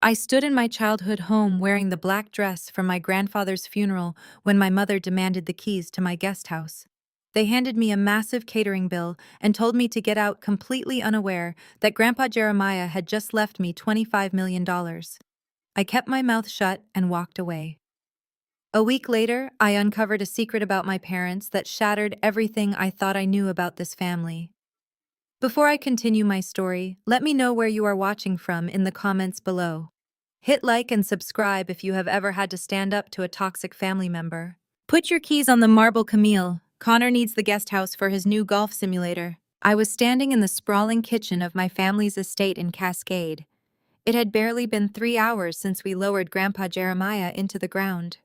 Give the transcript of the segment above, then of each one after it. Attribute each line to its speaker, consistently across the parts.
Speaker 1: I stood in my childhood home wearing the black dress from my grandfather's funeral when my mother demanded the keys to my guest house. They handed me a massive catering bill and told me to get out completely unaware that Grandpa Jeremiah had just left me $25 million. I kept my mouth shut and walked away. A week later, I uncovered a secret about my parents that shattered everything I thought I knew about this family. Before I continue my story, let me know where you are watching from in the comments below. Hit like and subscribe if you have ever had to stand up to a toxic family member. Put your keys on the marble, Camille. Connor needs the guest house for his new golf simulator. I was standing in the sprawling kitchen of my family's estate in Cascade. It had barely been 3 hours since we lowered Grandpa Jeremiah into the ground.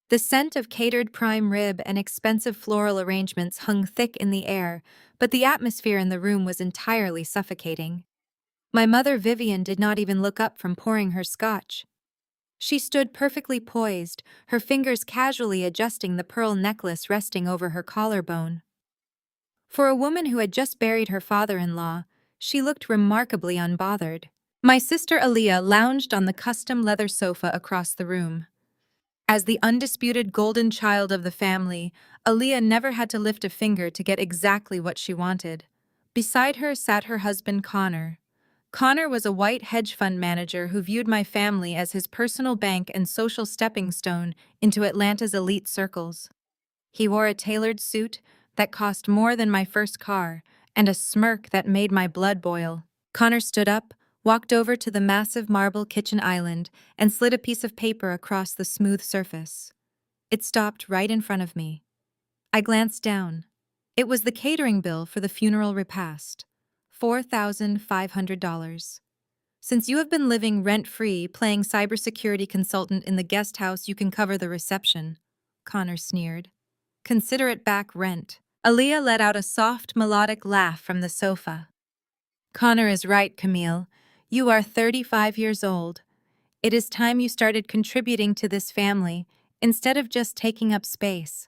Speaker 1: The scent of catered prime rib and expensive floral arrangements hung thick in the air, but the atmosphere in the room was entirely suffocating. My mother Vivian did not even look up from pouring her scotch. She stood perfectly poised, her fingers casually adjusting the pearl necklace resting over her collarbone. For a woman who had just buried her father-in-law, she looked remarkably unbothered. My sister Aaliyah lounged on the custom leather sofa across the room. As the undisputed golden child of the family, Aaliyah never had to lift a finger to get exactly what she wanted. Beside her sat her husband Connor. Connor was a white hedge fund manager who viewed my family as his personal bank and social stepping stone into Atlanta's elite circles. He wore a tailored suit that cost more than my first car and a smirk that made my blood boil. Connor stood up, walked over to the massive marble kitchen island, and slid a piece of paper across the smooth surface. It stopped right in front of me. I glanced down. It was the catering bill for the funeral repast. $4,500. Since you have been living rent-free, playing cybersecurity consultant in the guest house, you can cover the reception, Connor sneered. Consider it back rent. Aaliyah let out a soft, melodic laugh from the sofa. Connor is right, Camille. You are 35 years old. It is time you started contributing to this family, instead of just taking up space.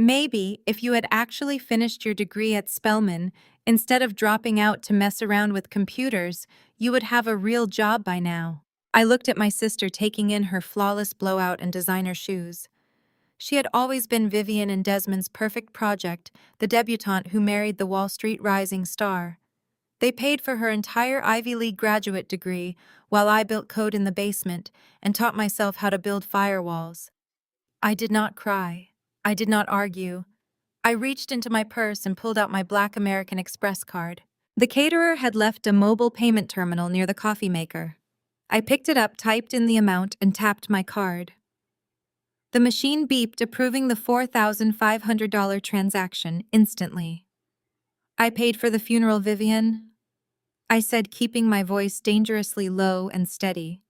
Speaker 1: Maybe, if you had actually finished your degree at Spelman, instead of dropping out to mess around with computers, you would have a real job by now. I looked at my sister taking in her flawless blowout and designer shoes. She had always been Vivian and Desmond's perfect project, the debutante who married the Wall Street rising star. They paid for her entire Ivy League graduate degree, while I built code in the basement and taught myself how to build firewalls. I did not cry. I did not argue. I reached into my purse and pulled out my Black American Express card. The caterer had left a mobile payment terminal near the coffee maker. I picked it up, typed in the amount, and tapped my card. The machine beeped, approving the $4,500 transaction instantly. I paid for the funeral, Vivian, I said, keeping my voice dangerously low and steady.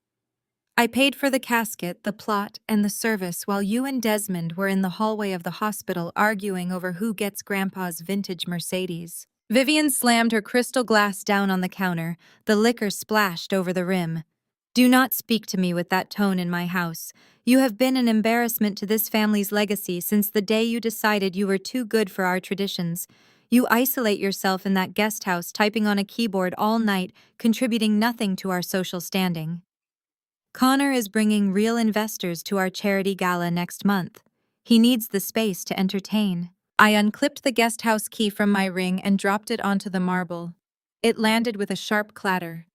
Speaker 1: I paid for the casket, the plot, and the service while you and Desmond were in the hallway of the hospital arguing over who gets Grandpa's vintage Mercedes. Vivian slammed her crystal glass down on the counter, the liquor splashed over the rim. Do not speak to me with that tone in my house. You have been an embarrassment to this family's legacy since the day you decided you were too good for our traditions. You isolate yourself in that guest house, typing on a keyboard all night, contributing nothing to our social standing. Connor is bringing real investors to our charity gala next month. He needs the space to entertain. I unclipped the guest house key from my ring and dropped it onto the marble. It landed with a sharp clatter.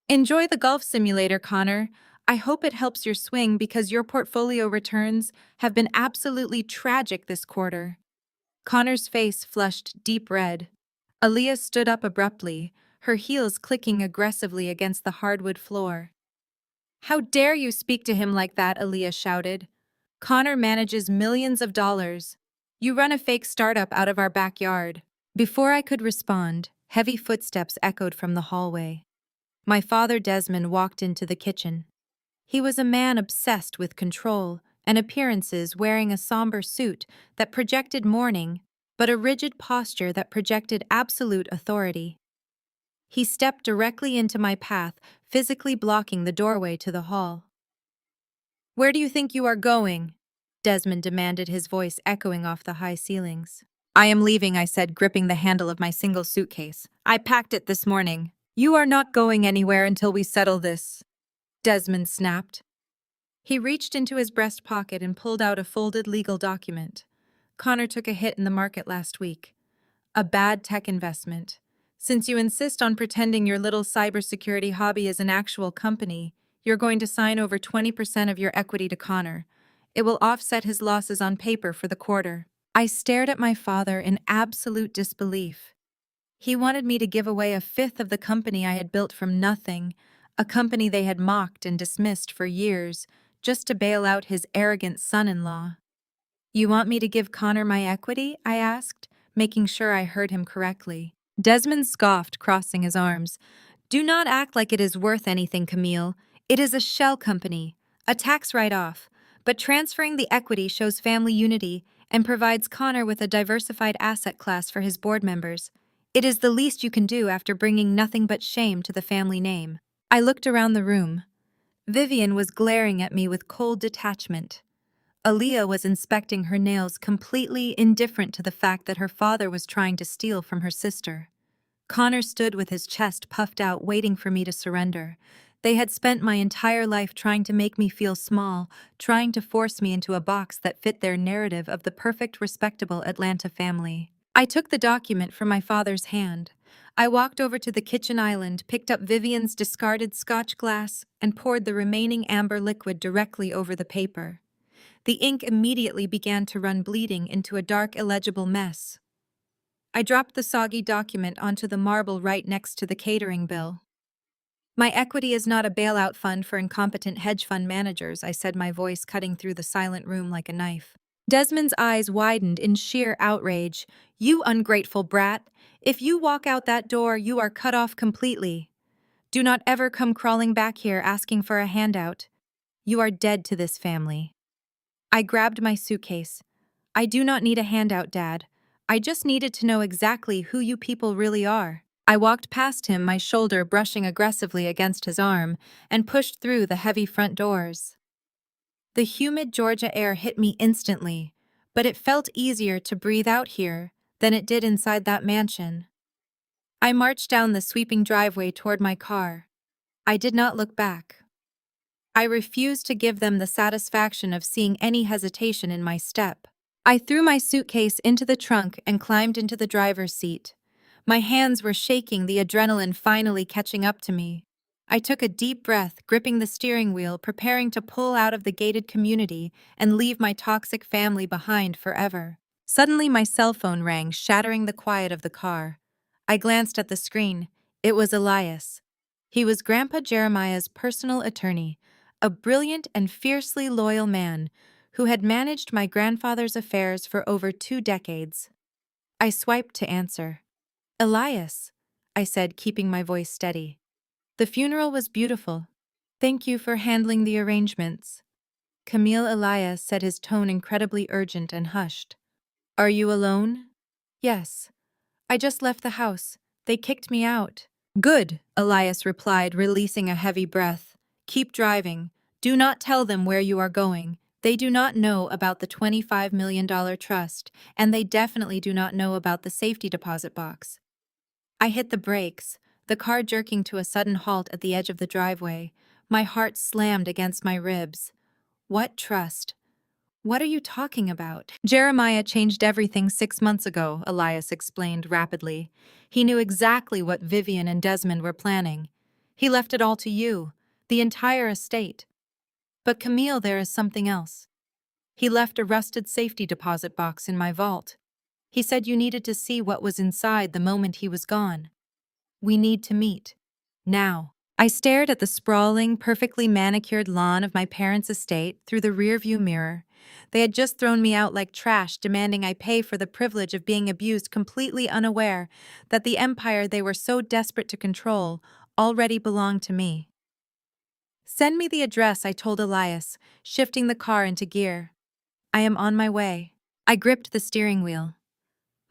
Speaker 1: Enjoy the golf simulator, Connor. I hope it helps your swing because your portfolio returns have been absolutely tragic this quarter. Connor's face flushed deep red. Aaliyah stood up abruptly, her heels clicking aggressively against the hardwood floor. How dare you speak to him like that, Aaliyah shouted. Connor manages millions of dollars. You run a fake startup out of our backyard. Before I could respond, heavy footsteps echoed from the hallway. My father Desmond walked into the kitchen. He was a man obsessed with control and appearances, wearing a somber suit that projected mourning, but a rigid posture that projected absolute authority. He stepped directly into my path, physically blocking the doorway to the hall. Where do you think you are going? Desmond demanded, his voice echoing off the high ceilings. I am leaving, I said, gripping the handle of my single suitcase. I packed it this morning. You are not going anywhere until we settle this, Desmond snapped. He reached into his breast pocket and pulled out a folded legal document. Connor took a hit in the market last week. A bad tech investment. Since you insist on pretending your little cybersecurity hobby is an actual company, you're going to sign over 20% of your equity to Connor. It will offset his losses on paper for the quarter. I stared at my father in absolute disbelief. He wanted me to give away a fifth of the company I had built from nothing, a company they had mocked and dismissed for years, just to bail out his arrogant son-in-law. You want me to give Connor my equity? I asked, making sure I heard him correctly. Desmond scoffed, crossing his arms. Do not act like it is worth anything, Camille. It is a shell company, a tax write-off, but transferring the equity shows family unity and provides Connor with a diversified asset class for his board members. It is the least you can do after bringing nothing but shame to the family name. I looked around the room. Vivian was glaring at me with cold detachment. Aaliyah was inspecting her nails, completely indifferent to the fact that her father was trying to steal from her sister. Connor stood with his chest puffed out, waiting for me to surrender. They had spent my entire life trying to make me feel small, trying to force me into a box that fit their narrative of the perfect, respectable Atlanta family. I took the document from my father's hand. I walked over to the kitchen island, picked up Vivian's discarded scotch glass, and poured the remaining amber liquid directly over the paper. The ink immediately began to run, bleeding into a dark, illegible mess. I dropped the soggy document onto the marble right next to the catering bill. My equity is not a bailout fund for incompetent hedge fund managers, I said, my voice cutting through the silent room like a knife. Desmond's eyes widened in sheer outrage. You ungrateful brat! If you walk out that door, you are cut off completely. Do not ever come crawling back here asking for a handout. You are dead to this family. I grabbed my suitcase. I do not need a handout, Dad. I just needed to know exactly who you people really are. I walked past him, my shoulder brushing aggressively against his arm, and pushed through the heavy front doors. The humid Georgia air hit me instantly, but it felt easier to breathe out here than it did inside that mansion. I marched down the sweeping driveway toward my car. I did not look back. I refused to give them the satisfaction of seeing any hesitation in my step. I threw my suitcase into the trunk and climbed into the driver's seat. My hands were shaking, the adrenaline finally catching up to me. I took a deep breath, gripping the steering wheel, preparing to pull out of the gated community and leave my toxic family behind forever. Suddenly, my cell phone rang, shattering the quiet of the car. I glanced at the screen. It was Elias. He was Grandpa Jeremiah's personal attorney, a brilliant and fiercely loyal man who had managed my grandfather's affairs for over 2 decades. I swiped to answer. Elias, I said, keeping my voice steady. The funeral was beautiful. Thank you for handling the arrangements. Camille, Elias said, his tone incredibly urgent and hushed. Are you alone? Yes. I just left the house. They kicked me out. Good, Elias replied, releasing a heavy breath. Keep driving. Do not tell them where you are going. They do not know about the $25 million trust, and they definitely do not know about the safety deposit box. I hit the brakes, the car jerking to a sudden halt at the edge of the driveway. My heart slammed against my ribs. What trust? What are you talking about? Jeremiah changed everything 6 months ago, Elias explained rapidly. He knew exactly what Vivian and Desmond were planning. He left it all to you, the entire estate. But Camille, there is something else. He left a rusted safety deposit box in my vault. He said you needed to see what was inside the moment he was gone. We need to meet. Now. I stared at the sprawling, perfectly manicured lawn of my parents' estate through the rearview mirror. They had just thrown me out like trash, demanding I pay for the privilege of being abused, completely unaware that the empire they were so desperate to control already belonged to me. Send me the address, I told Elias, shifting the car into gear. I am on my way. I gripped the steering wheel,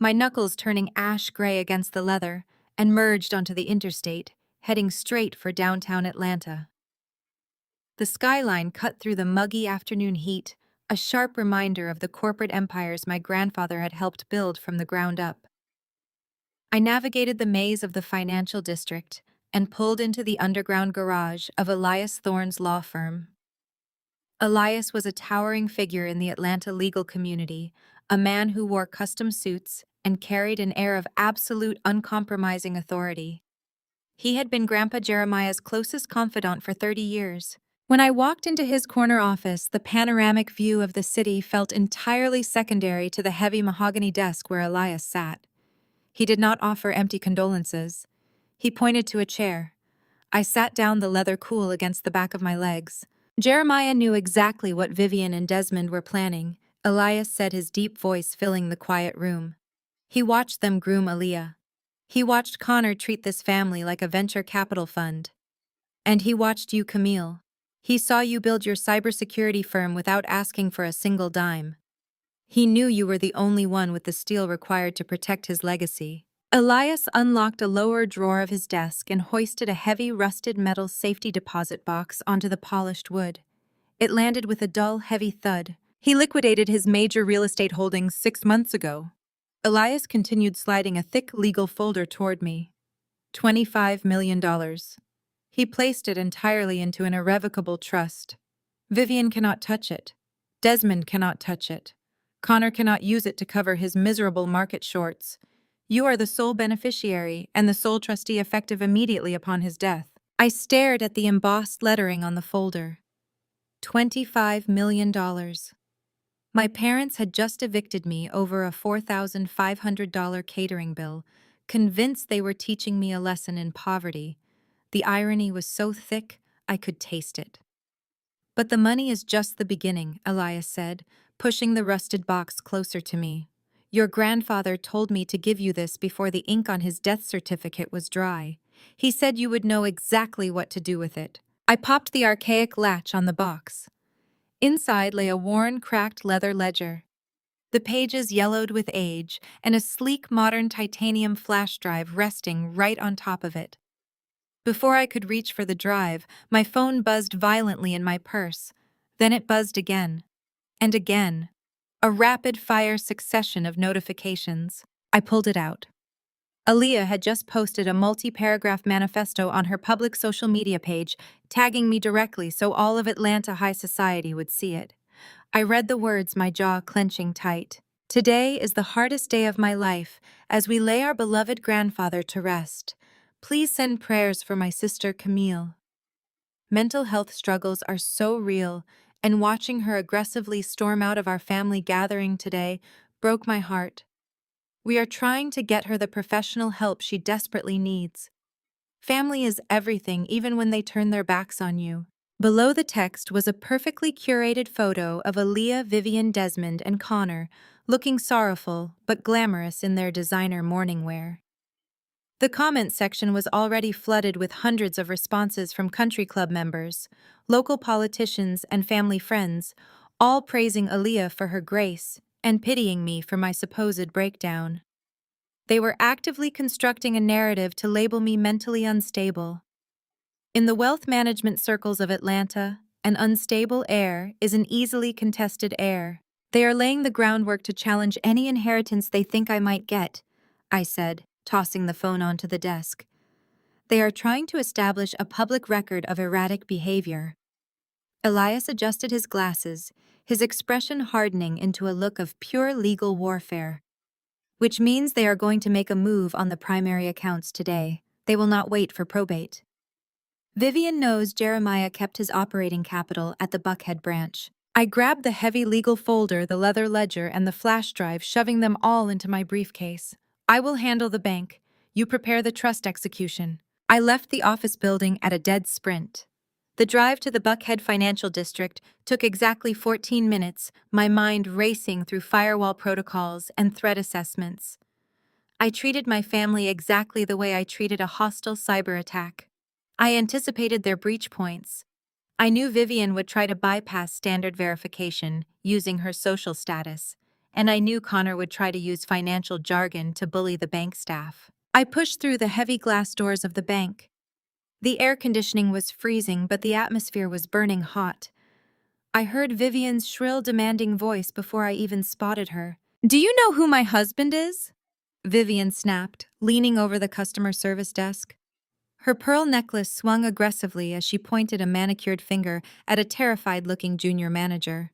Speaker 1: my knuckles turning ash gray against the leather, and merged onto the interstate, heading straight for downtown Atlanta. The skyline cut through the muggy afternoon heat, a sharp reminder of the corporate empires my grandfather had helped build from the ground up. I navigated the maze of the financial district, and pulled into the underground garage of Elias Thorne's law firm. Elias was a towering figure in the Atlanta legal community, a man who wore custom suits and carried an air of absolute uncompromising authority. He had been Grandpa Jeremiah's closest confidant for 30 years. When I walked into his corner office, the panoramic view of the city felt entirely secondary to the heavy mahogany desk where Elias sat. He did not offer empty condolences. He pointed to a chair. I sat down, the leather cool against the back of my legs. Jeremiah knew exactly what Vivian and Desmond were planning, Elias said, his deep voice filling the quiet room. He watched them groom Aaliyah. He watched Connor treat this family like a venture capital fund. And he watched you, Camille. He saw you build your cybersecurity firm without asking for a single dime. He knew you were the only one with the steel required to protect his legacy. Elias unlocked a lower drawer of his desk and hoisted a heavy rusted metal safety deposit box onto the polished wood. It landed with a dull, heavy thud. He liquidated his major real estate holdings 6 months ago. Elias continued, sliding a thick legal folder toward me. $25 million. He placed it entirely into an irrevocable trust. Vivian cannot touch it. Desmond cannot touch it. Connor cannot use it to cover his miserable market shorts. You are the sole beneficiary and the sole trustee, effective immediately upon his death. I stared at the embossed lettering on the folder. $25 million. My parents had just evicted me over a $4,500 catering bill, convinced they were teaching me a lesson in poverty. The irony was so thick, I could taste it. But the money is just the beginning, Elias said, pushing the rusted box closer to me. Your grandfather told me to give you this before the ink on his death certificate was dry. He said you would know exactly what to do with it. I popped the archaic latch on the box. Inside lay a worn, cracked leather ledger. The pages yellowed with age, and a sleek, modern titanium flash drive resting right on top of it. Before I could reach for the drive, my phone buzzed violently in my purse. Then it buzzed again. And again. A rapid-fire succession of notifications. I pulled it out. Aaliyah had just posted a multi-paragraph manifesto on her public social media page, tagging me directly so all of Atlanta high society would see it. I read the words, my jaw clenching tight. Today is the hardest day of my life as we lay our beloved grandfather to rest. Please send prayers for my sister Camille. Mental health struggles are so real, and watching her aggressively storm out of our family gathering today broke my heart. We are trying to get her the professional help she desperately needs. Family is everything, even when they turn their backs on you. Below the text was a perfectly curated photo of Aaliyah, Vivian, Desmond, and Connor, looking sorrowful but glamorous in their designer morning wear. The comment section was already flooded with hundreds of responses from country club members, local politicians, and family friends, all praising Aaliyah for her grace and pitying me for my supposed breakdown. They were actively constructing a narrative to label me mentally unstable. In the wealth management circles of Atlanta, an unstable heir is an easily contested heir. They are laying the groundwork to challenge any inheritance they think I might get, I said, tossing the phone onto the desk. They are trying to establish a public record of erratic behavior. Elias adjusted his glasses, his expression hardening into a look of pure legal warfare. Which means they are going to make a move on the primary accounts today. They will not wait for probate. Vivian knows Jeremiah kept his operating capital at the Buckhead branch. I grabbed the heavy legal folder, the leather ledger, and the flash drive, shoving them all into my briefcase. I will handle the bank. You prepare the trust execution. I left the office building at a dead sprint. The drive to the Buckhead Financial District took exactly 14 minutes, my mind racing through firewall protocols and threat assessments. I treated my family exactly the way I treated a hostile cyber attack. I anticipated their breach points. I knew Vivian would try to bypass standard verification using her social status, and I knew Connor would try to use financial jargon to bully the bank staff. I pushed through the heavy glass doors of the bank. The air conditioning was freezing, but the atmosphere was burning hot. I heard Vivian's shrill, demanding voice before I even spotted her. "Do you know who my husband is?" Vivian snapped, leaning over the customer service desk. Her pearl necklace swung aggressively as she pointed a manicured finger at a terrified-looking junior manager.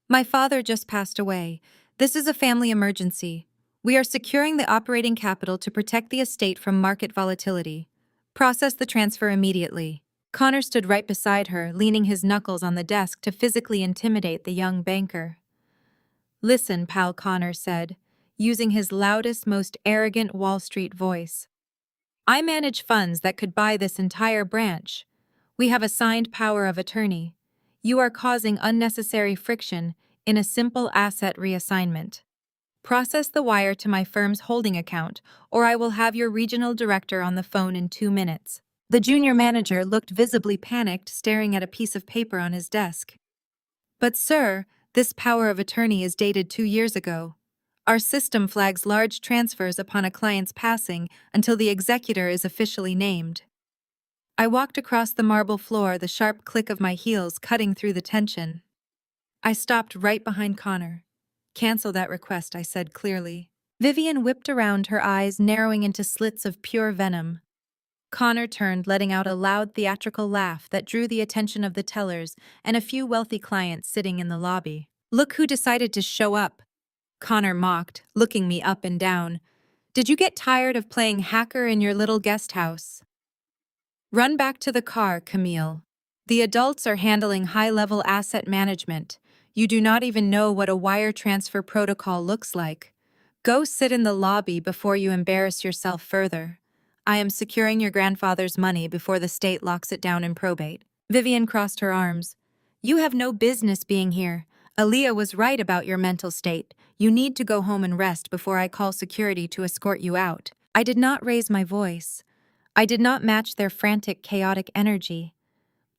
Speaker 1: My father just passed away. This is a family emergency. We are securing the operating capital to protect the estate from market volatility. Process the transfer immediately. Connor stood right beside her, leaning his knuckles on the desk to physically intimidate the young banker. Listen, pal, Connor said, using his loudest, most arrogant Wall Street voice. I manage funds that could buy this entire branch. We have assigned power of attorney. You are causing unnecessary friction in a simple asset reassignment. Process the wire to my firm's holding account, or I will have your regional director on the phone in 2 minutes. The junior manager looked visibly panicked, staring at a piece of paper on his desk. But sir, this power of attorney is dated 2 years ago. Our system flags large transfers upon a client's passing until the executor is officially named. I walked across the marble floor, the sharp click of my heels cutting through the tension. I stopped right behind Connor. Cancel that request, I said clearly. Vivian whipped around, her eyes narrowing into slits of pure venom. Connor turned, letting out a loud theatrical laugh that drew the attention of the tellers and a few wealthy clients sitting in the lobby. Look who decided to show up, Connor mocked, looking me up and down. Did you get tired of playing hacker in your little guest house? Run back to the car, Camille. The adults are handling high-level asset management. You do not even know what a wire transfer protocol looks like. Go sit in the lobby before you embarrass yourself further. I am securing your grandfather's money before the state locks it down in probate. Vivian crossed her arms. You have no business being here. Aaliyah was right about your mental state. You need to go home and rest before I call security to escort you out. I did not raise my voice. I did not match their frantic, chaotic energy.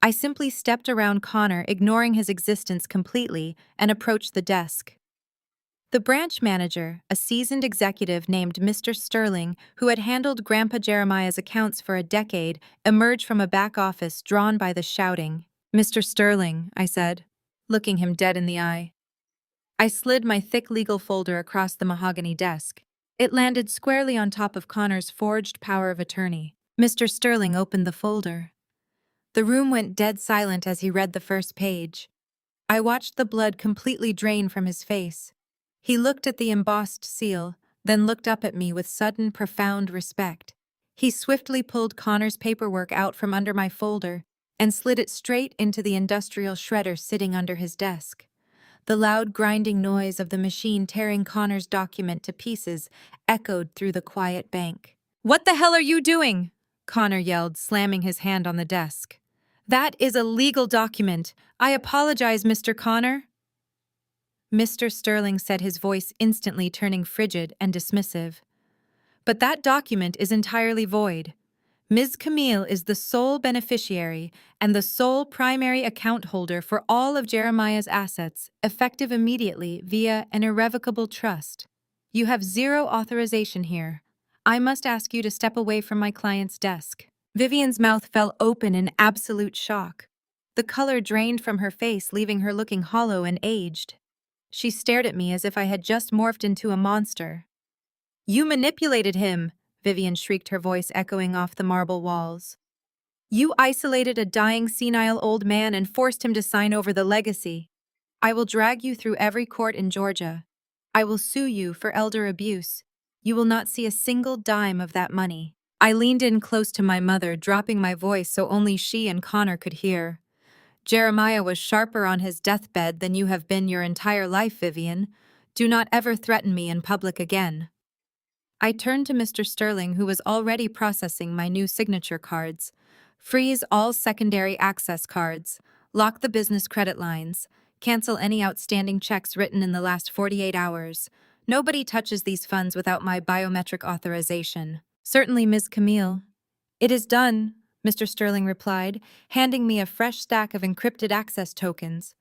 Speaker 1: I simply stepped around Connor, ignoring his existence completely, and approached the desk. The branch manager, a seasoned executive named Mr. Sterling, who had handled Grandpa Jeremiah's accounts for a decade, emerged from a back office drawn by the shouting. Mr. Sterling, I said, looking him dead in the eye. I slid my thick legal folder across the mahogany desk. It landed squarely on top of Connor's forged power of attorney. Mr. Sterling opened the folder. The room went dead silent as he read the first page. I watched the blood completely drain from his face. He looked at the embossed seal, then looked up at me with sudden, profound respect. He swiftly pulled Connor's paperwork out from under my folder and slid it straight into the industrial shredder sitting under his desk. The loud grinding noise of the machine tearing Connor's document to pieces echoed through the quiet bank. "What the hell are you doing?" Connor yelled, slamming his hand on the desk. "That is a legal document. I apologize, Mr. Connor." Mr. Sterling said, his voice instantly turning frigid and dismissive. "But that document is entirely void. Ms. Camille is the sole beneficiary and the sole primary account holder for all of Jeremiah's assets, effective immediately via an irrevocable trust. You have zero authorization here. I must ask you to step away from my client's desk." Vivian's mouth fell open in absolute shock. The color drained from her face, leaving her looking hollow and aged. She stared at me as if I had just morphed into a monster. "You manipulated him!" Vivian shrieked, her voice echoing off the marble walls. "You isolated a dying, senile old man and forced him to sign over the legacy. I will drag you through every court in Georgia. I will sue you for elder abuse. You will not see a single dime of that money." I leaned in close to my mother, dropping my voice so only she and Connor could hear. "Jeremiah was sharper on his deathbed than you have been your entire life, Vivian. Do not ever threaten me in public again." I turned to Mr. Sterling, who was already processing my new signature cards. "Freeze all secondary access cards. Lock the business credit lines. Cancel any outstanding checks written in the last 48 hours. Nobody touches these funds without my biometric authorization." "Certainly, Ms. Camille." "It is done," Mr. Sterling replied, handing me a fresh stack of encrypted access tokens.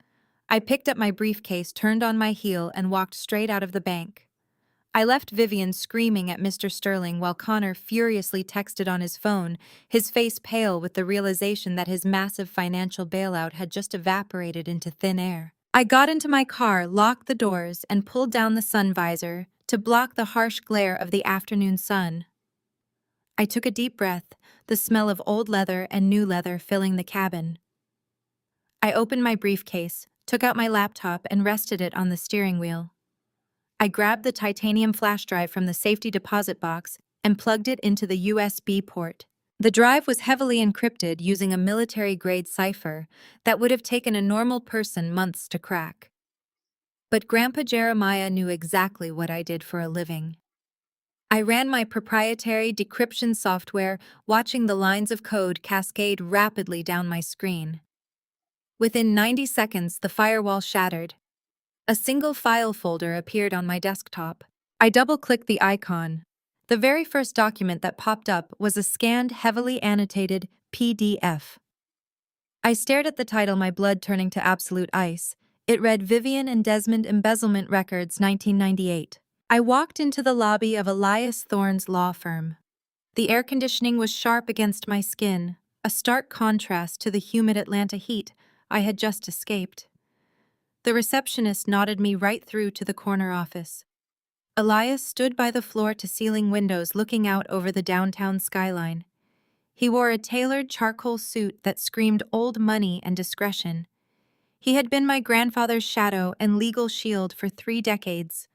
Speaker 1: I picked up my briefcase, turned on my heel, and walked straight out of the bank. I left Vivian screaming at Mr. Sterling while Connor furiously texted on his phone, his face pale with the realization that his massive financial bailout had just evaporated into thin air. I got into my car, locked the doors, and pulled down the sun visor to block the harsh glare of the afternoon sun. I took a deep breath, the smell of old leather and new leather filling the cabin. I opened my briefcase, took out my laptop, and rested it on the steering wheel. I grabbed the titanium flash drive from the safety deposit box and plugged it into the USB port. The drive was heavily encrypted using a military-grade cipher that would have taken a normal person months to crack. But Grandpa Jeremiah knew exactly what I did for a living. I ran my proprietary decryption software, watching the lines of code cascade rapidly down my screen. Within 90 seconds, the firewall shattered. A single file folder appeared on my desktop. I double-clicked the icon. The very first document that popped up was a scanned, heavily annotated PDF. I stared at the title, my blood turning to absolute ice. It read Vivian and Desmond Embezzlement Records, 1998. I walked into the lobby of Elias Thorne's law firm. The air conditioning was sharp against my skin, a stark contrast to the humid Atlanta heat I had just escaped. The receptionist nodded me right through to the corner office. Elias stood by the floor-to-ceiling windows looking out over the downtown skyline. He wore a tailored charcoal suit that screamed old money and discretion. He had been my grandfather's shadow and legal shield for 3 decades.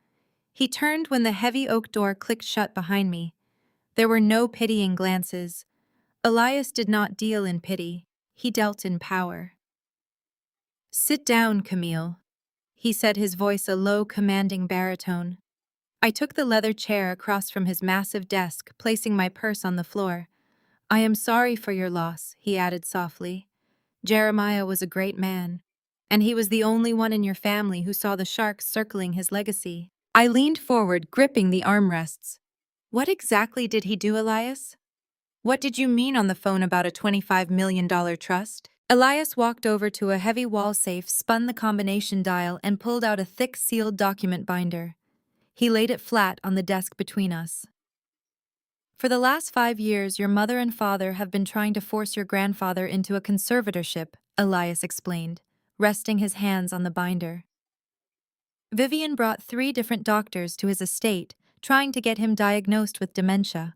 Speaker 1: He turned when the heavy oak door clicked shut behind me. There were no pitying glances. Elias did not deal in pity. He dealt in power. "Sit down, Camille," he said, his voice a low, commanding baritone. I took the leather chair across from his massive desk, placing my purse on the floor. "I am sorry for your loss," he added softly. "Jeremiah was a great man, and he was the only one in your family who saw the sharks circling his legacy." I leaned forward, gripping the armrests. "What exactly did he do, Elias? What did you mean on the phone about a $25 million trust?" Elias walked over to a heavy wall safe, spun the combination dial, and pulled out a thick sealed document binder. He laid it flat on the desk between us. "For the last 5 years, your mother and father have been trying to force your grandfather into a conservatorship," Elias explained, resting his hands on the binder. "Vivian brought 3 different doctors to his estate, trying to get him diagnosed with dementia.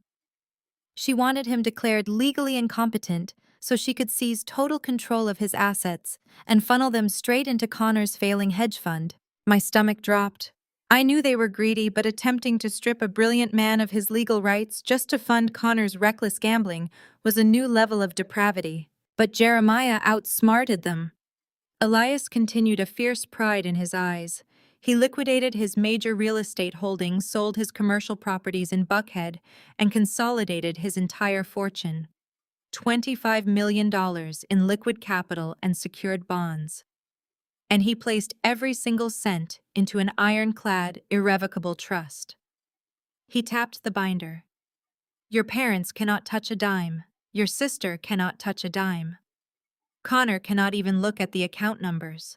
Speaker 1: She wanted him declared legally incompetent so she could seize total control of his assets and funnel them straight into Connor's failing hedge fund." My stomach dropped. I knew they were greedy, but attempting to strip a brilliant man of his legal rights just to fund Connor's reckless gambling was a new level of depravity. But Jeremiah outsmarted them. Elias continued, a fierce pride in his eyes. He liquidated his major real estate holdings, sold his commercial properties in Buckhead, and consolidated his entire fortune. $25 million in liquid capital and secured bonds. And he placed every single cent into an ironclad, irrevocable trust. He tapped the binder. "Your parents cannot touch a dime. Your sister cannot touch a dime. Connor cannot even look at the account numbers.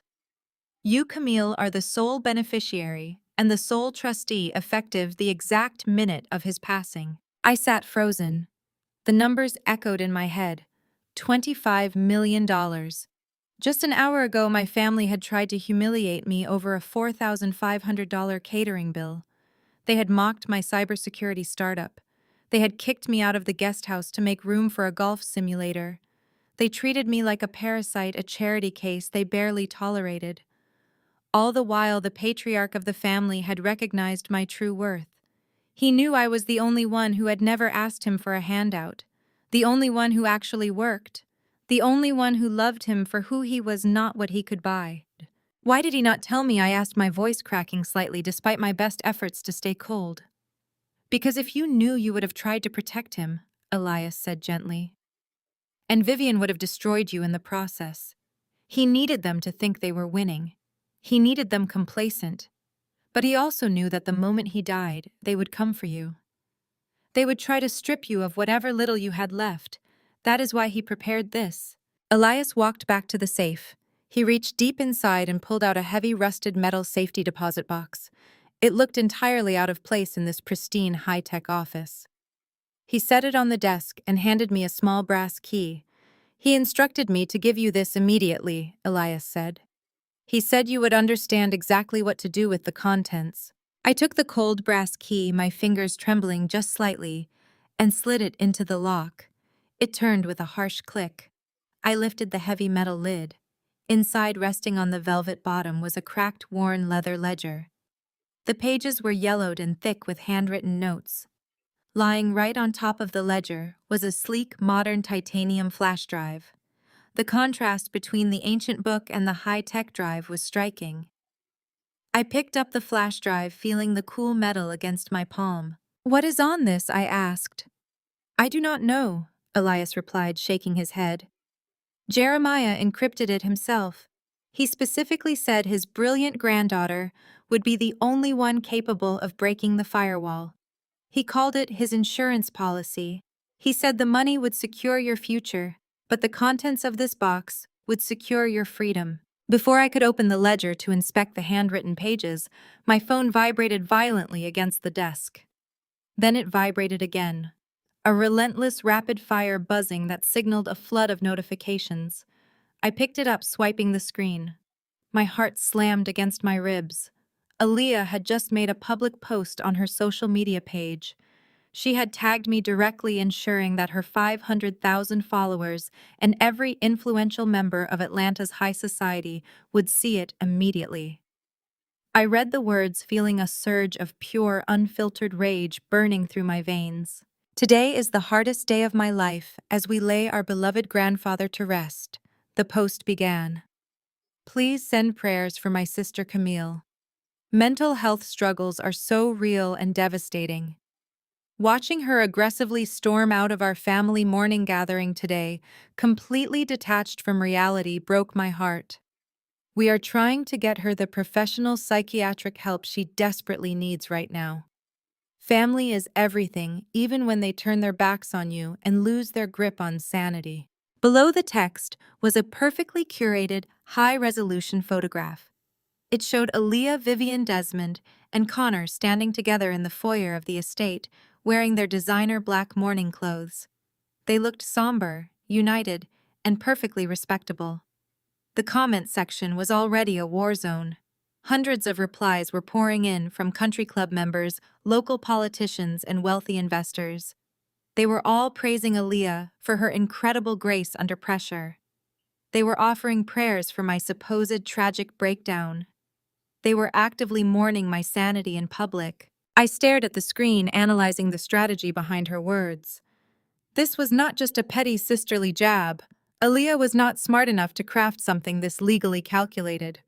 Speaker 1: You, Camille, are the sole beneficiary and the sole trustee effective the exact minute of his passing." I sat frozen. The numbers echoed in my head. $25 million. Just an hour ago, my family had tried to humiliate me over a $4,500 catering bill. They had mocked my cybersecurity startup. They had kicked me out of the guest house to make room for a golf simulator. They treated me like a parasite, a charity case they barely tolerated. All the while, the patriarch of the family had recognized my true worth. He knew I was the only one who had never asked him for a handout, the only one who actually worked, the only one who loved him for who he was, not what he could buy. "Why did he not tell me?" I asked, my voice cracking slightly despite my best efforts to stay cold. "Because if you knew, you would have tried to protect him," Elias said gently. "And Vivian would have destroyed you in the process. He needed them to think they were winning. He needed them complacent. But he also knew that the moment he died, they would come for you. They would try to strip you of whatever little you had left. That is why he prepared this." Elias walked back to the safe. He reached deep inside and pulled out a heavy rusted metal safety deposit box. It looked entirely out of place in this pristine high-tech office. He set it on the desk and handed me a small brass key. "He instructed me to give you this immediately," Elias said. "He said you would understand exactly what to do with the contents." I took the cold brass key, my fingers trembling just slightly, and slid it into the lock. It turned with a harsh click. I lifted the heavy metal lid. Inside, resting on the velvet bottom, was a cracked, worn leather ledger. The pages were yellowed and thick with handwritten notes. Lying right on top of the ledger was a sleek, modern titanium flash drive. The contrast between the ancient book and the high-tech drive was striking. I picked up the flash drive, feeling the cool metal against my palm. "What is on this?" I asked. "I do not know," Elias replied, shaking his head. "Jeremiah encrypted it himself. He specifically said his brilliant granddaughter would be the only one capable of breaking the firewall. He called it his insurance policy. He said the money would secure your future, but the contents of this box would secure your freedom." Before I could open the ledger to inspect the handwritten pages, my phone vibrated violently against the desk. Then it vibrated again. A relentless, rapid-fire buzzing that signaled a flood of notifications. I picked it up, swiping the screen. My heart slammed against my ribs. Aaliyah had just made a public post on her social media page. She had tagged me directly, ensuring that her 500,000 followers and every influential member of Atlanta's high society would see it immediately. I read the words, feeling a surge of pure, unfiltered rage burning through my veins. "Today is the hardest day of my life as we lay our beloved grandfather to rest," the post began. "Please send prayers for my sister Camille. Mental health struggles are so real and devastating. Watching her aggressively storm out of our family mourning gathering today, completely detached from reality, broke my heart. We are trying to get her the professional psychiatric help she desperately needs right now. Family is everything, even when they turn their backs on you and lose their grip on sanity." Below the text was a perfectly curated, high-resolution photograph. It showed Aaliyah, Vivian Desmond, and Connor standing together in the foyer of the estate, wearing their designer black mourning clothes. They looked somber, united, and perfectly respectable. The comment section was already a war zone. Hundreds of replies were pouring in from country club members, local politicians, and wealthy investors. They were all praising Aaliyah for her incredible grace under pressure. They were offering prayers for my supposed tragic breakdown. They were actively mourning my sanity in public. I stared at the screen, analyzing the strategy behind her words. This was not just a petty sisterly jab. Aaliyah was not smart enough to craft something this legally calculated.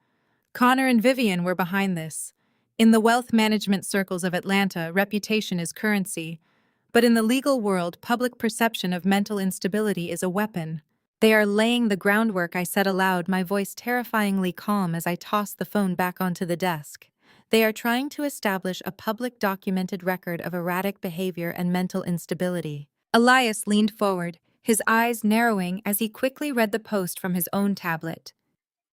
Speaker 1: Connor and Vivian were behind this. In the wealth management circles of Atlanta, reputation is currency. But in the legal world, public perception of mental instability is a weapon. "They are laying the groundwork," I said aloud, my voice terrifyingly calm as I tossed the phone back onto the desk. "They are trying to establish a public documented record of erratic behavior and mental instability." Elias leaned forward, his eyes narrowing as he quickly read the post from his own tablet.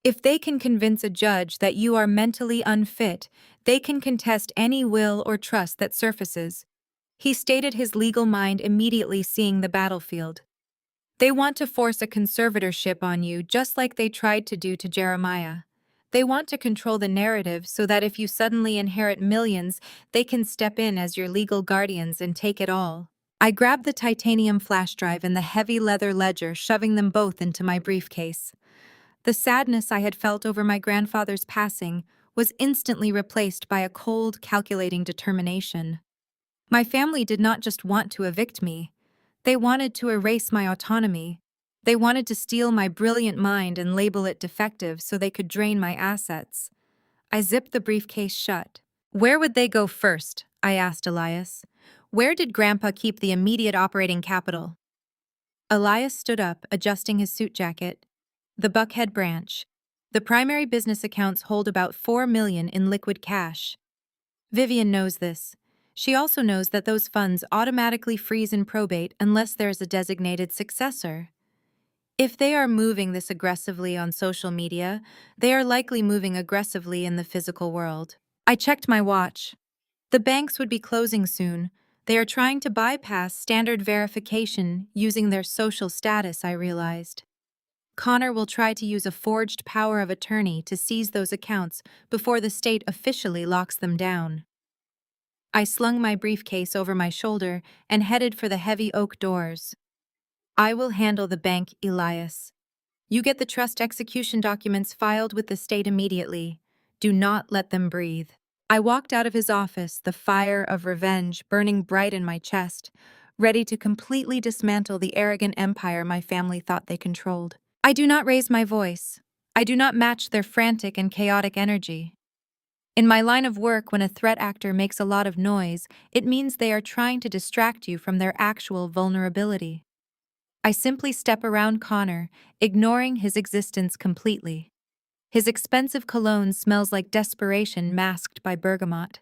Speaker 1: "If they can convince a judge that you are mentally unfit, they can contest any will or trust that surfaces." He stated, his legal mind immediately seeing the battlefield. "They want to force a conservatorship on you, just like they tried to do to Jeremiah. They want to control the narrative so that if you suddenly inherit millions, they can step in as your legal guardians and take it all." I grabbed the titanium flash drive and the heavy leather ledger, shoving them both into my briefcase. The sadness I had felt over my grandfather's passing was instantly replaced by a cold, calculating determination. My family did not just want to evict me. They wanted to erase my autonomy. They wanted to steal my brilliant mind and label it defective so they could drain my assets. I zipped the briefcase shut. "Where would they go first?" I asked Elias. "Where did Grandpa keep the immediate operating capital?" Elias stood up, adjusting his suit jacket. "The Buckhead branch. The primary business accounts hold about $4 million in liquid cash. Vivian knows this. She also knows that those funds automatically freeze in probate unless there's a designated successor. If they are moving this aggressively on social media, they are likely moving aggressively in the physical world." I checked my watch. The banks would be closing soon. They are trying to bypass standard verification using their social status, I realized. Connor will try to use a forged power of attorney to seize those accounts before the state officially locks them down. I slung my briefcase over my shoulder and headed for the heavy oak doors. I will handle the bank, Elias. You get the trust execution documents filed with the state immediately. Do not let them breathe. I walked out of his office, the fire of revenge burning bright in my chest, ready to completely dismantle the arrogant empire my family thought they controlled. I do not raise my voice. I do not match their frantic and chaotic energy. In my line of work, when a threat actor makes a lot of noise, it means they are trying to distract you from their actual vulnerability. I simply step around Connor, ignoring his existence completely. His expensive cologne smells like desperation masked by bergamot.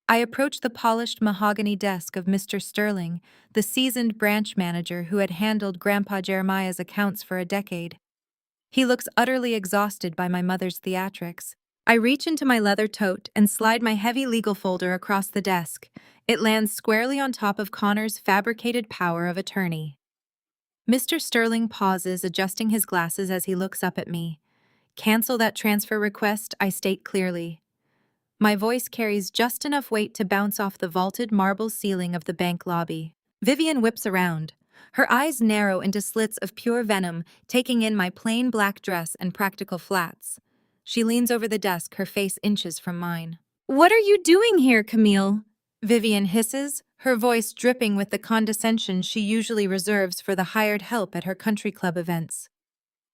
Speaker 1: I approach the polished mahogany desk of Mr. Sterling, the seasoned branch manager who had handled Grandpa Jeremiah's accounts for a decade. He looks utterly exhausted by my mother's theatrics. I reach into my leather tote and slide my heavy legal folder across the desk. It lands squarely on top of Connor's fabricated power of attorney. Mr. Sterling pauses, adjusting his glasses as he looks up at me. Cancel that transfer request, I state clearly. My voice carries just enough weight to bounce off the vaulted marble ceiling of the bank lobby. Vivian whips around. Her eyes narrow into slits of pure venom, taking in my plain black dress and practical flats. She leans over the desk, her face inches from mine. "What are you doing here, Camille?" Vivian hisses, her voice dripping with the condescension she usually reserves for the hired help at her country club events.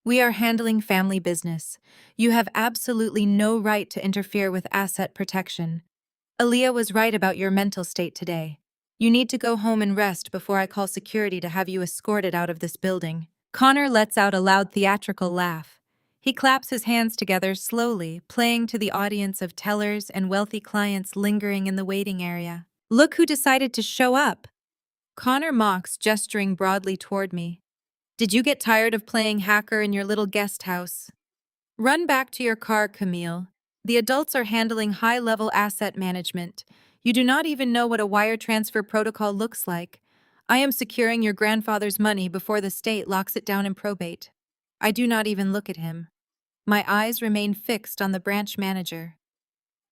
Speaker 1: "We are handling family business. You have absolutely no right to interfere with asset protection. Aaliyah was right about your mental state today. You need to go home and rest before I call security to have you escorted out of this building." Connor lets out a loud theatrical laugh. He claps his hands together slowly, playing to the audience of tellers and wealthy clients lingering in the waiting area. "Look who decided to show up." Connor mocks, gesturing broadly toward me. "Did you get tired of playing hacker in your little guest house? Run back to your car, Camille. The adults are handling high-level asset management. You do not even know what a wire transfer protocol looks like. I am securing your grandfather's money before the state locks it down in probate." I do not even look at him. My eyes remain fixed on the branch manager.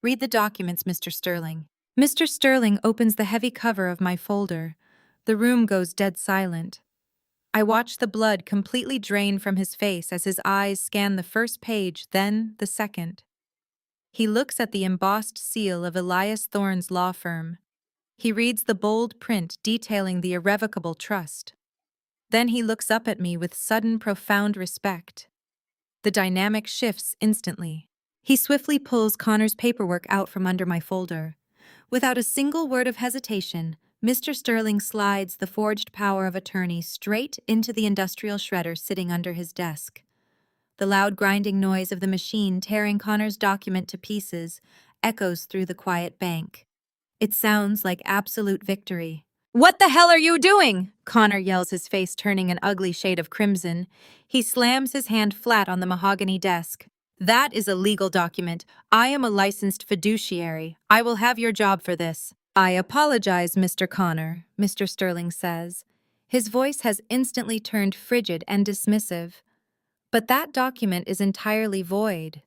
Speaker 1: "Read the documents, Mr. Sterling." Mr. Sterling opens the heavy cover of my folder. The room goes dead silent. I watch the blood completely drain from his face as his eyes scan the first page, then the second. He looks at the embossed seal of Elias Thorne's law firm. He reads the bold print detailing the irrevocable trust. Then he looks up at me with sudden, profound respect. The dynamic shifts instantly. He swiftly pulls Connor's paperwork out from under my folder. Without a single word of hesitation, Mr. Sterling slides the forged power of attorney straight into the industrial shredder sitting under his desk. The loud grinding noise of the machine tearing Connor's document to pieces echoes through the quiet bank. It sounds like absolute victory. "What the hell are you doing?" Connor yells, his face turning an ugly shade of crimson. He slams his hand flat on the mahogany desk. "That is a legal document. I am a licensed fiduciary. I will have your job for this." "I apologize, Mr. Connor," Mr. Sterling says. His voice has instantly turned frigid and dismissive. "But that document is entirely void.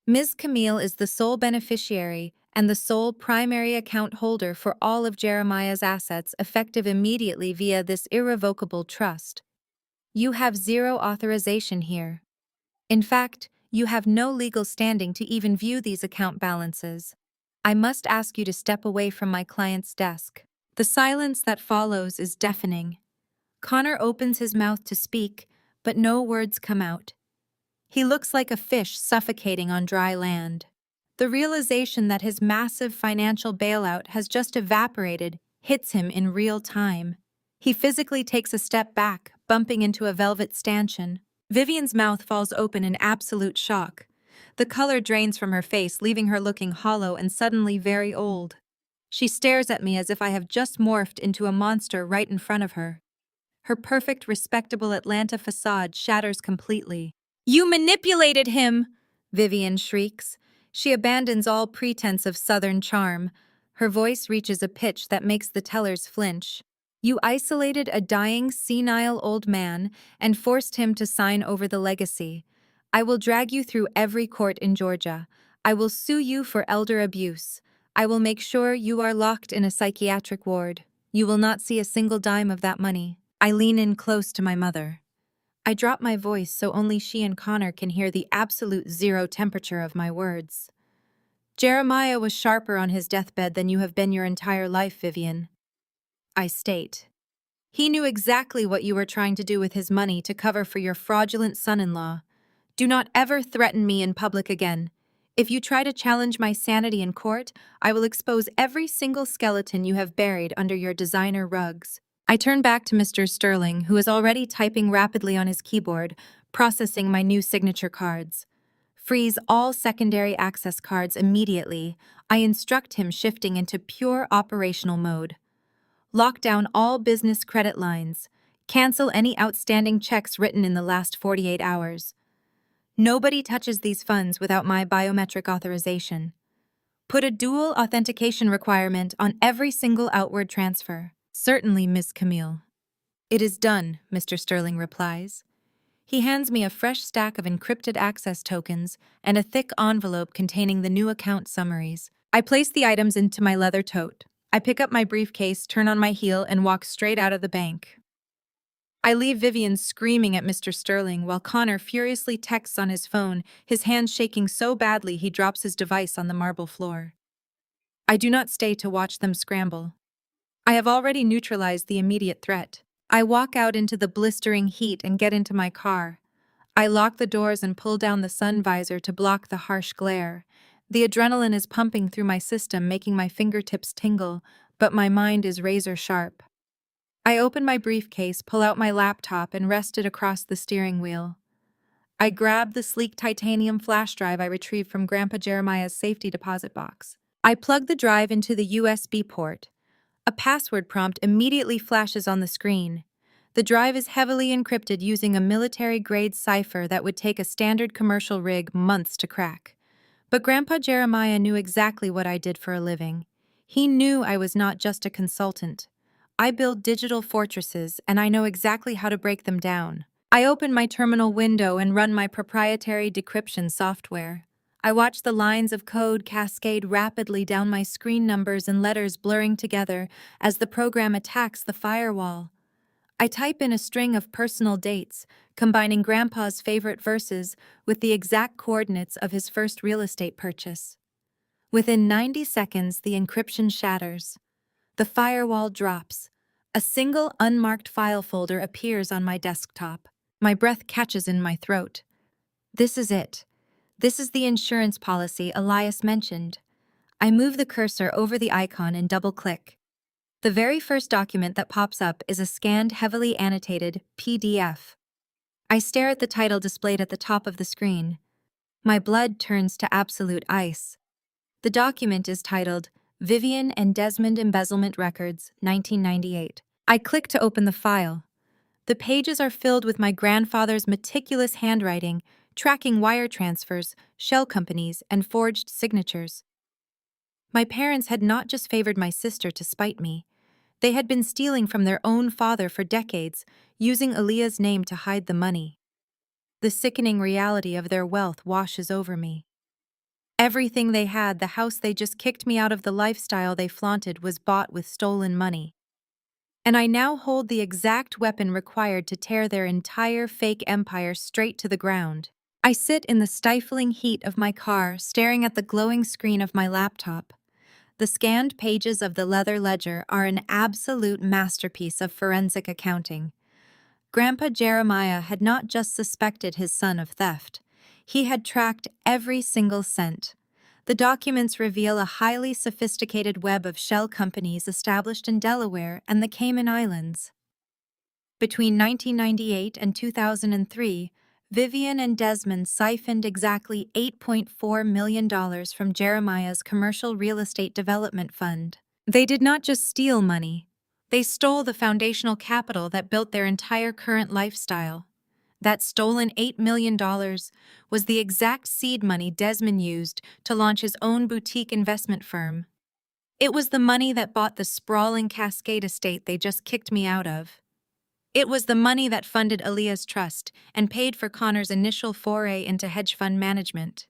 Speaker 1: Ms. Camille is the sole beneficiary and the sole primary account holder for all of Jeremiah's assets, effective immediately via this irrevocable trust. You have zero authorization here. In fact, you have no legal standing to even view these account balances. I must ask you to step away from my client's desk." The silence that follows is deafening. Connor opens his mouth to speak, but no words come out. He looks like a fish suffocating on dry land. The realization that his massive financial bailout has just evaporated hits him in real time. He physically takes a step back, bumping into a velvet stanchion. Vivian's mouth falls open in absolute shock. The color drains from her face, leaving her looking hollow and suddenly very old. She stares at me as if I have just morphed into a monster right in front of her. Her perfect, respectable Atlanta facade shatters completely. "You manipulated him!" Vivian shrieks. She abandons all pretense of Southern charm. Her voice reaches a pitch that makes the tellers flinch. "You isolated a dying, senile old man and forced him to sign over the legacy. I will drag you through every court in Georgia. I will sue you for elder abuse. I will make sure you are locked in a psychiatric ward. You will not see a single dime of that money. I lean in close to my mother. I drop my voice so only she and Connor can hear the absolute zero temperature of my words. Jeremiah was sharper on his deathbed than you have been your entire life, Vivian. I state. He knew exactly what you were trying to do with his money to cover for your fraudulent son-in-law. Do not ever threaten me in public again. If you try to challenge my sanity in court, I will expose every single skeleton you have buried under your designer rugs. I turn back to Mr. Sterling, who is already typing rapidly on his keyboard, processing my new signature cards. Freeze all secondary access cards immediately. I instruct him, shifting into pure operational mode. Lock down all business credit lines. Cancel any outstanding checks written in the last 48 hours. Nobody touches these funds without my biometric authorization. Put a dual authentication requirement on every single outward transfer. Certainly, Miss Camille. It is done, Mr. Sterling replies. He hands me a fresh stack of encrypted access tokens and a thick envelope containing the new account summaries. I place the items into my leather tote. I pick up my briefcase, turn on my heel, and walk straight out of the bank. I leave Vivian screaming at Mr. Sterling while Connor furiously texts on his phone, his hands shaking so badly he drops his device on the marble floor. I do not stay to watch them scramble. I have already neutralized the immediate threat. I walk out into the blistering heat and get into my car. I lock the doors and pull down the sun visor to block the harsh glare. The adrenaline is pumping through my system, making my fingertips tingle, but my mind is razor sharp. I open my briefcase, pull out my laptop, and rest it across the steering wheel. I grab the sleek titanium flash drive I retrieved from Grandpa Jeremiah's safety deposit box. I plug the drive into the USB port. A password prompt immediately flashes on the screen. The drive is heavily encrypted using a military-grade cipher that would take a standard commercial rig months to crack. But Grandpa Jeremiah knew exactly what I did for a living. He knew I was not just a consultant. I build digital fortresses, and I know exactly how to break them down. I open my terminal window and run my proprietary decryption software. I watch the lines of code cascade rapidly down my screen, numbers and letters blurring together as the program attacks the firewall. I type in a string of personal dates, combining Grandpa's favorite verses with the exact coordinates of his first real estate purchase. Within 90 seconds, the encryption shatters. The firewall drops. A single unmarked file folder appears on my desktop. My breath catches in my throat. This is it. This is the insurance policy Elias mentioned. I move the cursor over the icon and double-click. The very first document that pops up is a scanned, heavily annotated PDF. I stare at the title displayed at the top of the screen. My blood turns to absolute ice. The document is titled Vivian and Desmond Embezzlement Records, 1998. I click to open the file. The pages are filled with my grandfather's meticulous handwriting, tracking wire transfers, shell companies, and forged signatures. My parents had not just favored my sister to spite me. They had been stealing from their own father for decades, using Aaliyah's name to hide the money. The sickening reality of their wealth washes over me. Everything they had, the house they just kicked me out of, the lifestyle they flaunted, was bought with stolen money. And I now hold the exact weapon required to tear their entire fake empire straight to the ground. I sit in the stifling heat of my car, staring at the glowing screen of my laptop. The scanned pages of the leather ledger are an absolute masterpiece of forensic accounting. Grandpa Jeremiah had not just suspected his son of theft. He had tracked every single cent. The documents reveal a highly sophisticated web of shell companies established in Delaware and the Cayman Islands. Between 1998 and 2003, Vivian and Desmond siphoned exactly $8.4 million from Jeremiah's commercial real estate development fund. They did not just steal money. They stole the foundational capital that built their entire current lifestyle. That stolen $8 million was the exact seed money Desmond used to launch his own boutique investment firm. It was the money that bought the sprawling Cascade estate they just kicked me out of. It was the money that funded Aaliyah's trust and paid for Connor's initial foray into hedge fund management.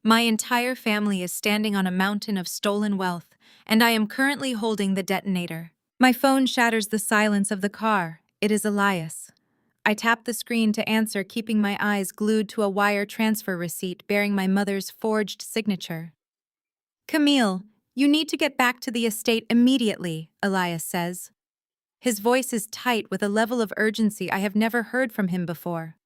Speaker 1: My entire family is standing on a mountain of stolen wealth, and I am currently holding the detonator. My phone shatters the silence of the car. It is Elias. I tap the screen to answer, keeping my eyes glued to a wire transfer receipt bearing my mother's forged signature. Camille, you need to get back to the estate immediately, Elias says. His voice is tight with a level of urgency I have never heard from him before.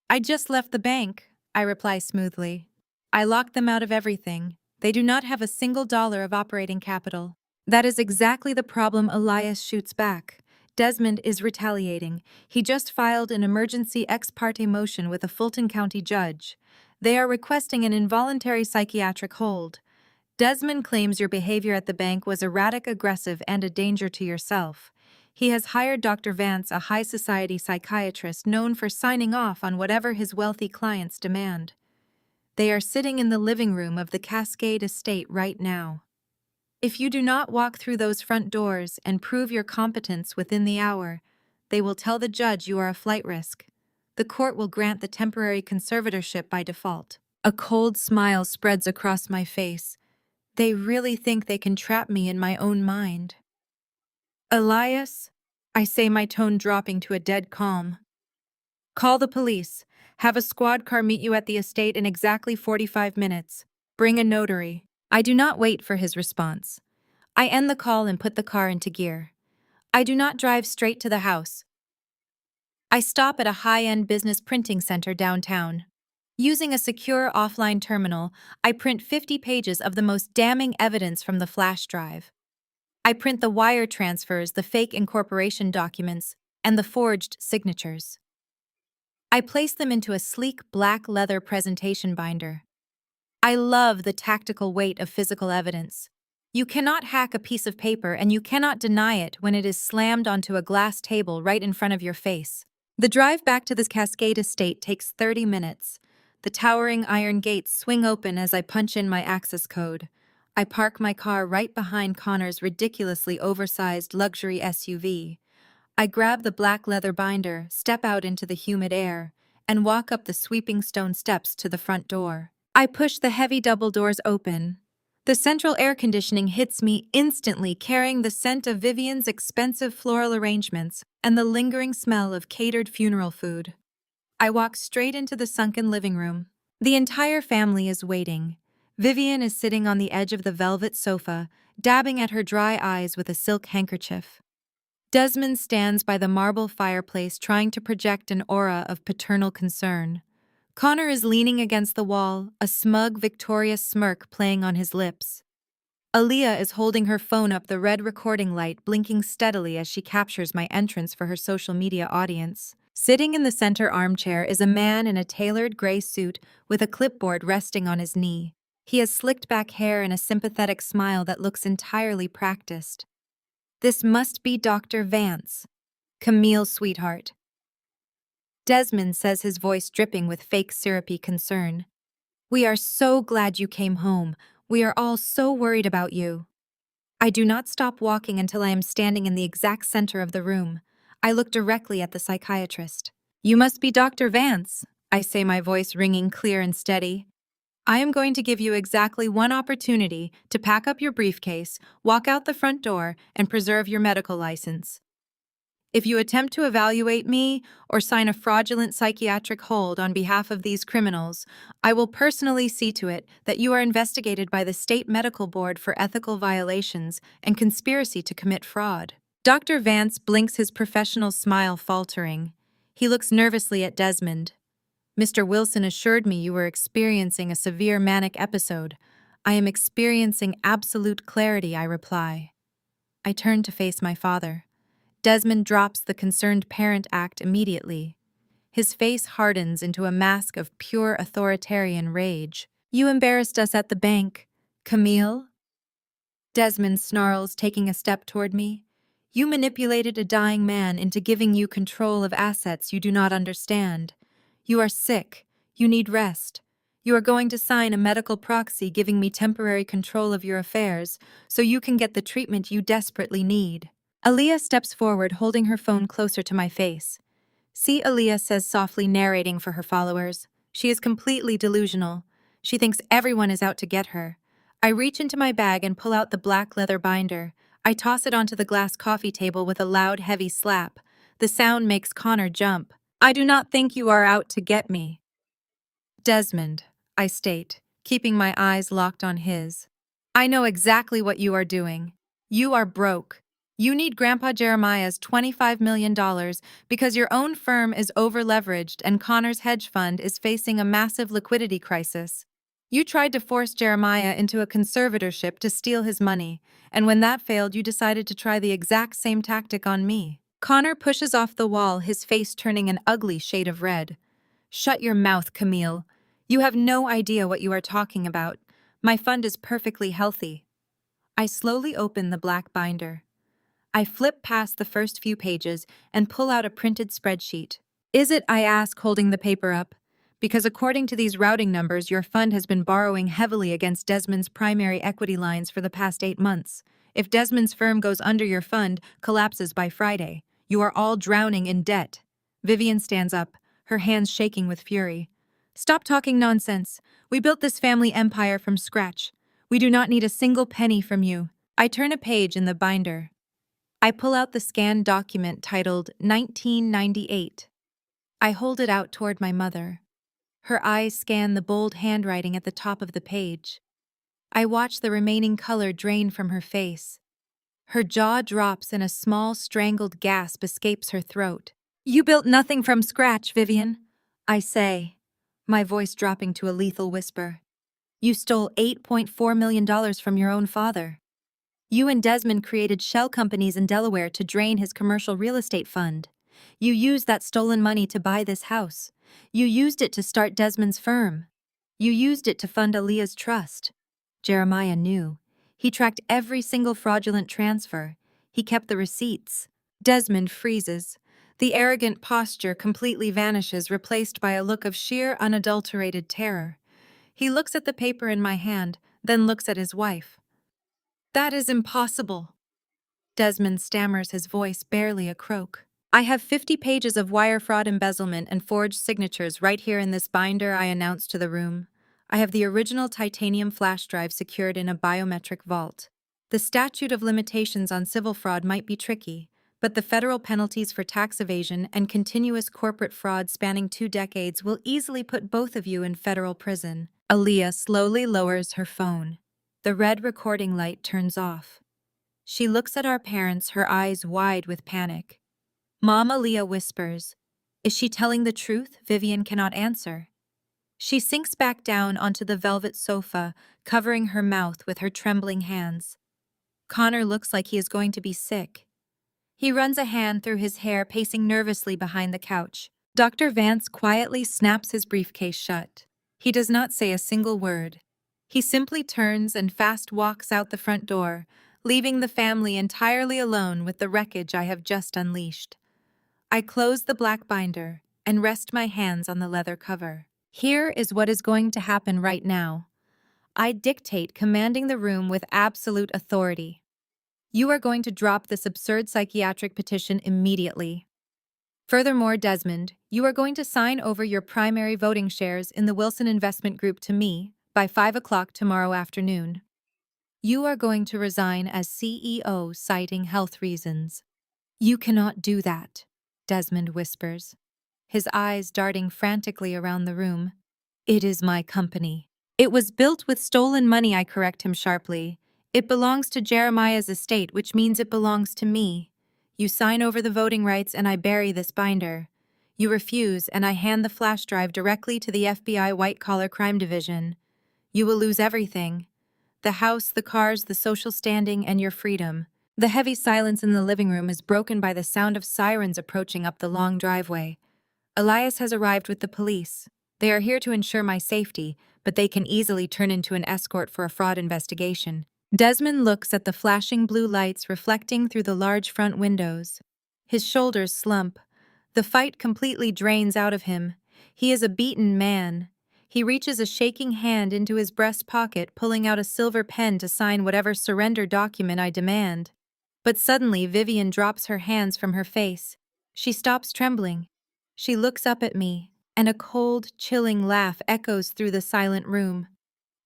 Speaker 1: I just left the bank, I reply smoothly. I locked them out of everything. They do not have a single dollar of operating capital. That is exactly the problem, Elias shoots back. Desmond is retaliating. He just filed an emergency ex parte motion with a Fulton County judge. They are requesting an involuntary psychiatric hold. Desmond claims your behavior at the bank was erratic, aggressive, and a danger to yourself. He has hired Dr. Vance, a high society psychiatrist known for signing off on whatever his wealthy clients demand. They are sitting in the living room of the Cascade estate right now. If you do not walk through those front doors and prove your competence within the hour, they will tell the judge you are a flight risk. The court will grant the temporary conservatorship by default. A cold smile spreads across my face. They really think they can trap me in my own mind. Elias, I say, my tone dropping to a dead calm. Call the police. Have a squad car meet you at the estate in exactly 45 minutes. Bring a notary. I do not wait for his response. I end the call and put the car into gear. I do not drive straight to the house. I stop at a high-end business printing center downtown. Using a secure offline terminal, I print 50 pages of the most damning evidence from the flash drive. I print the wire transfers, the fake incorporation documents, and the forged signatures. I place them into a sleek black leather presentation binder. I love the tactical weight of physical evidence. You cannot hack a piece of paper, and you cannot deny it when it is slammed onto a glass table right in front of your face. The drive back to the Cascade estate takes 30 minutes. The towering iron gates swing open as I punch in my access code. I park my car right behind Connor's ridiculously oversized luxury SUV. I grab the black leather binder, step out into the humid air, and walk up the sweeping stone steps to the front door. I push the heavy double doors open. The central air conditioning hits me instantly, carrying the scent of Vivian's expensive floral arrangements and the lingering smell of catered funeral food. I walk straight into the sunken living room. The entire family is waiting. Vivian is sitting on the edge of the velvet sofa, dabbing at her dry eyes with a silk handkerchief. Desmond stands by the marble fireplace, trying to project an aura of paternal concern. Connor is leaning against the wall, a smug, victorious smirk playing on his lips. Aaliyah is holding her phone up, the red recording light blinking steadily as she captures my entrance for her social media audience. Sitting in the center armchair is a man in a tailored gray suit with a clipboard resting on his knee. He has slicked back hair and a sympathetic smile that looks entirely practiced. This must be Dr. Vance. Camille, sweetheart. Desmond says, his voice dripping with fake syrupy concern. We are so glad you came home. We are all so worried about you. I do not stop walking until I am standing in the exact center of the room. I look directly at the psychiatrist. You must be Dr. Vance, I say, my voice ringing clear and steady. I am going to give you exactly one opportunity to pack up your briefcase, walk out the front door, and preserve your medical license. If you attempt to evaluate me or sign a fraudulent psychiatric hold on behalf of these criminals, I will personally see to it that you are investigated by the State Medical Board for ethical violations and conspiracy to commit fraud. Dr. Vance blinks, his professional smile faltering. He looks nervously at Desmond. Mr. Wilson assured me you were experiencing a severe manic episode. I am experiencing absolute clarity, I reply. I turn to face my father. Desmond drops the concerned parent act immediately. His face hardens into a mask of pure authoritarian rage. You embarrassed us at the bank, Camille? Desmond snarls, taking a step toward me. You manipulated a dying man into giving you control of assets you do not understand. You are sick. You need rest. You are going to sign a medical proxy giving me temporary control of your affairs so you can get the treatment you desperately need. Aaliyah steps forward, holding her phone closer to my face. See, Aaliyah says softly, narrating for her followers. She is completely delusional. She thinks everyone is out to get her. I reach into my bag and pull out the black leather binder. I toss it onto the glass coffee table with a loud, heavy slap. The sound makes Connor jump. I do not think you are out to get me. Desmond, I state, keeping my eyes locked on his. I know exactly what you are doing. You are broke. You need Grandpa Jeremiah's $25 million because your own firm is over-leveraged and Connor's hedge fund is facing a massive liquidity crisis. You tried to force Jeremiah into a conservatorship to steal his money, and when that failed, you decided to try the exact same tactic on me. Connor pushes off the wall, his face turning an ugly shade of red. Shut your mouth, Camille. You have no idea what you are talking about. My fund is perfectly healthy. I slowly open the black binder. I flip past the first few pages and pull out a printed spreadsheet. Is it, I ask, holding the paper up? Because according to these routing numbers, your fund has been borrowing heavily against Desmond's primary equity lines for the past 8 months. If Desmond's firm goes under, your fund collapses by Friday. You are all drowning in debt. Vivian stands up, her hands shaking with fury. Stop talking nonsense. We built this family empire from scratch. We do not need a single penny from you. I turn a page in the binder. I pull out the scanned document titled 1998. I hold it out toward my mother. Her eyes scan the bold handwriting at the top of the page. I watch the remaining color drain from her face. Her jaw drops and a small, strangled gasp escapes her throat. You built nothing from scratch, Vivian, I say, my voice dropping to a lethal whisper. You stole $8.4 million from your own father. You and Desmond created shell companies in Delaware to drain his commercial real estate fund. You used that stolen money to buy this house. You used it to start Desmond's firm. You used it to fund Aaliyah's trust. Jeremiah knew. He tracked every single fraudulent transfer. He kept the receipts. Desmond freezes. The arrogant posture completely vanishes, replaced by a look of sheer, unadulterated terror. He looks at the paper in my hand, then looks at his wife. That is impossible. Desmond stammers, his voice barely a croak. I have 50 pages of wire fraud, embezzlement, and forged signatures right here in this binder, I announced to the room. I have the original titanium flash drive secured in a biometric vault. The statute of limitations on civil fraud might be tricky, but the federal penalties for tax evasion and continuous corporate fraud spanning 2 decades will easily put both of you in federal prison. Aaliyah slowly lowers her phone. The red recording light turns off. She looks at our parents, her eyes wide with panic. Mom, Aaliyah whispers. Is she telling the truth? Vivian cannot answer. She sinks back down onto the velvet sofa, covering her mouth with her trembling hands. Connor looks like he is going to be sick. He runs a hand through his hair, pacing nervously behind the couch. Dr. Vance quietly snaps his briefcase shut. He does not say a single word. He simply turns and fast walks out the front door, leaving the family entirely alone with the wreckage I have just unleashed. I close the black binder and rest my hands on the leather cover. Here is what is going to happen right now. I dictate, commanding the room with absolute authority. You are going to drop this absurd psychiatric petition immediately. Furthermore, Desmond, you are going to sign over your primary voting shares in the Wilson Investment Group to me by 5 o'clock tomorrow afternoon. You are going to resign as CEO, citing health reasons. You cannot do that, Desmond whispers, his eyes darting frantically around the room. It is my company. It was built with stolen money, I correct him sharply. It belongs to Jeremiah's estate, which means it belongs to me. You sign over the voting rights and I bury this binder. You refuse and I hand the flash drive directly to the FBI White-Collar Crime Division. You will lose everything. The house, the cars, the social standing, and your freedom. The heavy silence in the living room is broken by the sound of sirens approaching up the long driveway. Elias has arrived with the police. They are here to ensure my safety, but they can easily turn into an escort for a fraud investigation. Desmond looks at the flashing blue lights reflecting through the large front windows. His shoulders slump. The fight completely drains out of him. He is a beaten man. He reaches a shaking hand into his breast pocket, pulling out a silver pen to sign whatever surrender document I demand. But suddenly, Vivian drops her hands from her face. She stops trembling. She looks up at me, and a cold, chilling laugh echoes through the silent room.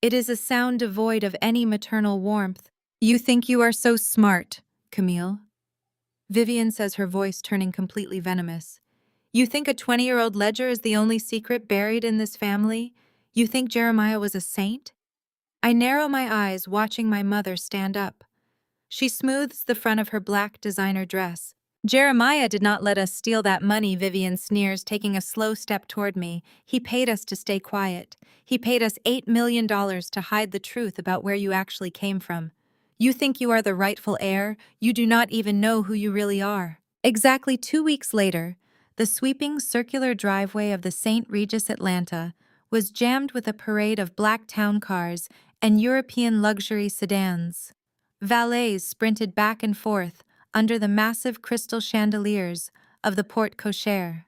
Speaker 1: It is a sound devoid of any maternal warmth. You think you are so smart, Camille? Vivian says, her voice turning completely venomous. You think a 20-year-old ledger is the only secret buried in this family? You think Jeremiah was a saint? I narrow my eyes, watching my mother stand up. She smooths the front of her black designer dress. Jeremiah did not let us steal that money, Vivian sneers, taking a slow step toward me. He paid us to stay quiet. He paid us $8 million to hide the truth about where you actually came from. You think you are the rightful heir? You do not even know who you really are. Exactly 2 weeks later, the sweeping circular driveway of the St. Regis Atlanta was jammed with a parade of black town cars and European luxury sedans. Valets sprinted back and forth under the massive crystal chandeliers of the porte cochere.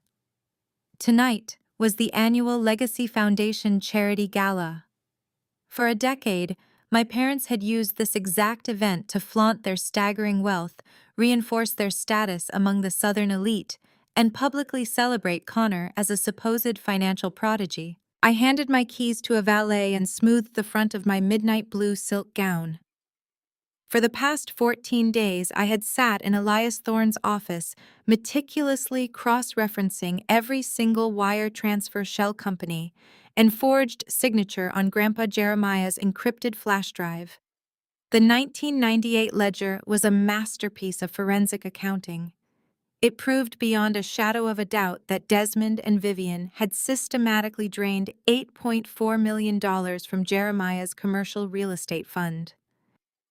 Speaker 1: Tonight was the annual Legacy Foundation Charity Gala. For a decade, my parents had used this exact event to flaunt their staggering wealth, reinforce their status among the Southern elite, and publicly celebrate Connor as a supposed financial prodigy. I handed my keys to a valet and smoothed the front of my midnight blue silk gown. For the past 14 days, I had sat in Elias Thorne's office, meticulously cross-referencing every single wire transfer shell company and forged signature on Grandpa Jeremiah's encrypted flash drive. The 1998 ledger was a masterpiece of forensic accounting. It proved beyond a shadow of a doubt that Desmond and Vivian had systematically drained $8.4 million from Jeremiah's commercial real estate fund.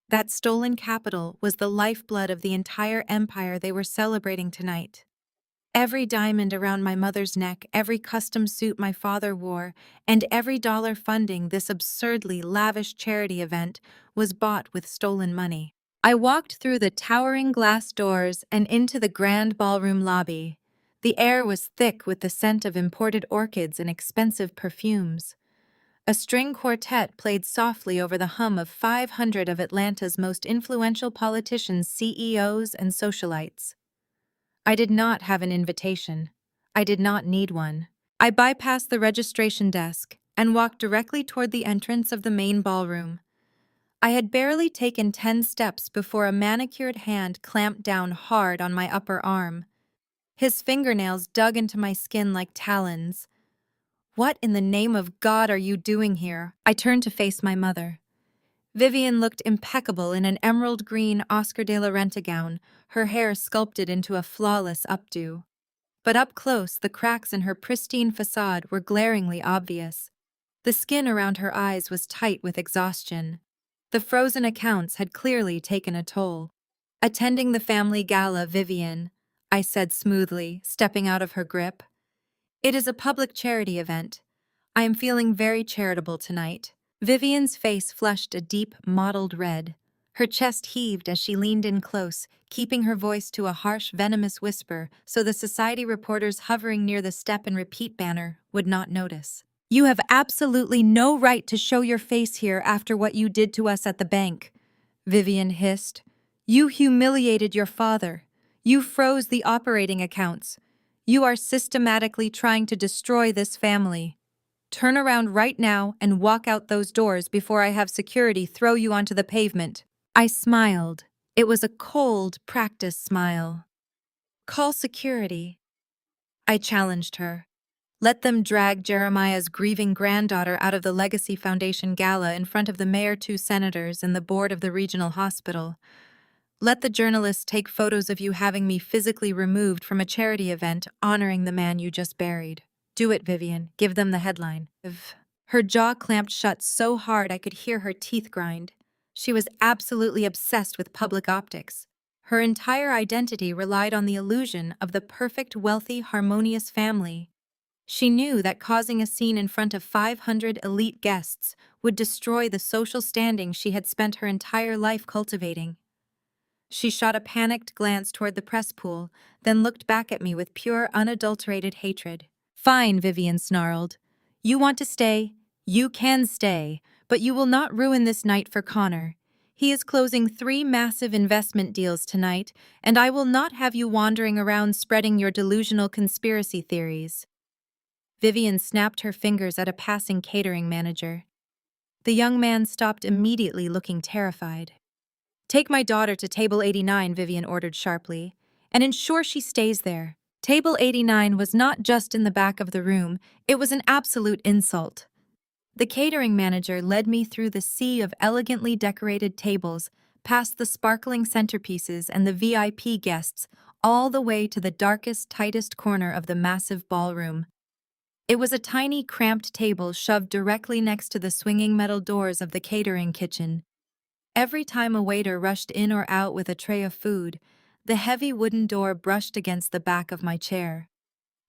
Speaker 1: That stolen capital was the lifeblood of the entire empire they were celebrating tonight. Every diamond around my mother's neck, every custom suit my father wore, and every dollar funding this absurdly lavish charity event was bought with stolen money. I walked through the towering glass doors and into the grand ballroom lobby. The air was thick with the scent of imported orchids and expensive perfumes. A string quartet played softly over the hum of 500 of Atlanta's most influential politicians, CEOs, and socialites. I did not have an invitation. I did not need one. I bypassed the registration desk and walked directly toward the entrance of the main ballroom. I had barely taken 10 steps before a manicured hand clamped down hard on my upper arm. His fingernails dug into my skin like talons. What in the name of God are you doing here? I turned to face my mother. Vivian looked impeccable in an emerald green Oscar de la Renta gown, her hair sculpted into a flawless updo. But up close, the cracks in her pristine facade were glaringly obvious. The skin around her eyes was tight with exhaustion. The frozen accounts had clearly taken a toll. Attending the family gala, Vivian, I said smoothly, stepping out of her grip. It is a public charity event. I am feeling very charitable tonight. Vivian's face flushed a deep, mottled red. Her chest heaved as she leaned in close, keeping her voice to a harsh, venomous whisper so the society reporters hovering near the step and repeat banner would not notice. You have absolutely no right to show your face here after what you did to us at the bank, Vivian hissed. You humiliated your father. You froze the operating accounts. You are systematically trying to destroy this family. Turn around right now and walk out those doors before I have security throw you onto the pavement. I smiled. It was a cold, practiced smile. Call security. I challenged her. Let them drag Jeremiah's grieving granddaughter out of the Legacy Foundation gala in front of the mayor, 2 senators, and the board of the regional hospital. Let the journalists take photos of you having me physically removed from a charity event honoring the man you just buried. Do it, Vivian. Give them the headline. Her jaw clamped shut so hard I could hear her teeth grind. She was absolutely obsessed with public optics. Her entire identity relied on the illusion of the perfect, wealthy, harmonious family. She knew that causing a scene in front of 500 elite guests would destroy the social standing she had spent her entire life cultivating. She shot a panicked glance toward the press pool, then looked back at me with pure, unadulterated hatred. Fine, Vivian snarled. You want to stay? You can stay, but you will not ruin this night for Connor. He is closing 3 massive investment deals tonight, and I will not have you wandering around spreading your delusional conspiracy theories. Vivian snapped her fingers at a passing catering manager. The young man stopped immediately, looking terrified. "Take my daughter to table 89, Vivian ordered sharply, "and ensure she stays there." Table 89 was not just in the back of the room, it was an absolute insult. The catering manager led me through the sea of elegantly decorated tables, past the sparkling centerpieces and the VIP guests, all the way to the darkest, tightest corner of the massive ballroom. It was a tiny, cramped table shoved directly next to the swinging metal doors of the catering kitchen. Every time a waiter rushed in or out with a tray of food, the heavy wooden door brushed against the back of my chair.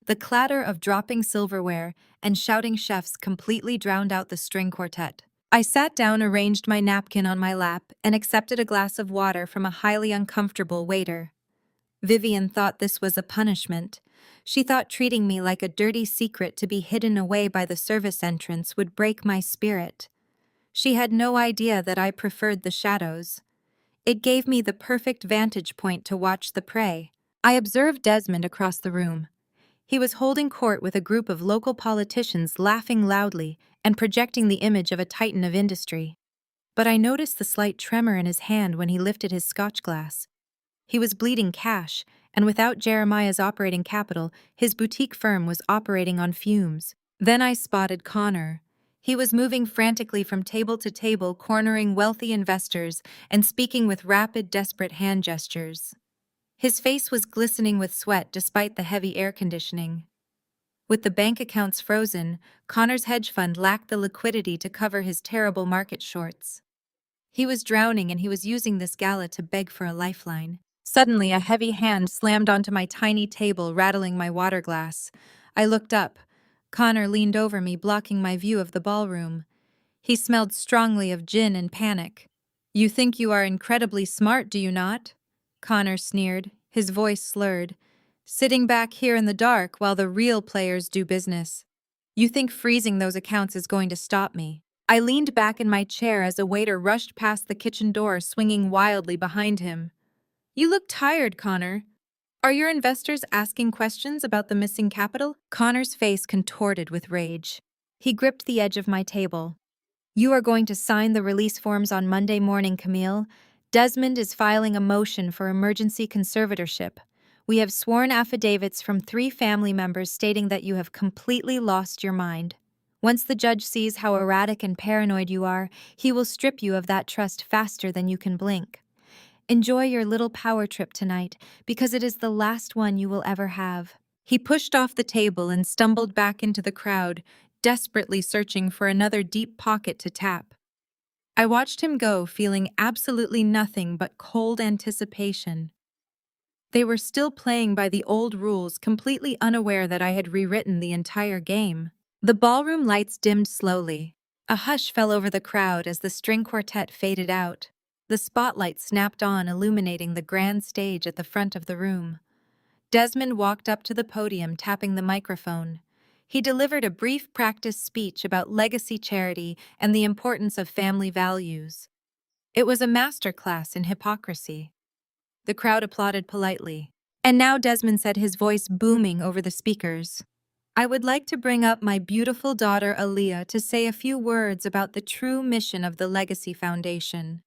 Speaker 1: The clatter of dropping silverware and shouting chefs completely drowned out the string quartet. I sat down, arranged my napkin on my lap, and accepted a glass of water from a highly uncomfortable waiter. Vivian thought this was a punishment. She thought treating me like a dirty secret to be hidden away by the service entrance would break my spirit. She had no idea that I preferred the shadows. It gave me the perfect vantage point to watch the prey. I observed Desmond across the room. He was holding court with a group of local politicians, laughing loudly and projecting the image of a titan of industry. But I noticed the slight tremor in his hand when he lifted his scotch glass. He was bleeding cash, and without Jeremiah's operating capital, his boutique firm was operating on fumes. Then I spotted Connor. He was moving frantically from table to table, cornering wealthy investors and speaking with rapid, desperate hand gestures. His face was glistening with sweat despite the heavy air conditioning. With the bank accounts frozen, Connor's hedge fund lacked the liquidity to cover his terrible market shorts. He was drowning, and he was using this gala to beg for a lifeline. Suddenly, a heavy hand slammed onto my tiny table, rattling my water glass. I looked up. Connor leaned over me, blocking my view of the ballroom. He smelled strongly of gin and panic. "You think you are incredibly smart, do you not?" Connor sneered, his voice slurred. "Sitting back here in the dark while the real players do business. You think freezing those accounts is going to stop me?" I leaned back in my chair as a waiter rushed past the kitchen door, swinging wildly behind him. "You look tired, Connor. Are your investors asking questions about the missing capital?" Connor's face contorted with rage. He gripped the edge of my table. "You are going to sign the release forms on Monday morning, Camille. Desmond is filing a motion for emergency conservatorship. We have sworn affidavits from 3 family members stating that you have completely lost your mind. Once the judge sees how erratic and paranoid you are, he will strip you of that trust faster than you can blink. Enjoy your little power trip tonight, because it is the last one you will ever have." He pushed off the table and stumbled back into the crowd, desperately searching for another deep pocket to tap. I watched him go, feeling absolutely nothing but cold anticipation. They were still playing by the old rules, completely unaware that I had rewritten the entire game. The ballroom lights dimmed slowly. A hush fell over the crowd as the string quartet faded out. The spotlight snapped on, illuminating the grand stage at the front of the room. Desmond walked up to the podium, tapping the microphone. He delivered a brief practice speech about legacy charity and the importance of family values. It was a masterclass in hypocrisy. The crowd applauded politely. And now Desmond said, his voice booming over the speakers, "I would like to bring up my beautiful daughter Aaliyah to say a few words about the true mission of the Legacy Foundation."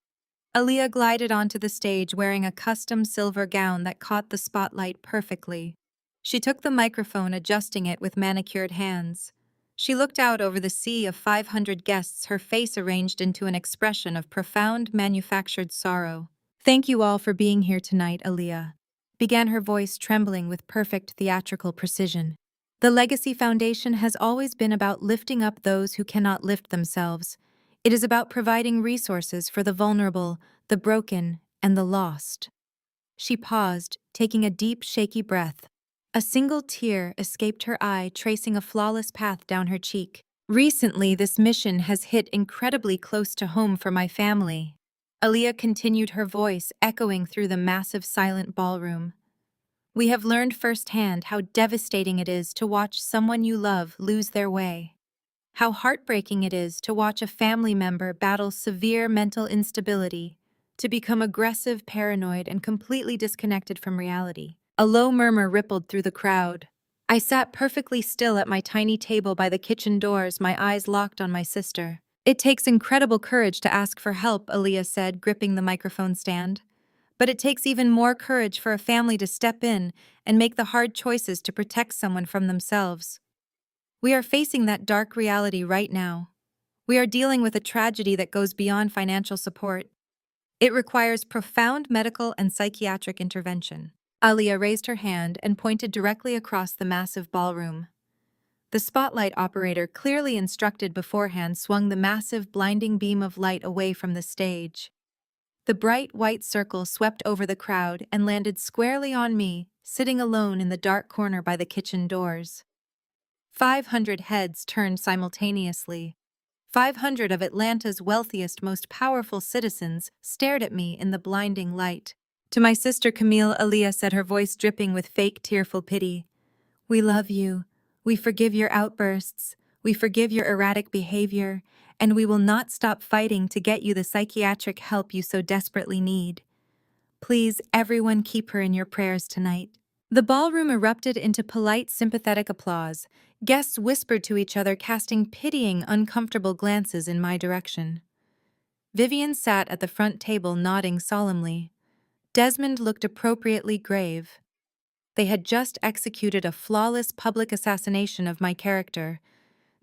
Speaker 1: Aaliyah glided onto the stage wearing a custom silver gown that caught the spotlight perfectly. She took the microphone, adjusting it with manicured hands. She looked out over the sea of 500 guests, her face arranged into an expression of profound manufactured sorrow. "Thank you all for being here tonight, Aaliyah," began her voice, trembling with perfect theatrical precision. "The Legacy Foundation has always been about lifting up those who cannot lift themselves. It is about providing resources for the vulnerable, the broken, and the lost." She paused, taking a deep, shaky breath. A single tear escaped her eye, tracing a flawless path down her cheek. "Recently, this mission has hit incredibly close to home for my family." Aaliyah continued, her voice echoing through the massive, silent ballroom. "We have learned firsthand how devastating it is to watch someone you love lose their way. How heartbreaking it is to watch a family member battle severe mental instability, to become aggressive, paranoid, and completely disconnected from reality." A low murmur rippled through the crowd. I sat perfectly still at my tiny table by the kitchen doors, my eyes locked on my sister. It takes incredible courage to ask for help, Aaliyah said, gripping the microphone stand. But it takes even more courage for a family to step in and make the hard choices to protect someone from themselves. We are facing that dark reality right now. We are dealing with a tragedy that goes beyond financial support. It requires profound medical and psychiatric intervention. Aaliyah raised her hand and pointed directly across the massive ballroom. The spotlight operator, clearly instructed beforehand, swung the massive, blinding beam of light away from the stage. The bright white circle swept over the crowd and landed squarely on me, sitting alone in the dark corner by the kitchen doors. 500 heads turned simultaneously. 500 of Atlanta's wealthiest, most powerful citizens stared at me in the blinding light. To my sister Camille, Aaliyah said, her voice dripping with fake, tearful pity. "We love you. We forgive your outbursts. We forgive your erratic behavior. And we will not stop fighting to get you the psychiatric help you so desperately need. Please, everyone, keep her in your prayers tonight." The ballroom erupted into polite, sympathetic applause. Guests whispered to each other, casting pitying, uncomfortable glances in my direction. Vivian sat at the front table, nodding solemnly. Desmond looked appropriately grave. They had just executed a flawless public assassination of my character.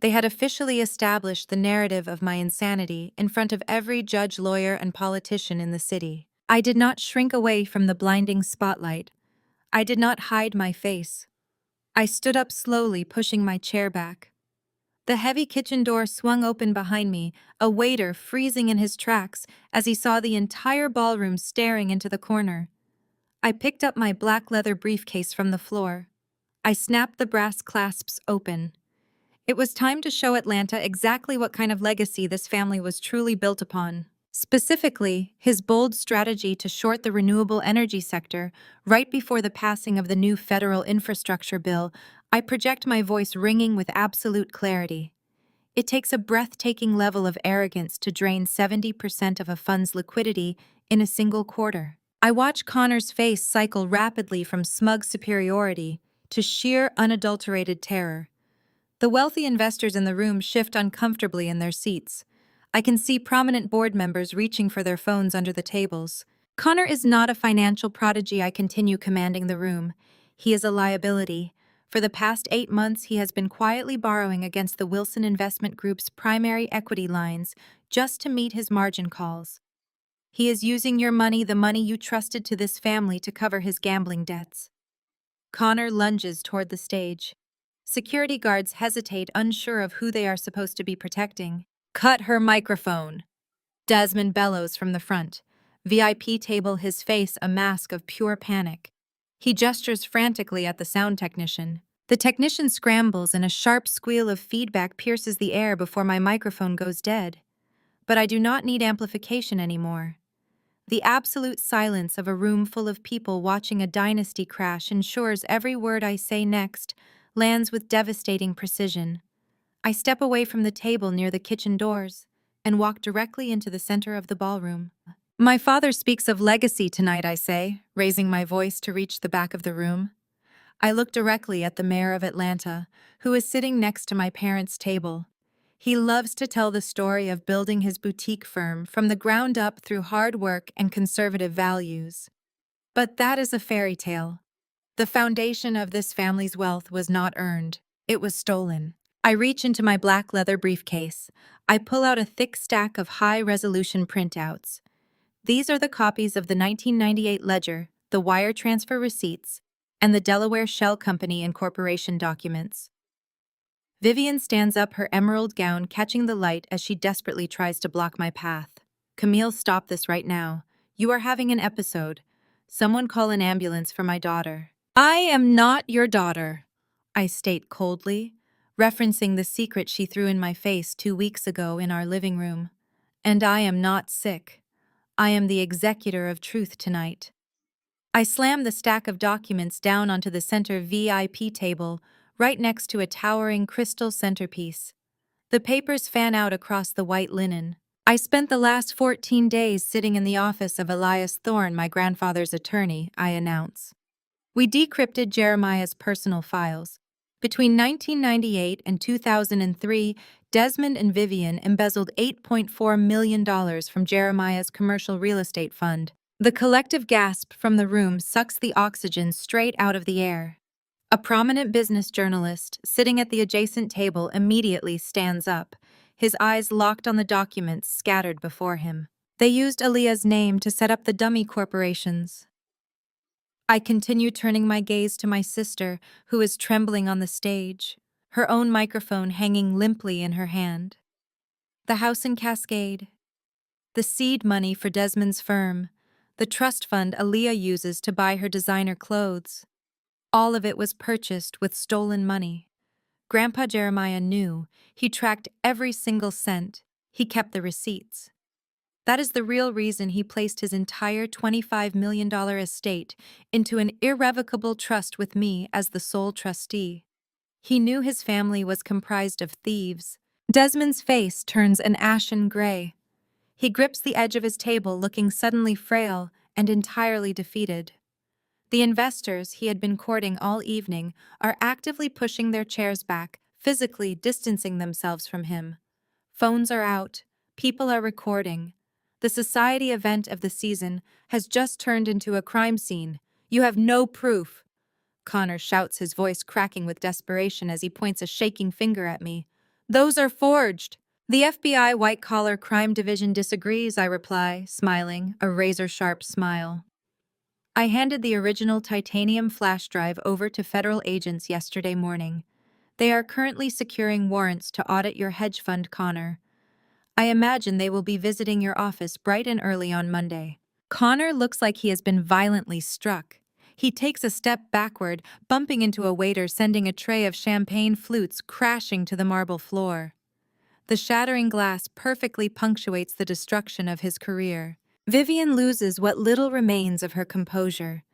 Speaker 1: They had officially established the narrative of my insanity in front of every judge, lawyer, and politician in the city. I did not shrink away from the blinding spotlight. I did not hide my face. I stood up slowly, pushing my chair back. The heavy kitchen door swung open behind me, a waiter freezing in his tracks as he saw the entire ballroom staring into the corner. I picked up my black leather briefcase from the floor. I snapped the brass clasps open. It was time to show Atlanta exactly what kind of legacy this family was truly built upon. Specifically, his bold strategy to short the renewable energy sector right before the passing of the new federal infrastructure bill. I project my voice ringing with absolute clarity. It takes a breathtaking level of arrogance to drain 70% of a fund's liquidity in a single quarter. I watch Connor's face cycle rapidly from smug superiority to sheer, unadulterated terror. The wealthy investors in the room shift uncomfortably in their seats. I can see prominent board members reaching for their phones under the tables. Connor is not a financial prodigy, I continue, commanding the room. He is a liability. For the past 8 months, he has been quietly borrowing against the Wilson Investment Group's primary equity lines just to meet his margin calls. He is using your money, the money you trusted to this family, to cover his gambling debts. Connor lunges toward the stage. Security guards hesitate, unsure of who they are supposed to be protecting. "Cut her microphone!" Desmond bellows from the front. VIP table, his face a mask of pure panic. He gestures frantically at the sound technician. The technician scrambles and a sharp squeal of feedback pierces the air before my microphone goes dead. But I do not need amplification anymore. The absolute silence of a room full of people watching a dynasty crash ensures every word I say next lands with devastating precision. I step away from the table near the kitchen doors and walk directly into the center of the ballroom. "My father speaks of legacy tonight," I say, raising my voice to reach the back of the room. I look directly at the mayor of Atlanta, who is sitting next to my parents' table. He loves to tell the story of building his boutique firm from the ground up through hard work and conservative values. But that is a fairy tale. The foundation of this family's wealth was not earned, it was stolen. I reach into my black leather briefcase. I pull out a thick stack of high-resolution printouts. These are the copies of the 1998 ledger, the wire transfer receipts, and the Delaware Shell Company Incorporation documents. Vivian stands up, her emerald gown catching the light as she desperately tries to block my path. "Camille, stop this right now. You are having an episode. Someone call an ambulance for my daughter." "I am not your daughter," I state coldly, referencing the secret she threw in my face 2 weeks ago in our living room. "And I am not sick. I am the executor of truth tonight." I slam the stack of documents down onto the center VIP table, right next to a towering crystal centerpiece. The papers fan out across the white linen. "I spent the last 14 days sitting in the office of Elias Thorne, my grandfather's attorney," I announce. "We decrypted Jeremiah's personal files. Between 1998 and 2003, Desmond and Vivian embezzled $8.4 million from Jeremiah's commercial real estate fund. The collective gasp from the room sucks the oxygen straight out of the air. A prominent business journalist sitting at the adjacent table immediately stands up, his eyes locked on the documents scattered before him. They used Aaliyah's name to set up the dummy corporations. I continue turning my gaze to my sister, who is trembling on the stage, her own microphone hanging limply in her hand. The house in Cascade, the seed money for Desmond's firm, the trust fund Aaliyah uses to buy her designer clothes. All of it was purchased with stolen money. Grandpa Jeremiah knew. He tracked every single cent. He kept the receipts. That is the real reason he placed his entire $25 million estate into an irrevocable trust with me as the sole trustee. He knew his family was comprised of thieves. Desmond's face turns an ashen gray. He grips the edge of his table, looking suddenly frail and entirely defeated. The investors he had been courting all evening are actively pushing their chairs back, physically distancing themselves from him. Phones are out. People are recording. The society event of the season has just turned into a crime scene. You have no proof. Connor shouts, his voice cracking with desperation as he points a shaking finger at me. Those are forged. The FBI white-collar crime division disagrees, I reply, smiling, a razor-sharp smile. I handed the original titanium flash drive over to federal agents yesterday morning. They are currently securing warrants to audit your hedge fund, Connor. I imagine they will be visiting your office bright and early on Monday. Connor looks like he has been violently struck. He takes a step backward, bumping into a waiter sending a tray of champagne flutes crashing to the marble floor. The shattering glass perfectly punctuates the destruction of his career. Vivian loses what little remains of her composure.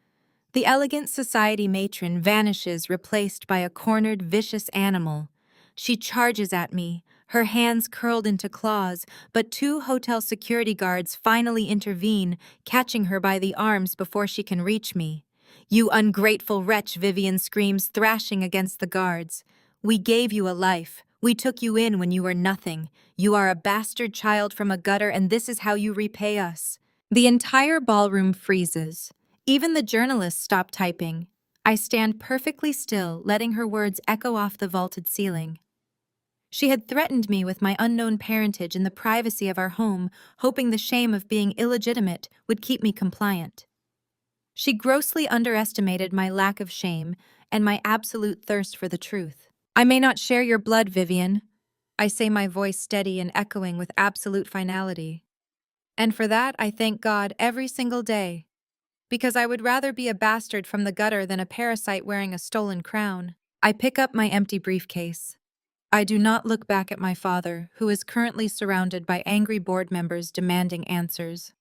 Speaker 1: The elegant society matron vanishes, replaced by a cornered, vicious animal. She charges at me, her hands curled into claws, but two hotel security guards finally intervene, catching her by the arms before she can reach me. You ungrateful wretch, Vivian screams, thrashing against the guards. We gave you a life. We took you in when you were nothing. You are a bastard child from a gutter, and this is how you repay us. The entire ballroom freezes. Even the journalists stop typing. I stand perfectly still, letting her words echo off the vaulted ceiling. She had threatened me with my unknown parentage in the privacy of our home, hoping the shame of being illegitimate would keep me compliant. She grossly underestimated my lack of shame and my absolute thirst for the truth. I may not share your blood, Vivian. I say, my voice steady and echoing with absolute finality. And for that, I thank God every single day. Because I would rather be a bastard from the gutter than a parasite wearing a stolen crown. I pick up my empty briefcase. I do not look back at my father, who is currently surrounded by angry board members demanding answers.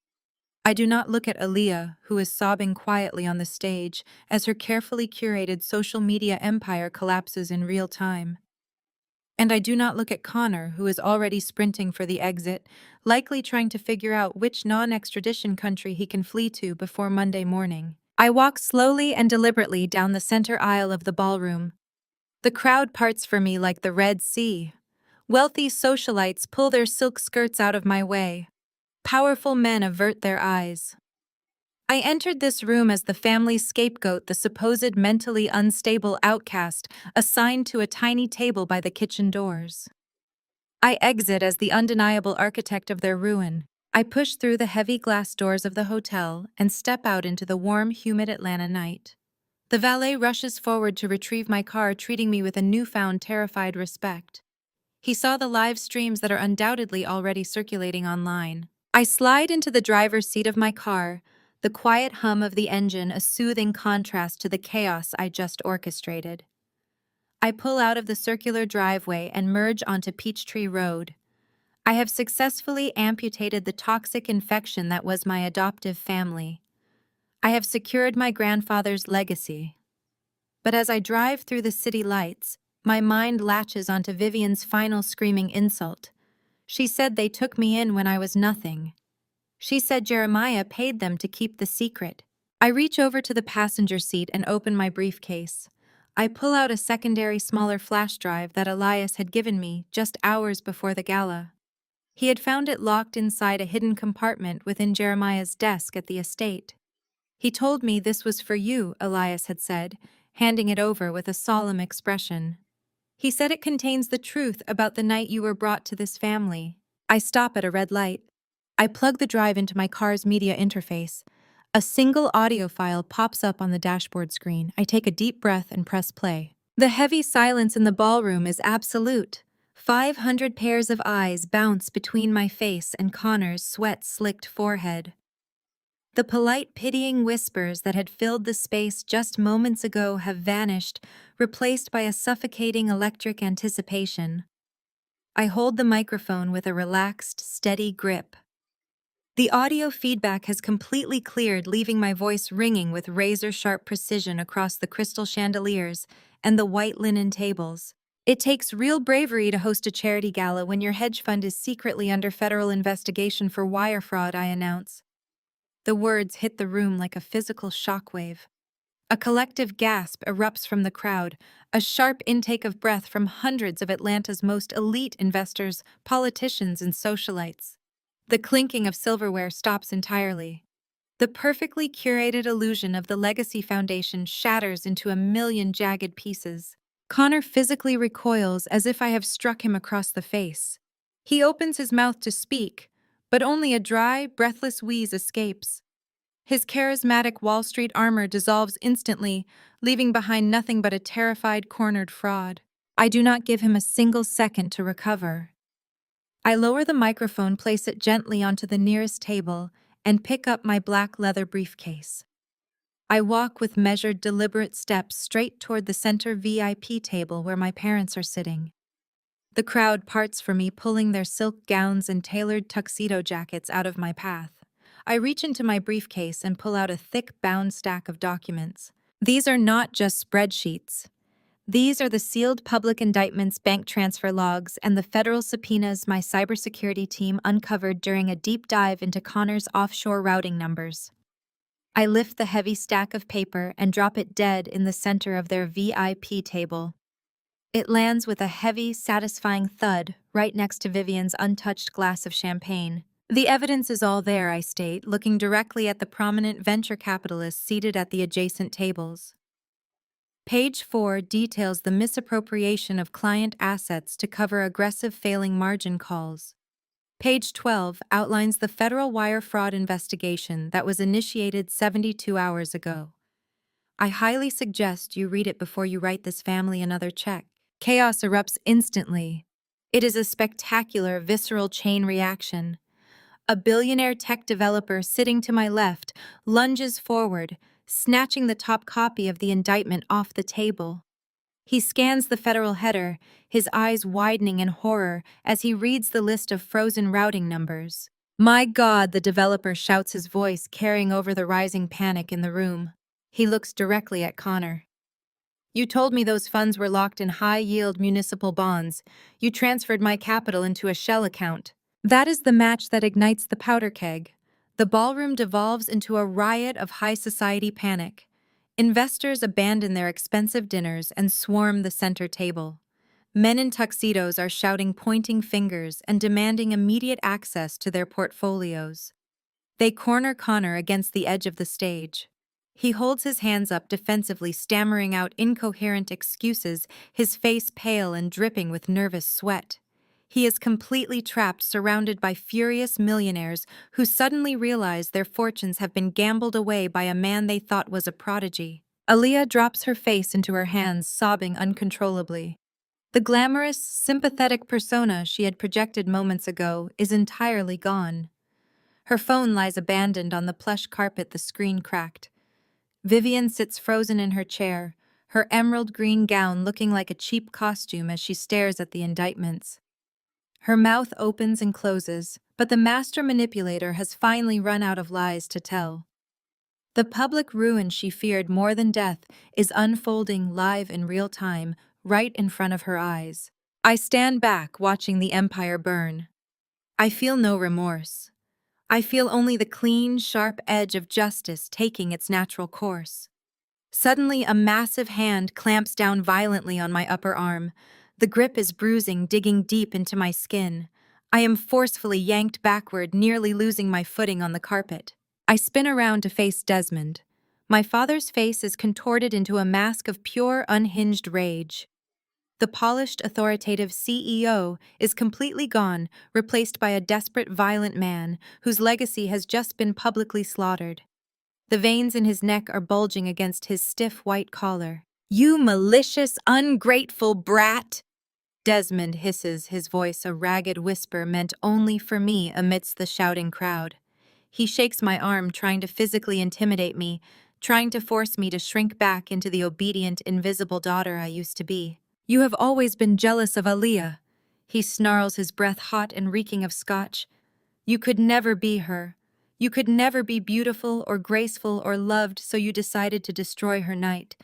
Speaker 1: I do not look at Aaliyah, who is sobbing quietly on the stage as her carefully curated social media empire collapses in real time. And I do not look at Connor, who is already sprinting for the exit, likely trying to figure out which non-extradition country he can flee to before Monday morning. I walk slowly and deliberately down the center aisle of the ballroom. The crowd parts for me like the Red Sea. Wealthy socialites pull their silk skirts out of my way. Powerful men avert their eyes. I entered this room as the family's scapegoat, the supposed mentally unstable outcast assigned to a tiny table by the kitchen doors. I exit as the undeniable architect of their ruin. I push through the heavy glass doors of the hotel and step out into the warm, humid Atlanta night. The valet rushes forward to retrieve my car, treating me with a newfound terrified respect. He saw the live streams that are undoubtedly already circulating online. I slide into the driver's seat of my car, the quiet hum of the engine a soothing contrast to the chaos I just orchestrated. I pull out of the circular driveway and merge onto Peachtree Road. I have successfully amputated the toxic infection that was my adoptive family. I have secured my grandfather's legacy. But as I drive through the city lights, my mind latches onto Vivian's final screaming insult. She said they took me in when I was nothing. She said Jeremiah paid them to keep the secret. I reach over to the passenger seat and open my briefcase. I pull out a secondary smaller flash drive that Elias had given me just hours before the gala. He had found it locked inside a hidden compartment within Jeremiah's desk at the estate. He told me this was for you, Elias had said, handing it over with a solemn expression. He said it contains the truth about the night you were brought to this family. I stop at a red light. I plug the drive into my car's media interface. A single audio file pops up on the dashboard screen. I take a deep breath and press play. The heavy silence in the ballroom is absolute. 500 pairs of eyes bounce between my face and Connor's sweat-slicked forehead. The polite, pitying whispers that had filled the space just moments ago have vanished, replaced by a suffocating electric anticipation. I hold the microphone with a relaxed, steady grip. The audio feedback has completely cleared, leaving my voice ringing with razor-sharp precision across the crystal chandeliers and the white linen tables. It takes real bravery to host a charity gala when your hedge fund is secretly under federal investigation for wire fraud, I announce. The words hit the room like a physical shockwave. A collective gasp erupts from the crowd, a sharp intake of breath from hundreds of Atlanta's most elite investors, politicians, and socialites. The clinking of silverware stops entirely. The perfectly curated illusion of the Legacy Foundation shatters into a million jagged pieces. Connor physically recoils as if I have struck him across the face. He opens his mouth to speak, but only a dry, breathless wheeze escapes. His charismatic Wall Street armor dissolves instantly, leaving behind nothing but a terrified, cornered fraud. I do not give him a single second to recover. I lower the microphone, place it gently onto the nearest table, and pick up my black leather briefcase. I walk with measured, deliberate steps straight toward the center VIP table where my parents are sitting. The crowd parts for me, pulling their silk gowns and tailored tuxedo jackets out of my path. I reach into my briefcase and pull out a thick, bound stack of documents. These are not just spreadsheets. These are the sealed public indictments, bank transfer logs, and the federal subpoenas my cybersecurity team uncovered during a deep dive into Connor's offshore routing numbers. I lift the heavy stack of paper and drop it dead in the center of their VIP table. It lands with a heavy, satisfying thud right next to Vivian's untouched glass of champagne. The evidence is all there, I state, looking directly at the prominent venture capitalists seated at the adjacent tables. Page 4 details the misappropriation of client assets to cover aggressive failing margin calls. Page 12 outlines the federal wire fraud investigation that was initiated 72 hours ago. I highly suggest you read it before you write this family another check. Chaos erupts instantly. It is a spectacular, visceral chain reaction. A billionaire tech developer sitting to my left lunges forward, snatching the top copy of the indictment off the table. He scans the federal header, his eyes widening in horror as he reads the list of frozen routing numbers. "My God," the developer shouts, his voice carrying over the rising panic in the room. He looks directly at Connor. "You told me those funds were locked in high-yield municipal bonds. You transferred my capital into a shell account." That is the match that ignites the powder keg. The ballroom devolves into a riot of high society panic. Investors abandon their expensive dinners and swarm the center table. Men in tuxedos are shouting, pointing fingers, and demanding immediate access to their portfolios. They corner Connor against the edge of the stage. He holds his hands up defensively, stammering out incoherent excuses, his face pale and dripping with nervous sweat. He is completely trapped, surrounded by furious millionaires who suddenly realize their fortunes have been gambled away by a man they thought was a prodigy. Aaliyah drops her face into her hands, sobbing uncontrollably. The glamorous, sympathetic persona she had projected moments ago is entirely gone. Her phone lies abandoned on the plush carpet, the screen cracked. Vivian sits frozen in her chair, her emerald green gown looking like a cheap costume as she stares at the indictments. Her mouth opens and closes, but the master manipulator has finally run out of lies to tell. The public ruin she feared more than death is unfolding live in real time, right in front of her eyes. I stand back, watching the empire burn. I feel no remorse. I feel only the clean, sharp edge of justice taking its natural course. Suddenly, a massive hand clamps down violently on my upper arm. The grip is bruising, digging deep into my skin. I am forcefully yanked backward, nearly losing my footing on the carpet. I spin around to face Desmond. My father's face is contorted into a mask of pure, unhinged rage. The polished, authoritative CEO is completely gone, replaced by a desperate, violent man whose legacy has just been publicly slaughtered. The veins in his neck are bulging against his stiff white collar. "You malicious, ungrateful brat!" Desmond hisses, his voice a ragged whisper meant only for me amidst the shouting crowd. He shakes my arm, trying to physically intimidate me, trying to force me to shrink back into the obedient, invisible daughter I used to be. "You have always been jealous of Aaliyah." He snarls, his breath hot and reeking of scotch. "You could never be her. You could never be beautiful or graceful or loved, so you decided to destroy her night.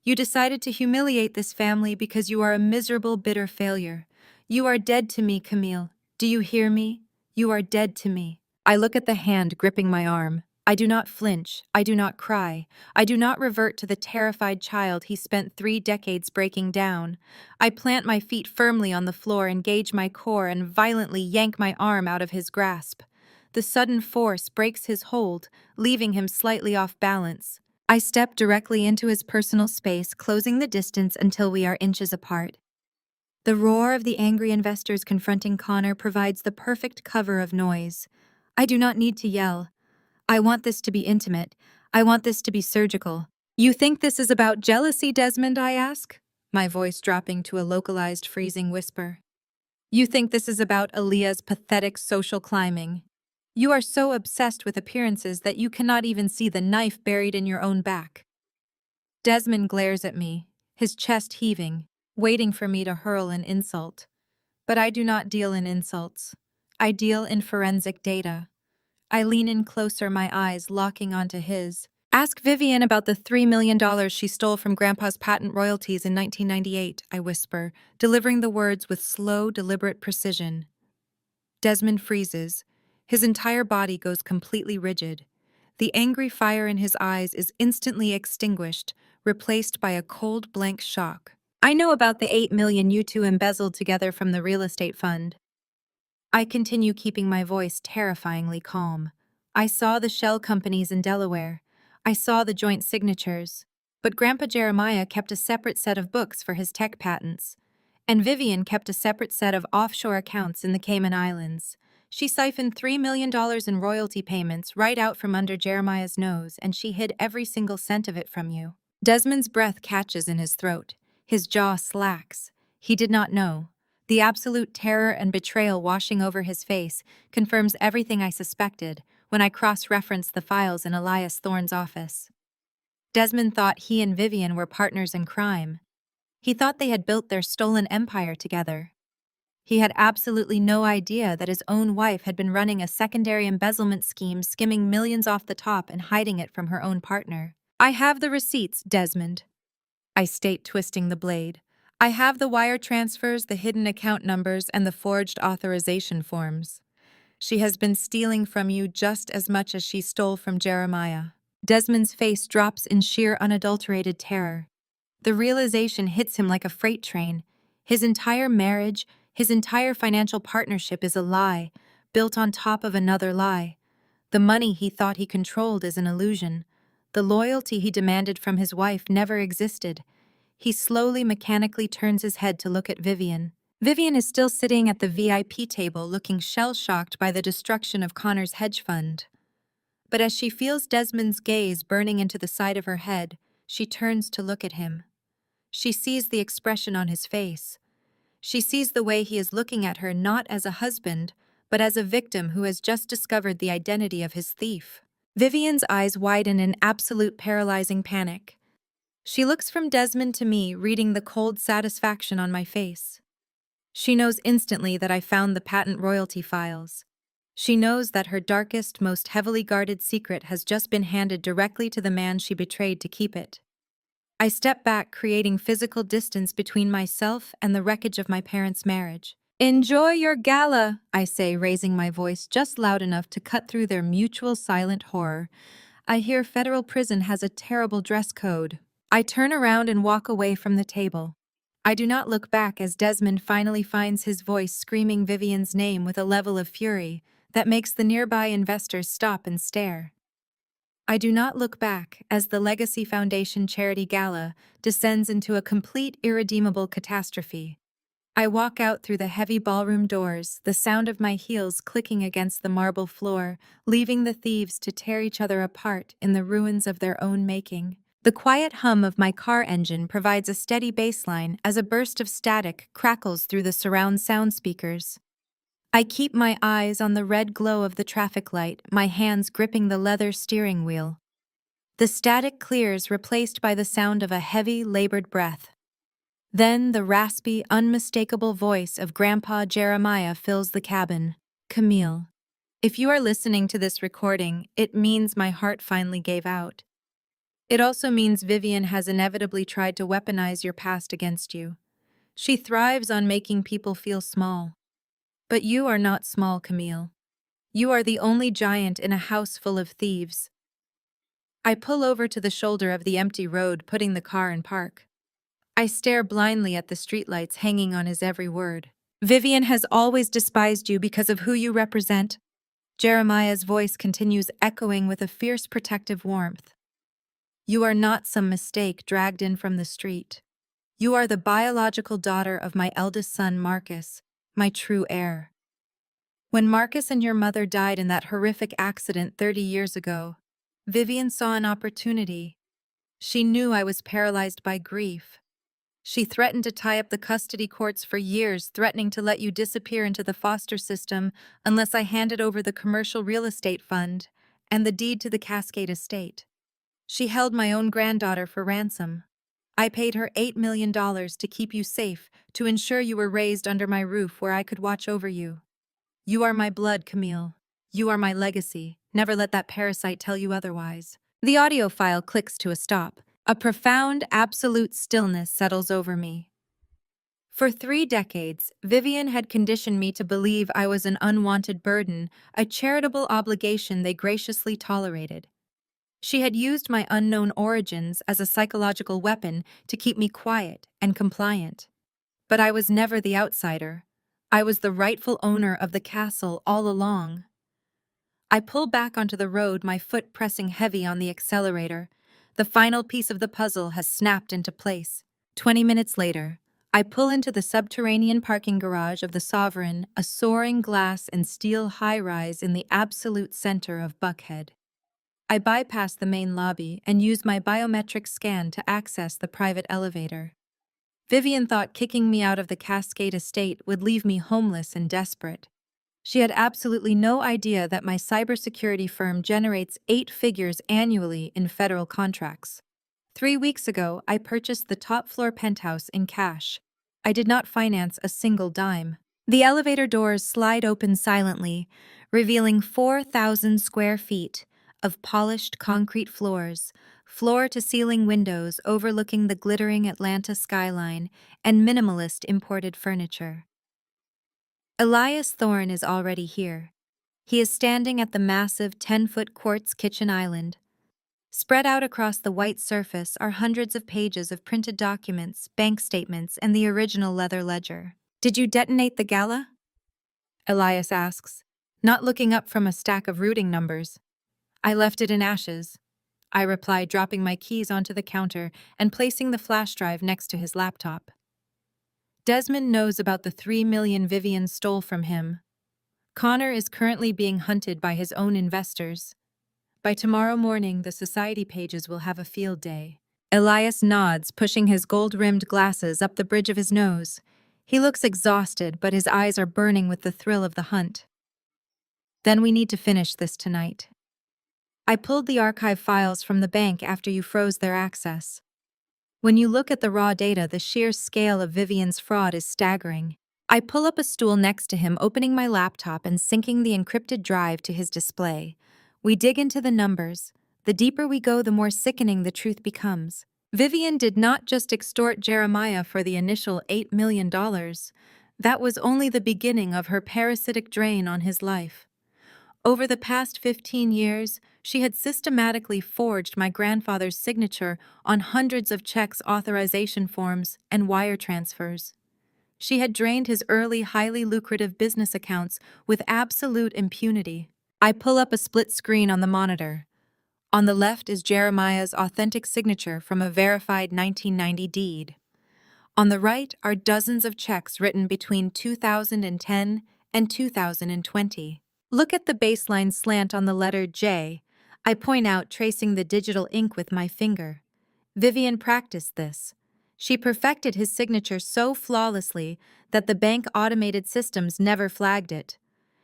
Speaker 1: You decided to humiliate this family because you are a miserable, bitter failure. You are dead to me, Camille. Do you hear me? You are dead to me." I look at the hand gripping my arm. I do not flinch. I do not cry. I do not revert to the terrified child he spent 3 decades breaking down. I plant my feet firmly on the floor, engage my core, and violently yank my arm out of his grasp. The sudden force breaks his hold, leaving him slightly off balance. I step directly into his personal space, closing the distance until we are inches apart. The roar of the angry investors confronting Connor provides the perfect cover of noise. I do not need to yell. I want this to be intimate. I want this to be surgical. "You think this is about jealousy, Desmond?" I ask, my voice dropping to a localized freezing whisper. "You think this is about Aaliyah's pathetic social climbing? You are so obsessed with appearances that you cannot even see the knife buried in your own back." Desmond glares at me, his chest heaving, waiting for me to hurl an insult. But I do not deal in insults. I deal in forensic data. I lean in closer, my eyes locking onto his. "Ask Vivian about the $3 million she stole from Grandpa's patent royalties in 1998, I whisper, delivering the words with slow, deliberate precision. Desmond freezes. His entire body goes completely rigid. The angry fire in his eyes is instantly extinguished, replaced by a cold, blank shock. "I know about the $8 million you two embezzled together from the real estate fund." I continue, keeping my voice terrifyingly calm. "I saw the shell companies in Delaware. I saw the joint signatures. But Grandpa Jeremiah kept a separate set of books for his tech patents. And Vivian kept a separate set of offshore accounts in the Cayman Islands. She siphoned $3 million in royalty payments right out from under Jeremiah's nose, and she hid every single cent of it from you." Desmond's breath catches in his throat. His jaw slacks. He did not know. The absolute terror and betrayal washing over his face confirms everything I suspected when I cross-referenced the files in Elias Thorne's office. Desmond thought he and Vivian were partners in crime. He thought they had built their stolen empire together. He had absolutely no idea that his own wife had been running a secondary embezzlement scheme, skimming millions off the top and hiding it from her own partner. "I have the receipts, Desmond," I state, twisting the blade. "I have the wire transfers, the hidden account numbers, and the forged authorization forms. She has been stealing from you just as much as she stole from Jeremiah." Desmond's face drops in sheer unadulterated terror. The realization hits him like a freight train. His entire marriage, his entire financial partnership is a lie, built on top of another lie. The money he thought he controlled is an illusion. The loyalty he demanded from his wife never existed. He slowly, mechanically turns his head to look at Vivian. Vivian is still sitting at the VIP table, looking shell-shocked by the destruction of Connor's hedge fund. But as she feels Desmond's gaze burning into the side of her head, she turns to look at him. She sees the expression on his face. She sees the way he is looking at her not as a husband, but as a victim who has just discovered the identity of his thief. Vivian's eyes widen in absolute paralyzing panic. She looks from Desmond to me, reading the cold satisfaction on my face. She knows instantly that I found the patent royalty files. She knows that her darkest, most heavily guarded secret has just been handed directly to the man she betrayed to keep it. I step back, creating physical distance between myself and the wreckage of my parents' marriage. "Enjoy your gala," I say, raising my voice just loud enough to cut through their mutual silent horror. "I hear federal prison has a terrible dress code." I turn around and walk away from the table. I do not look back as Desmond finally finds his voice screaming Vivian's name with a level of fury that makes the nearby investors stop and stare. I do not look back as the Legacy Foundation Charity Gala descends into a complete irredeemable catastrophe. I walk out through the heavy ballroom doors, the sound of my heels clicking against the marble floor, leaving the thieves to tear each other apart in the ruins of their own making. The quiet hum of my car engine provides a steady baseline as a burst of static crackles through the surround sound speakers. I keep my eyes on the red glow of the traffic light, my hands gripping the leather steering wheel. The static clears, replaced by the sound of a heavy, labored breath. Then the raspy, unmistakable voice of Grandpa Jeremiah fills the cabin. Camille, if you are listening to this recording, it means my heart finally gave out. It also means Vivian has inevitably tried to weaponize your past against you. She thrives on making people feel small. But you are not small, Camille. You are the only giant in a house full of thieves. I pull over to the shoulder of the empty road, putting the car in park. I stare blindly at the streetlights hanging on his every word. Vivian has always despised you because of who you represent. Jeremiah's voice continues echoing with a fierce protective warmth. You are not some mistake dragged in from the street. You are the biological daughter of my eldest son, Marcus, my true heir. When Marcus and your mother died in that horrific accident 30 years ago, Vivian saw an opportunity. She knew I was paralyzed by grief. She threatened to tie up the custody courts for years, threatening to let you disappear into the foster system unless I handed over the commercial real estate fund and the deed to the Cascade estate. She held my own granddaughter for ransom. I paid her $8 million to keep you safe, to ensure you were raised under my roof where I could watch over you. You are my blood, Camille. You are my legacy. Never let that parasite tell you otherwise. The audio file clicks to a stop. A profound, absolute stillness settles over me. For 3 decades, Vivian had conditioned me to believe I was an unwanted burden, a charitable obligation they graciously tolerated. She had used my unknown origins as a psychological weapon to keep me quiet and compliant. But I was never the outsider. I was the rightful owner of the castle all along. I pull back onto the road, my foot pressing heavy on the accelerator. The final piece of the puzzle has snapped into place. 20 minutes later, I pull into the subterranean parking garage of the Sovereign, a soaring glass and steel high-rise in the absolute center of Buckhead. I bypass the main lobby and use my biometric scan to access the private elevator. Vivian thought kicking me out of the Cascade estate would leave me homeless and desperate. She had absolutely no idea that my cybersecurity firm generates 8 figures annually in federal contracts. 3 weeks ago, I purchased the top-floor penthouse in cash. I did not finance a single dime. The elevator doors slide open silently, revealing 4,000 square feet of polished concrete floors, floor-to-ceiling windows overlooking the glittering Atlanta skyline, and minimalist imported furniture. Elias Thorne is already here. He is standing at the massive 10-foot quartz kitchen island. Spread out across the white surface are hundreds of pages of printed documents, bank statements, and the original leather ledger. Did you detonate the gala? Elias asks, not looking up from a stack of routing numbers. I left it in ashes, I reply, dropping my keys onto the counter and placing the flash drive next to his laptop. Desmond knows about the $3 million Vivian stole from him. Connor is currently being hunted by his own investors. By tomorrow morning, the society pages will have a field day. Elias nods, pushing his gold-rimmed glasses up the bridge of his nose. He looks exhausted, but his eyes are burning with the thrill of the hunt. Then we need to finish this tonight. I pulled the archive files from the bank after you froze their access. When you look at the raw data, the sheer scale of Vivian's fraud is staggering. I pull up a stool next to him, opening my laptop and syncing the encrypted drive to his display. We dig into the numbers. The deeper we go, the more sickening the truth becomes. Vivian did not just extort Jeremiah for the initial $8 million. That was only the beginning of her parasitic drain on his life. Over the past 15 years, she had systematically forged my grandfather's signature on hundreds of checks, authorization forms, and wire transfers. She had drained his early, highly lucrative business accounts with absolute impunity. I pull up a split screen on the monitor. On the left is Jeremiah's authentic signature from a verified 1990 deed. On the right are dozens of checks written between 2010 and 2020. Look at the baseline slant on the letter J. I point out, tracing the digital ink with my finger. Vivian practiced this. She perfected his signature so flawlessly that the bank automated systems never flagged it.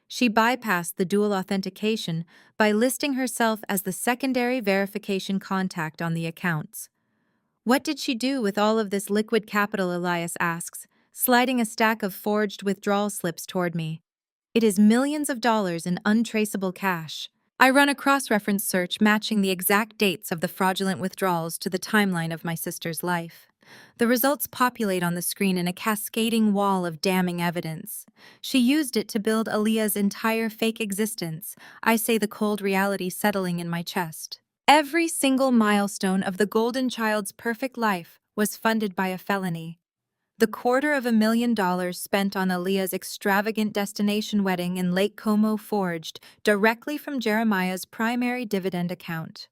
Speaker 1: She bypassed the dual authentication by listing herself as the secondary verification contact on the accounts. What did she do with all of this liquid capital, Elias asks, sliding a stack of forged withdrawal slips toward me. It is millions of dollars in untraceable cash. I run a cross-reference search matching the exact dates of the fraudulent withdrawals to the timeline of my sister's life. The results populate on the screen in a cascading wall of damning evidence. She used it to build Aaliyah's entire fake existence, I say, the cold reality settling in my chest. Every single milestone of the golden child's perfect life was funded by a felony. The $250,000 spent on Aaliyah's extravagant destination wedding in Lake Como forged directly from Jeremiah's primary dividend account.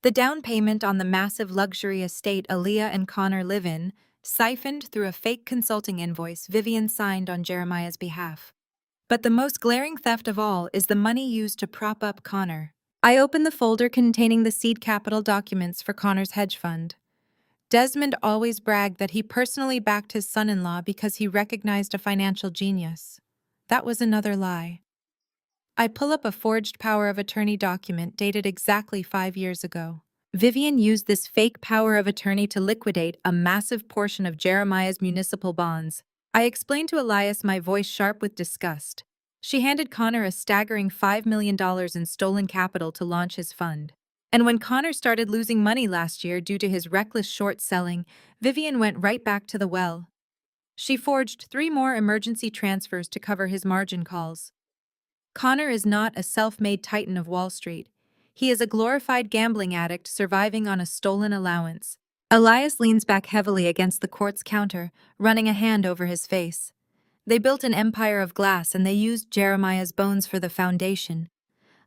Speaker 1: The down payment on the massive luxury estate Aaliyah and Connor live in, siphoned through a fake consulting invoice Vivian signed on Jeremiah's behalf. But the most glaring theft of all is the money used to prop up Connor. I open the folder containing the seed capital documents for Connor's hedge fund. Desmond always bragged that he personally backed his son-in-law because he recognized a financial genius. That was another lie. I pull up a forged power of attorney document dated exactly 5 years ago. Vivian used this fake power of attorney to liquidate a massive portion of Jeremiah's municipal bonds. I explained to Elias, my voice sharp with disgust. She handed Connor a staggering $5 million in stolen capital to launch his fund. And when Connor started losing money last year due to his reckless short selling, Vivian went right back to the well. She forged 3 more emergency transfers to cover his margin calls. Connor is not a self-made titan of Wall Street. He is a glorified gambling addict surviving on a stolen allowance. Elias leans back heavily against the court's counter, running a hand over his face. They built an empire of glass and they used Jeremiah's bones for the foundation.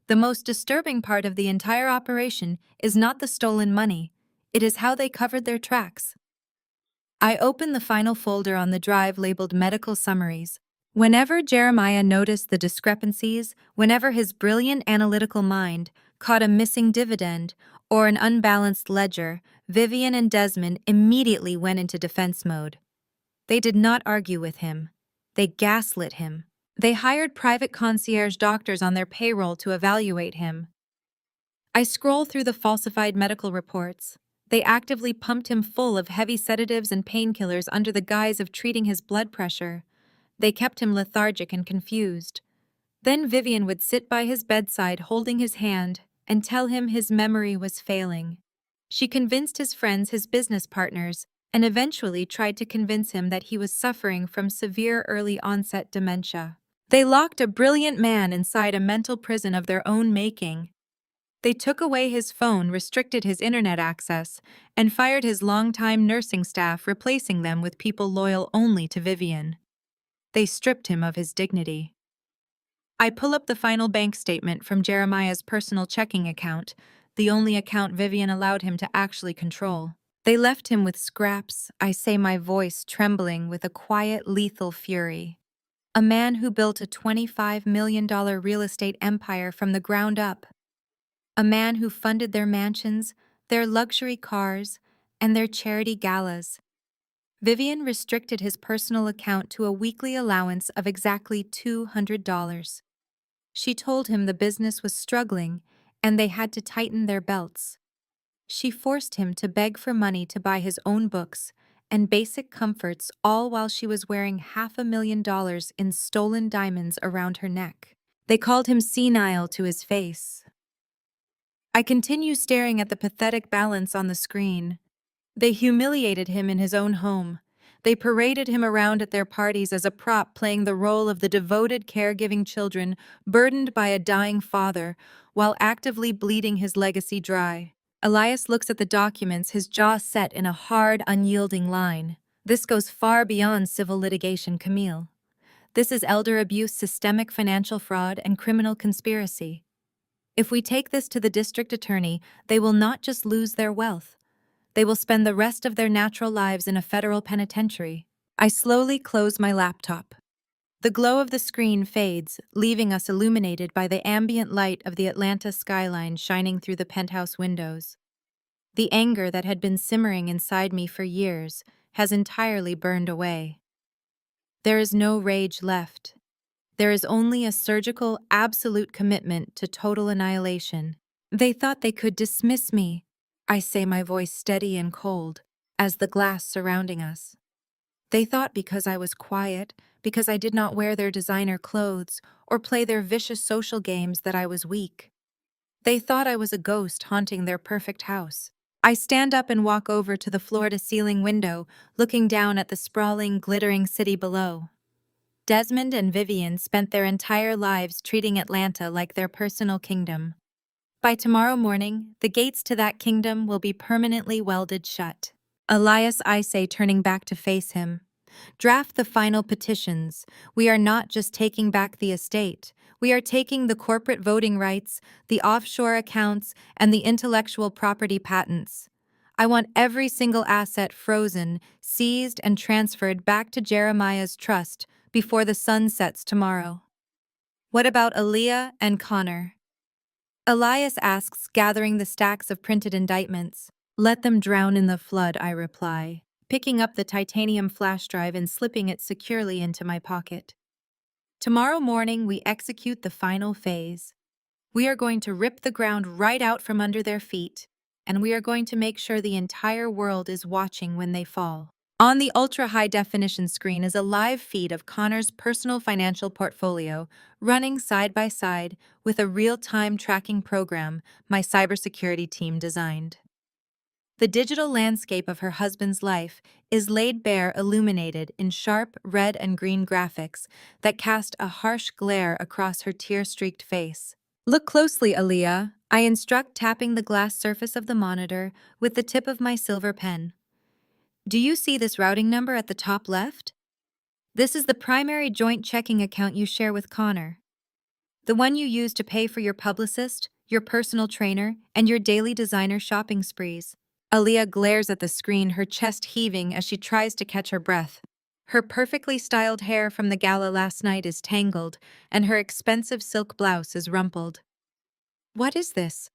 Speaker 1: The most disturbing part of the entire operation is not the stolen money, it is how they covered their tracks. I open the final folder on the drive labeled Medical Summaries. Whenever Jeremiah noticed the discrepancies, whenever his brilliant analytical mind caught a missing dividend or an unbalanced ledger, Vivian and Desmond immediately went into defense mode. They did not argue with him. They gaslit him. They hired private concierge doctors on their payroll to evaluate him. I scroll through the falsified medical reports. They actively pumped him full of heavy sedatives and painkillers under the guise of treating his blood pressure. They kept him lethargic and confused. Then Vivian would sit by his bedside holding his hand and tell him his memory was failing. She convinced his friends, his business partners, and eventually tried to convince him that he was suffering from severe early-onset dementia. They locked a brilliant man inside a mental prison of their own making. They took away his phone, restricted his internet access, and fired his longtime nursing staff, replacing them with people loyal only to Vivian. They stripped him of his dignity. I pull up the final bank statement from Jeremiah's personal checking account, the only account Vivian allowed him to actually control. They left him with scraps, I say, my voice trembling with a quiet, lethal fury. A man who built a $25 million real estate empire from the ground up. A man who funded their mansions, their luxury cars, and their charity galas. Vivian restricted his personal account to a weekly allowance of exactly $200. She told him the business was struggling and they had to tighten their belts. She forced him to beg for money to buy his own books and basic comforts, all while she was wearing $500,000 in stolen diamonds around her neck. They called him senile to his face. I continue staring at the pathetic balance on the screen. They humiliated him in his own home. They paraded him around at their parties as a prop, playing the role of the devoted, caregiving children burdened by a dying father while actively bleeding his legacy dry. Elias looks at the documents, his jaw set in a hard, unyielding line. This goes far beyond civil litigation, Camille. This is elder abuse, systemic financial fraud, and criminal conspiracy. If we take this to the district attorney, they will not just lose their wealth. They will spend the rest of their natural lives in a federal penitentiary. I slowly close my laptop. The glow of the screen fades, leaving us illuminated by the ambient light of the Atlanta skyline shining through the penthouse windows. The anger that had been simmering inside me for years has entirely burned away. There is no rage left. There is only a surgical, absolute commitment to total annihilation. They thought they could dismiss me, I say, my voice steady and cold, as the glass surrounding us. They thought because I was quiet, because I did not wear their designer clothes or play their vicious social games, that I was weak. They thought I was a ghost haunting their perfect house. I stand up and walk over to the floor-to-ceiling window, looking down at the sprawling, glittering city below. Desmond and Vivian spent their entire lives treating Atlanta like their personal kingdom. By tomorrow morning, the gates to that kingdom will be permanently welded shut. Elias, I say, turning back to face him. Draft the final petitions. We are not just taking back the estate. We are taking the corporate voting rights, the offshore accounts, and the intellectual property patents. I want every single asset frozen, seized, and transferred back to Jeremiah's trust before the sun sets tomorrow. What about Aaliyah and Connor? Elias asks, gathering the stacks of printed indictments. Let them drown in the flood, I reply, picking up the titanium flash drive and slipping it securely into my pocket. Tomorrow morning, we execute the final phase. We are going to rip the ground right out from under their feet, and we are going to make sure the entire world is watching when they fall. On the ultra-high-definition screen is a live feed of Connor's personal financial portfolio, running side by side with a real-time tracking program my cybersecurity team designed. The digital landscape of her husband's life is laid bare, illuminated in sharp red and green graphics that cast a harsh glare across her tear-streaked face. Look closely, Aaliyah, I instruct, tapping the glass surface of the monitor with the tip of my silver pen. Do you see this routing number at the top left? This is the primary joint checking account you share with Connor. The one you use to pay for your publicist, your personal trainer, and your daily designer shopping sprees. Aaliyah glares at the screen, her chest heaving as she tries to catch her breath. Her perfectly styled hair from the gala last night is tangled, and her expensive silk blouse is rumpled. What is this?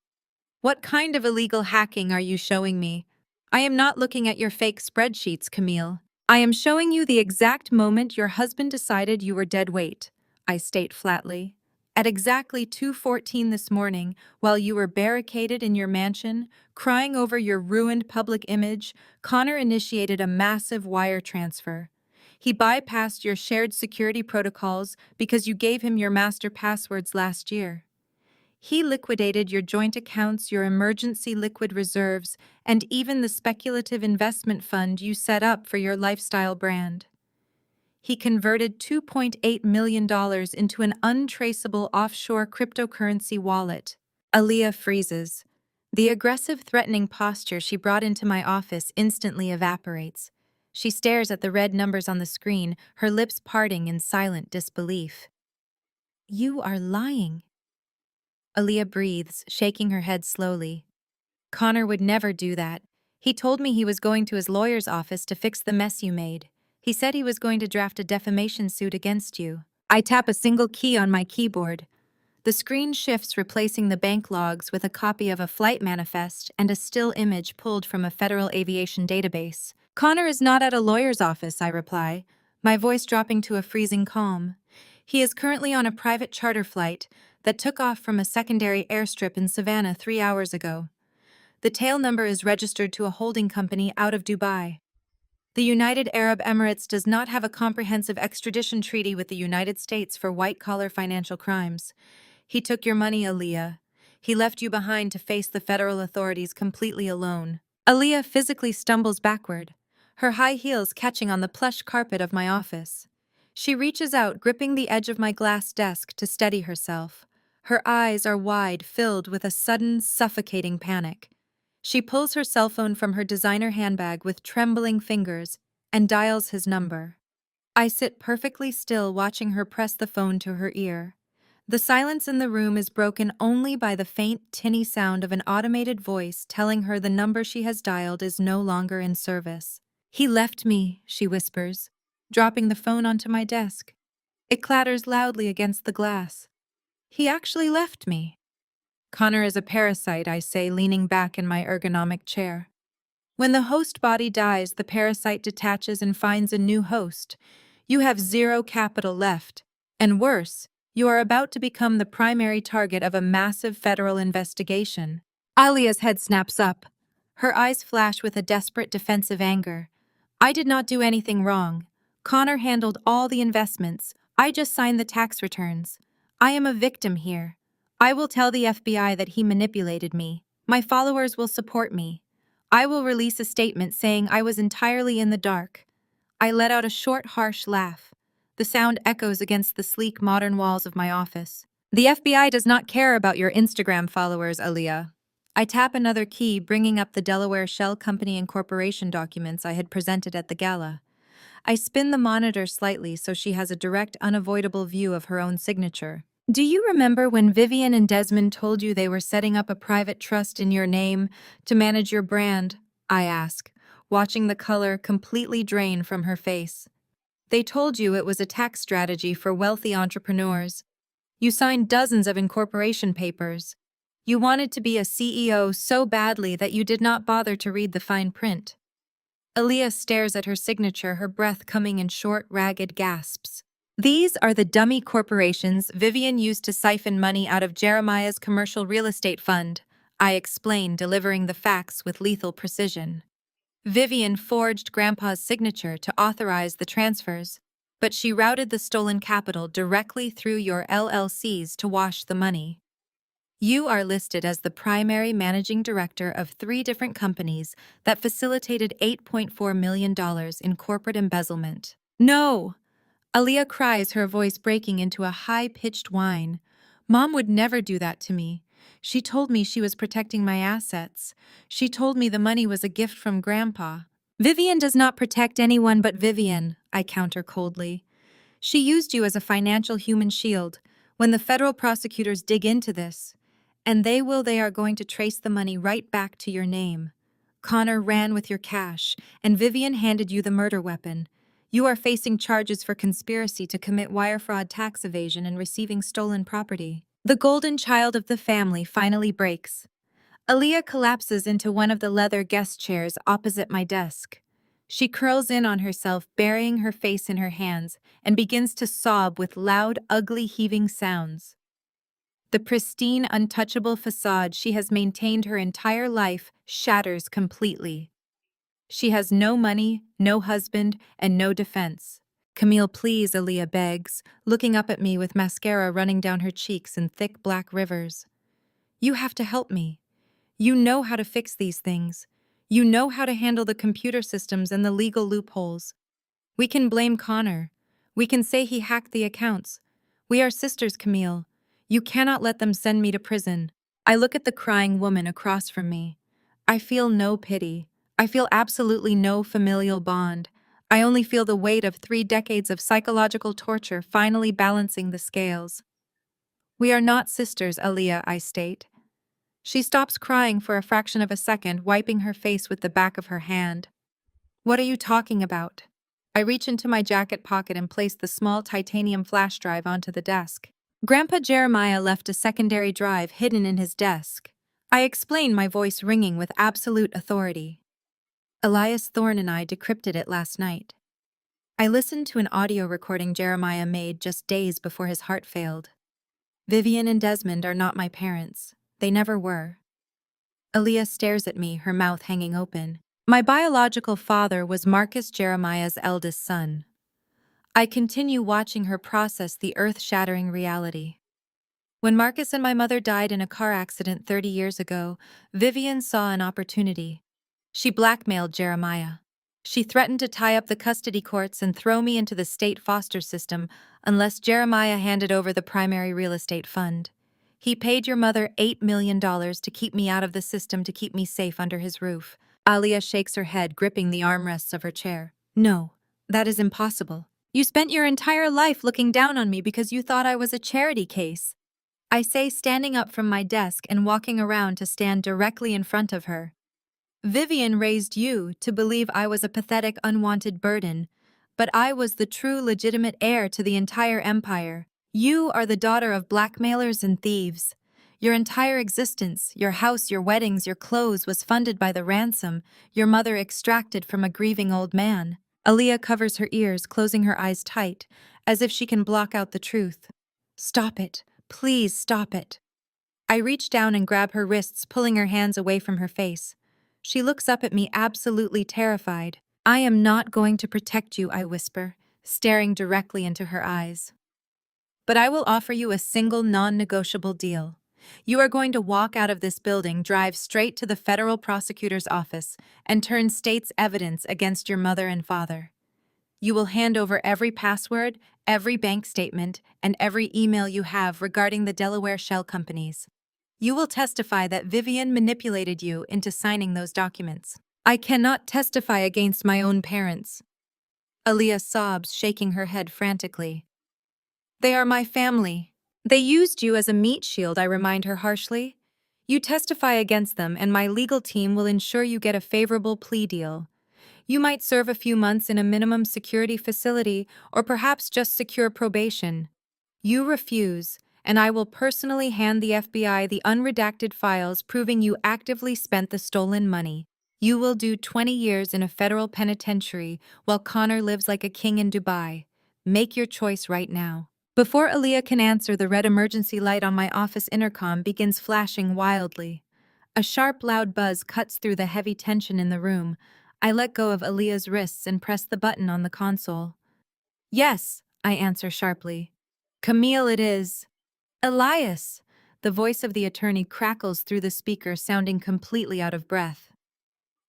Speaker 1: What kind of illegal hacking are you showing me? I am not looking at your fake spreadsheets, Camille. I am showing you the exact moment your husband decided you were dead weight, I state flatly. At exactly 2:14 this morning, while you were barricaded in your mansion, crying over your ruined public image, Connor initiated a massive wire transfer. He bypassed your shared security protocols because you gave him your master passwords last year. He liquidated your joint accounts, your emergency liquid reserves, and even the speculative investment fund you set up for your lifestyle brand. He converted $2.8 million into an untraceable offshore cryptocurrency wallet. Aaliyah freezes. The aggressive, threatening posture she brought into my office instantly evaporates. She stares at the red numbers on the screen, her lips parting in silent disbelief. You are lying. Aaliyah breathes, shaking her head slowly. Connor would never do that. He told me he was going to his lawyer's office to fix the mess you made. He said he was going to draft a defamation suit against you. I tap a single key on my keyboard. The screen shifts, replacing the bank logs with a copy of a flight manifest and a still image pulled from a federal aviation database. Connor is not at a lawyer's office, I reply, my voice dropping to a freezing calm. He is currently on a private charter flight that took off from a secondary airstrip in Savannah 3 hours ago. The tail number is registered to a holding company out of Dubai. The United Arab Emirates does not have a comprehensive extradition treaty with the United States for white-collar financial crimes. He took your money, Aaliyah. He left you behind to face the federal authorities completely alone. Aaliyah physically stumbles backward. her high heels catching on the plush carpet of my office. She reaches out, gripping the edge of my glass desk to steady herself. Her eyes are wide, filled with a sudden, suffocating panic. She pulls her cell phone from her designer handbag with trembling fingers and dials his number. I sit perfectly still, watching her press the phone to her ear. The silence in the room is broken only by the faint, tinny sound of an automated voice telling her the number she has dialed is no longer in service. "He left me," she whispers, dropping the phone onto my desk. It clatters loudly against the glass. "He actually left me." "Connor is a parasite," I say, leaning back in my ergonomic chair. "When the host body dies, the parasite detaches and finds a new host. You have zero capital left. And worse, you are about to become the primary target of a massive federal investigation." Alia's head snaps up. Her eyes flash with a desperate defensive anger. "I did not do anything wrong. Connor handled all the investments. I just signed the tax returns. I am a victim here. I will tell the FBI that he manipulated me. My followers will support me. I will release a statement saying I was entirely in the dark." I let out a short, harsh laugh. The sound echoes against the sleek, modern walls of my office. "The FBI does not care about your Instagram followers, Aaliyah." I tap another key, bringing up the Delaware Shell Company Incorporation documents I had presented at the gala. I spin the monitor slightly so she has a direct, unavoidable view of her own signature. "Do you remember when Vivian and Desmond told you they were setting up a private trust in your name to manage your brand?" I ask, watching the color completely drain from her face. "They told you it was a tax strategy for wealthy entrepreneurs. You signed dozens of incorporation papers. You wanted to be a CEO so badly that you did not bother to read the fine print." Aaliyah stares at her signature, her breath coming in short, ragged gasps. "These are the dummy corporations Vivian used to siphon money out of Jeremiah's commercial real estate fund," I explain, delivering the facts with lethal precision. "Vivian forged Grandpa's signature to authorize the transfers, but she routed the stolen capital directly through your LLCs to wash the money. You are listed as the primary managing director of 3 different companies that facilitated $8.4 million in corporate embezzlement." "No!" Aaliyah cries, her voice breaking into a high-pitched whine. "Mom would never do that to me. She told me she was protecting my assets. She told me the money was a gift from Grandpa." "Vivian does not protect anyone but Vivian," I counter coldly. "She used you as a financial human shield. When the federal prosecutors dig into this, and they are going to trace the money right back to your name. Connor ran with your cash, and Vivian handed you the murder weapon. You are facing charges for conspiracy to commit wire fraud, tax evasion, and receiving stolen property." The golden child of the family finally breaks. Aaliyah collapses into one of the leather guest chairs opposite my desk. She curls in on herself, burying her face in her hands, and begins to sob with loud, ugly, heaving sounds. The pristine, untouchable facade she has maintained her entire life shatters completely. She has no money, no husband, and no defense. "Camille, please," Aaliyah begs, looking up at me with mascara running down her cheeks in thick black rivers. "You have to help me. You know how to fix these things. You know how to handle the computer systems and the legal loopholes. We can blame Connor. We can say he hacked the accounts. We are sisters, Camille. You cannot let them send me to prison." I look at the crying woman across from me. I feel no pity. I feel absolutely no familial bond. I only feel the weight of 3 decades of psychological torture finally balancing the scales. "We are not sisters, Aaliyah," I state. She stops crying for a fraction of a second, wiping her face with the back of her hand. "What are you talking about?" I reach into my jacket pocket and place the small titanium flash drive onto the desk. "Grandpa Jeremiah left a secondary drive hidden in his desk." I explain, my voice ringing with absolute authority. "Elias Thorne and I decrypted it last night. I listened to an audio recording Jeremiah made just days before his heart failed. Vivian and Desmond are not my parents. They never were." Aaliyah stares at me, her mouth hanging open. "My biological father was Marcus Jeremiah's eldest son." I continue, watching her process the earth-shattering reality. "When Marcus and my mother died in a car accident 30 years ago, Vivian saw an opportunity. She blackmailed Jeremiah. She threatened to tie up the custody courts and throw me into the state foster system unless Jeremiah handed over the primary real estate fund. He paid your mother $8 million to keep me out of the system to keep me safe under his roof. Alia shakes her head, gripping the armrests of her chair. No, that is impossible. You spent your entire life looking down on me because you thought I was a charity case. I say, standing up from my desk and walking around to stand directly in front of her. Vivian raised you to believe I was a pathetic, unwanted burden, but I was the true, legitimate heir to the entire empire. You are the daughter of blackmailers and thieves. Your entire existence, your house, your weddings, your clothes was funded by the ransom your mother extracted from a grieving old man. Aaliyah covers her ears, closing her eyes tight, as if she can block out the truth. Stop it. Please stop it. I reach down and grab her wrists, pulling her hands away from her face. She looks up at me, absolutely terrified. I am not going to protect you, I whisper, staring directly into her eyes. But I will offer you a single non-negotiable deal. You are going to walk out of this building, drive straight to the federal prosecutor's office, and turn state's evidence against your mother and father. You will hand over every password, every bank statement, and every email you have regarding the Delaware shell companies. You will testify that Vivian manipulated you into signing those documents. I cannot testify against my own parents. Aaliyah sobs, shaking her head frantically. They are my family. They used you as a meat shield, I remind her harshly. You testify against them, and my legal team will ensure you get a favorable plea deal. You might serve a few months in a minimum security facility, or perhaps just secure probation. You refuse, and I will personally hand the FBI the unredacted files proving you actively spent the stolen money. You will do 20 years in a federal penitentiary while Connor lives like a king in Dubai. Make your choice right now. Before Aaliyah can answer, the red emergency light on my office intercom begins flashing wildly. A sharp, loud buzz cuts through the heavy tension in the room. I let go of Aaliyah's wrists and press the button on the console. Yes, I answer sharply. Camille, it is. Elias! The voice of the attorney crackles through the speaker, sounding completely out of breath.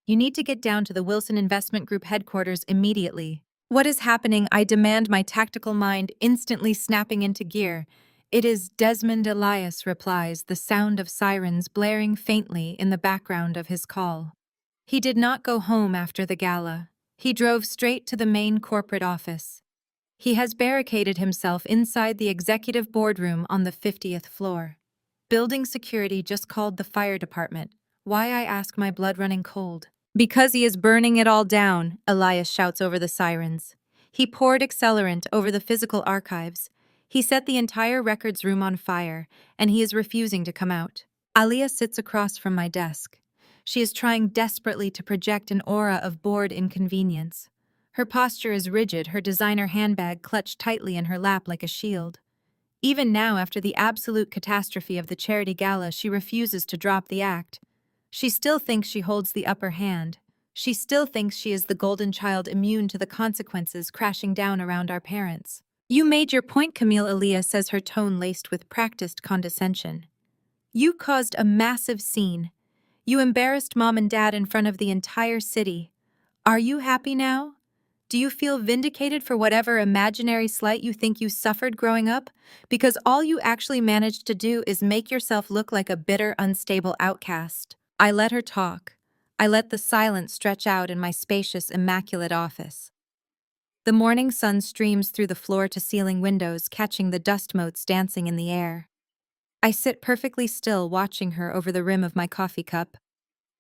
Speaker 1: You need to get down to the Wilson Investment Group headquarters immediately. What is happening? I demand, my tactical mind instantly snapping into gear. It is Desmond. Elias replies, the sound of sirens blaring faintly in the background of his call. He did not go home after the gala. He drove straight to the main corporate office. He has barricaded himself inside the executive boardroom on the 50th floor. Building security just called the fire department. Why, I ask, my blood running cold. Because he is burning it all down, Elias shouts over the sirens. He poured accelerant over the physical archives. He set the entire records room on fire, and he is refusing to come out. Alia sits across from my desk. She is trying desperately to project an aura of bored inconvenience. Her posture is rigid, her designer handbag clutched tightly in her lap like a shield. Even now, after the absolute catastrophe of the charity gala, she refuses to drop the act. She still thinks she holds the upper hand. She still thinks she is the golden child, immune to the consequences crashing down around our parents. You made your point, Camille, Aaliyah says, her tone laced with practiced condescension. You caused a massive scene. You embarrassed Mom and Dad in front of the entire city. Are you happy now? Do you feel vindicated for whatever imaginary slight you think you suffered growing up? Because all you actually managed to do is make yourself look like a bitter, unstable outcast. I let her talk. I let the silence stretch out in my spacious, immaculate office. The morning sun streams through the floor-to-ceiling windows, catching the dust motes dancing in the air. I sit perfectly still, watching her over the rim of my coffee cup.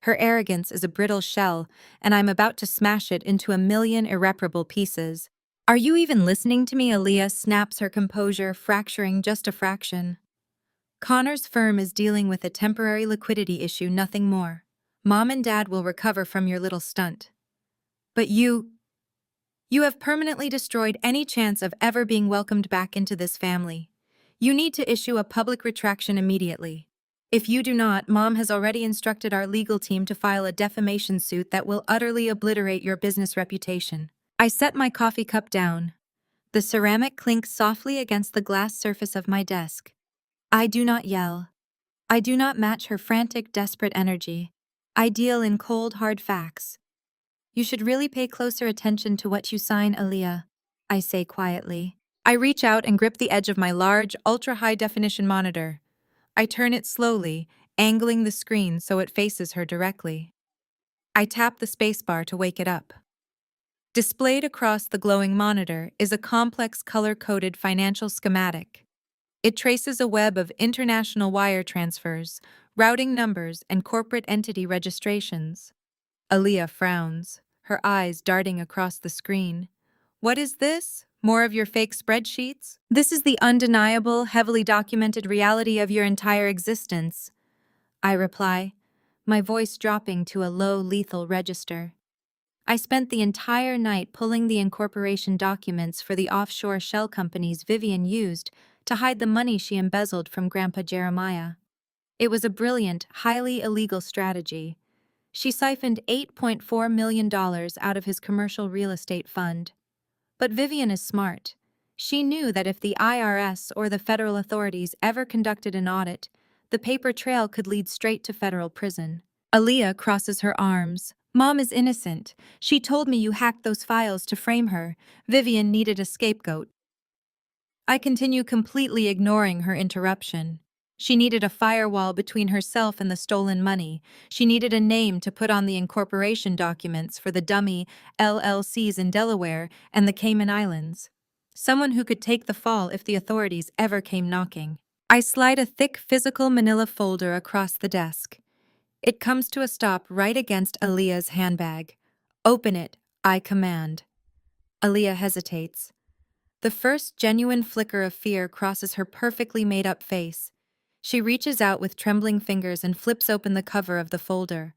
Speaker 1: Her arrogance is a brittle shell, and I'm about to smash it into a million irreparable pieces. Are you even listening to me? Aaliyah snaps, her composure fracturing just a fraction. Connor's firm is dealing with a temporary liquidity issue, nothing more. Mom and Dad will recover from your little stunt. But you have permanently destroyed any chance of ever being welcomed back into this family. You need to issue a public retraction immediately. If you do not, Mom has already instructed our legal team to file a defamation suit that will utterly obliterate your business reputation. I set my coffee cup down. The ceramic clinks softly against the glass surface of my desk. I do not yell. I do not match her frantic, desperate energy. I deal in cold, hard facts. You should really pay closer attention to what you sign, Aaliyah, I say quietly. I reach out and grip the edge of my large, ultra-high-definition monitor. I turn it slowly, angling the screen so it faces her directly. I tap the spacebar to wake it up. Displayed across the glowing monitor is a complex color-coded financial schematic. It traces a web of international wire transfers, routing numbers, and corporate entity registrations. Aaliyah frowns, her eyes darting across the screen. What is this? More of your fake spreadsheets? This is the undeniable, heavily documented reality of your entire existence, I reply, my voice dropping to a low, lethal register. I spent the entire night pulling the incorporation documents for the offshore shell companies Vivian used to hide the money she embezzled from Grandpa Jeremiah. It was a brilliant, highly illegal strategy. She siphoned $8.4 million out of his commercial real estate fund. But Vivian is smart. She knew that if the IRS or the federal authorities ever conducted an audit, the paper trail could lead straight to federal prison. Aaliyah crosses her arms. Mom is innocent. She told me you hacked those files to frame her. Vivian needed a scapegoat. I continue completely ignoring her interruption. She needed a firewall between herself and the stolen money. She needed a name to put on the incorporation documents for the dummy LLCs in Delaware and the Cayman Islands. Someone who could take the fall if the authorities ever came knocking. I slide a thick physical manila folder across the desk. It comes to a stop right against Aaliyah's handbag. Open it, I command. Aaliyah hesitates. The first genuine flicker of fear crosses her perfectly made-up face. She reaches out with trembling fingers and flips open the cover of the folder.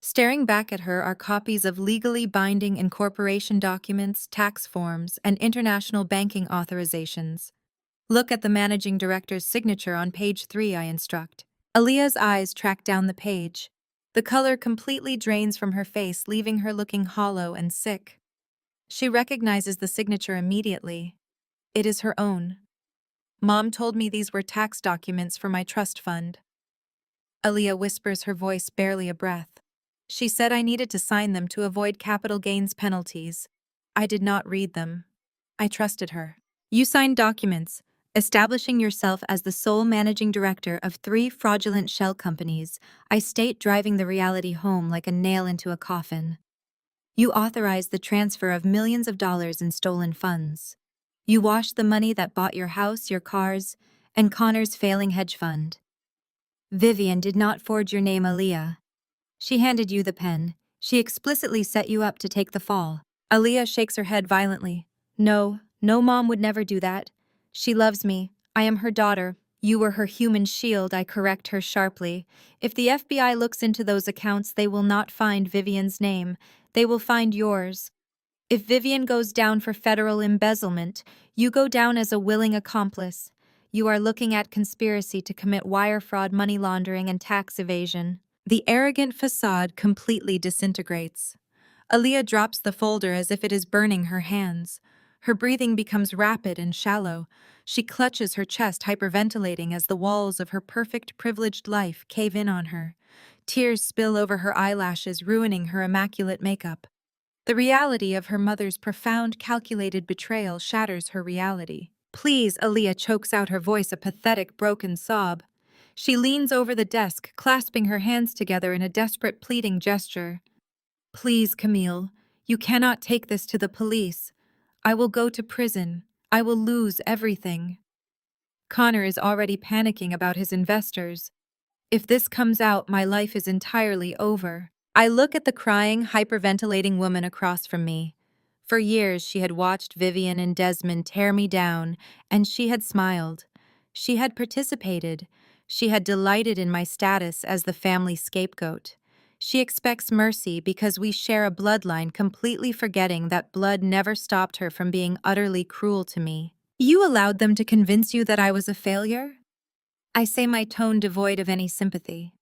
Speaker 1: Staring back at her are copies of legally binding incorporation documents, tax forms, and international banking authorizations. Look at the managing director's signature on page 3, I instruct. Aaliyah's eyes track down the page. The color completely drains from her face, leaving her looking hollow and sick. She recognizes the signature immediately. It is her own. Mom told me these were tax documents for my trust fund. Aaliyah whispers, her voice barely a breath. She said I needed to sign them to avoid capital gains penalties. I did not read them. I trusted her. You signed documents, establishing yourself as the sole managing director of 3 fraudulent shell companies, I state, driving the reality home like a nail into a coffin. You authorized the transfer of millions of dollars in stolen funds. You washed the money that bought your house, your cars, and Connor's failing hedge fund. Vivian did not forge your name, Aaliyah. She handed you the pen. She explicitly set you up to take the fall. Aaliyah shakes her head violently. No, Mom would never do that. She loves me. I am her daughter. You were her human shield, I correct her sharply. If the FBI looks into those accounts, they will not find Vivian's name. They will find yours. If Vivian goes down for federal embezzlement, you go down as a willing accomplice. You are looking at conspiracy to commit wire fraud, money laundering, and tax evasion. The arrogant facade completely disintegrates. Aaliyah drops the folder as if it is burning her hands. Her breathing becomes rapid and shallow. She clutches her chest, hyperventilating as the walls of her perfect, privileged life cave in on her. Tears spill over her eyelashes, ruining her immaculate makeup. The reality of her mother's profound, calculated betrayal shatters her reality. Please, Aaliyah chokes out, her voice a pathetic, broken sob. She leans over the desk, clasping her hands together in a desperate, pleading gesture. Please, Camille, you cannot take this to the police. I will go to prison. I will lose everything. Connor is already panicking about his investors. If this comes out, my life is entirely over. I look at the crying, hyperventilating woman across from me. For years, she had watched Vivian and Desmond tear me down, and she had smiled. She had participated. She had delighted in my status as the family scapegoat. She expects mercy because we share a bloodline, completely forgetting that blood never stopped her from being utterly cruel to me. You allowed them to convince you that I was a failure? I say, my tone devoid of any sympathy.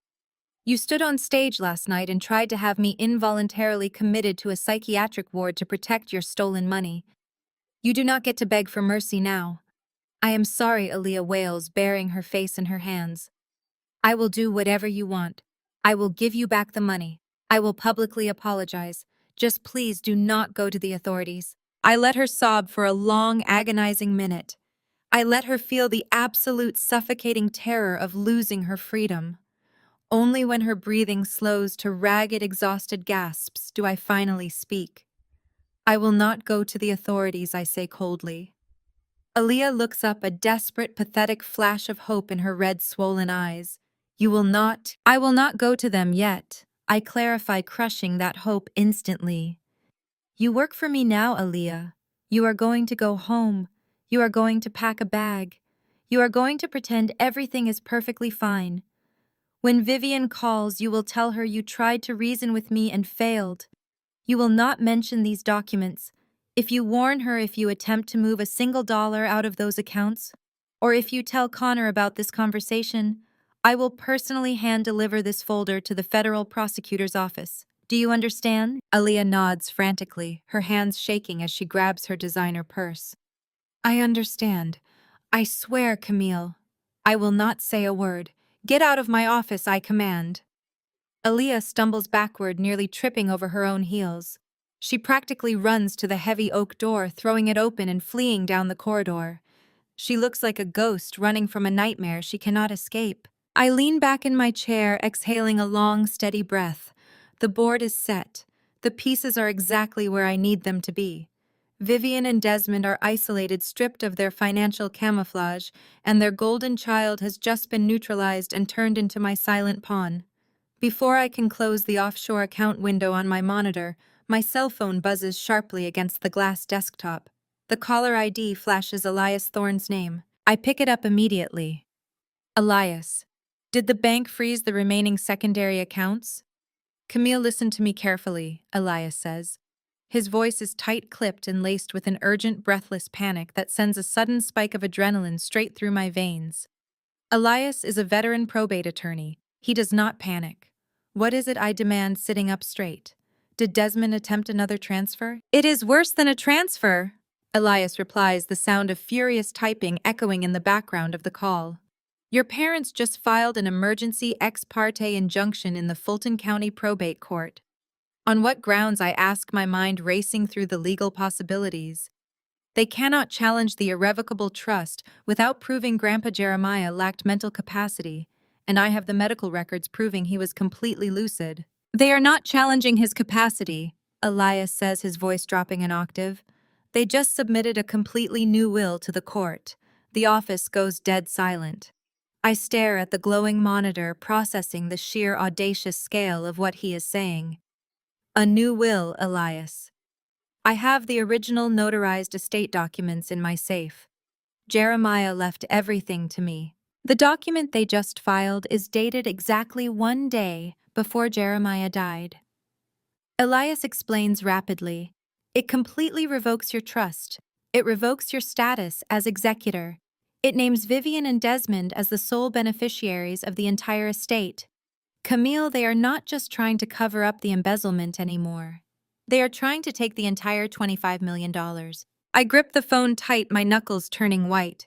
Speaker 1: You stood on stage last night and tried to have me involuntarily committed to a psychiatric ward to protect your stolen money. You do not get to beg for mercy now. I am sorry, Aaliyah wails, burying her face in her hands. I will do whatever you want. I will give you back the money. I will publicly apologize. Just please do not go to the authorities. I let her sob for a long, agonizing minute. I let her feel the absolute suffocating terror of losing her freedom. Only when her breathing slows to ragged, exhausted gasps do I finally speak. I will not go to the authorities, I say coldly. Aaliyah looks up, a desperate, pathetic flash of hope in her red, swollen eyes. You will not? I will not go to them yet. I clarify, crushing that hope instantly. You work for me now, Aaliyah. You are going to go home. You are going to pack a bag. You are going to pretend everything is perfectly fine. When Vivian calls, you will tell her you tried to reason with me and failed. You will not mention these documents. If you warn her if you attempt to move a single dollar out of those accounts, or if you tell Connor about this conversation, I will personally hand-deliver this folder to the federal prosecutor's office. Do you understand? Aaliyah nods frantically, her hands shaking as she grabs her designer purse. I understand. I swear, Camille. I will not say a word. Get out of my office, I command. Aaliyah stumbles backward, nearly tripping over her own heels. She practically runs to the heavy oak door, throwing it open and fleeing down the corridor. She looks like a ghost running from a nightmare she cannot escape. I lean back in my chair, exhaling a long, steady breath. The board is set. The pieces are exactly where I need them to be. Vivian and Desmond are isolated, stripped of their financial camouflage, and their golden child has just been neutralized and turned into my silent pawn. Before I can close the offshore account window on my monitor, my cell phone buzzes sharply against the glass desktop. The caller ID flashes Elias Thorne's name. I pick it up immediately. Elias. Did the bank freeze the remaining secondary accounts? Camille listened to me carefully, Elias says. His voice is tight-clipped and laced with an urgent, breathless panic that sends a sudden spike of adrenaline straight through my veins. Elias is a veteran probate attorney. He does not panic. What is it I demand, sitting up straight? Did Desmond attempt another transfer? It is worse than a transfer, Elias replies, the sound of furious typing echoing in the background of the call. Your parents just filed an emergency ex parte injunction in the Fulton County Probate Court. On what grounds, I ask, my mind racing through the legal possibilities. They cannot challenge the irrevocable trust without proving Grandpa Jeremiah lacked mental capacity, and I have the medical records proving he was completely lucid. They are not challenging his capacity, Elias says, his voice dropping an octave. They just submitted a completely new will to the court. The office goes dead silent. I stare at the glowing monitor, processing the sheer audacious scale of what he is saying. A new will, Elias. I have the original notarized estate documents in my safe. Jeremiah left everything to me. The document they just filed is dated exactly 1 day before Jeremiah died. Elias explains rapidly. It completely revokes your trust. It revokes your status as executor. It names Vivian and Desmond as the sole beneficiaries of the entire estate. Camille, they are not just trying to cover up the embezzlement anymore. They are trying to take the entire $25 million. I grip the phone tight, my knuckles turning white.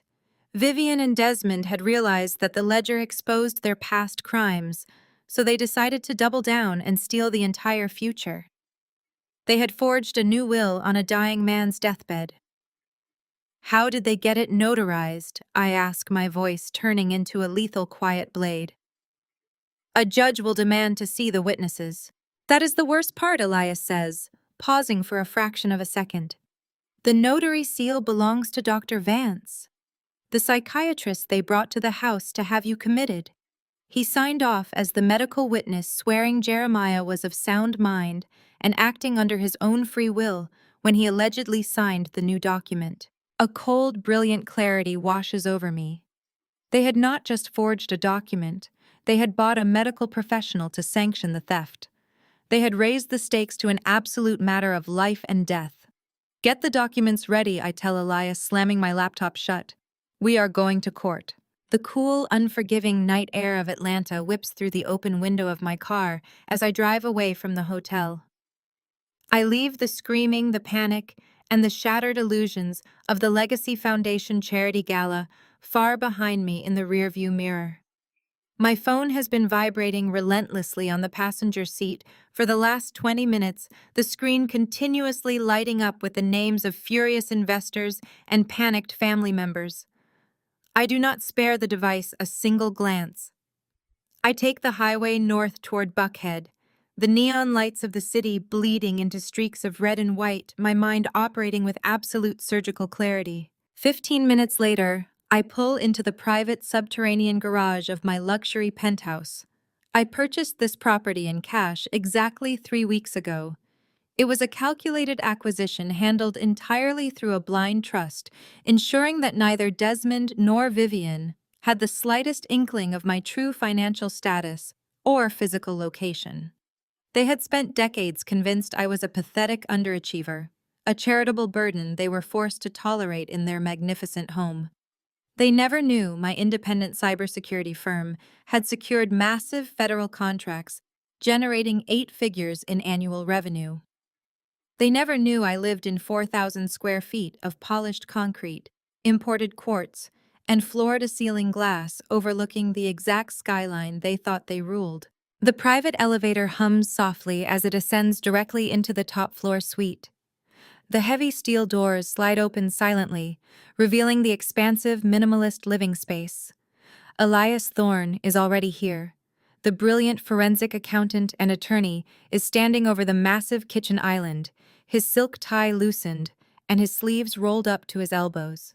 Speaker 1: Vivian and Desmond had realized that the ledger exposed their past crimes, so they decided to double down and steal the entire future. They had forged a new will on a dying man's deathbed. How did they get it notarized? I ask, my voice turning into a lethal quiet blade. A judge will demand to see the witnesses. That is the worst part, Elias says, pausing for a fraction of a second. The notary seal belongs to Dr. Vance, the psychiatrist they brought to the house to have you committed. He signed off as the medical witness, swearing Jeremiah was of sound mind and acting under his own free will when he allegedly signed the new document. A cold, brilliant clarity washes over me. They had not just forged a document, they had bought a medical professional to sanction the theft. They had raised the stakes to an absolute matter of life and death. Get the documents ready, I tell Elias, slamming my laptop shut. We are going to court. The cool, unforgiving night air of Atlanta whips through the open window of my car as I drive away from the hotel. I leave the screaming, the panic, and the shattered illusions of the Legacy Foundation charity gala far behind me in the rearview mirror. My phone has been vibrating relentlessly on the passenger seat for the last 20 minutes, the screen continuously lighting up with the names of furious investors and panicked family members. I do not spare the device a single glance. I take the highway north toward Buckhead, the neon lights of the city bleeding into streaks of red and white, my mind operating with absolute surgical clarity. 15 minutes later, I pull into the private subterranean garage of my luxury penthouse. I purchased this property in cash exactly 3 weeks ago. It was a calculated acquisition handled entirely through a blind trust, ensuring that neither Desmond nor Vivian had the slightest inkling of my true financial status or physical location. They had spent decades convinced I was a pathetic underachiever, a charitable burden they were forced to tolerate in their magnificent home. They never knew my independent cybersecurity firm had secured massive federal contracts, generating 8 figures in annual revenue. They never knew I lived in 4,000 square feet of polished concrete, imported quartz, and floor-to-ceiling glass overlooking the exact skyline they thought they ruled. The private elevator hums softly as it ascends directly into the top-floor suite. The heavy steel doors slide open silently, revealing the expansive, minimalist living space. Elias Thorne is already here. The brilliant forensic accountant and attorney is standing over the massive kitchen island, his silk tie loosened and his sleeves rolled up to his elbows.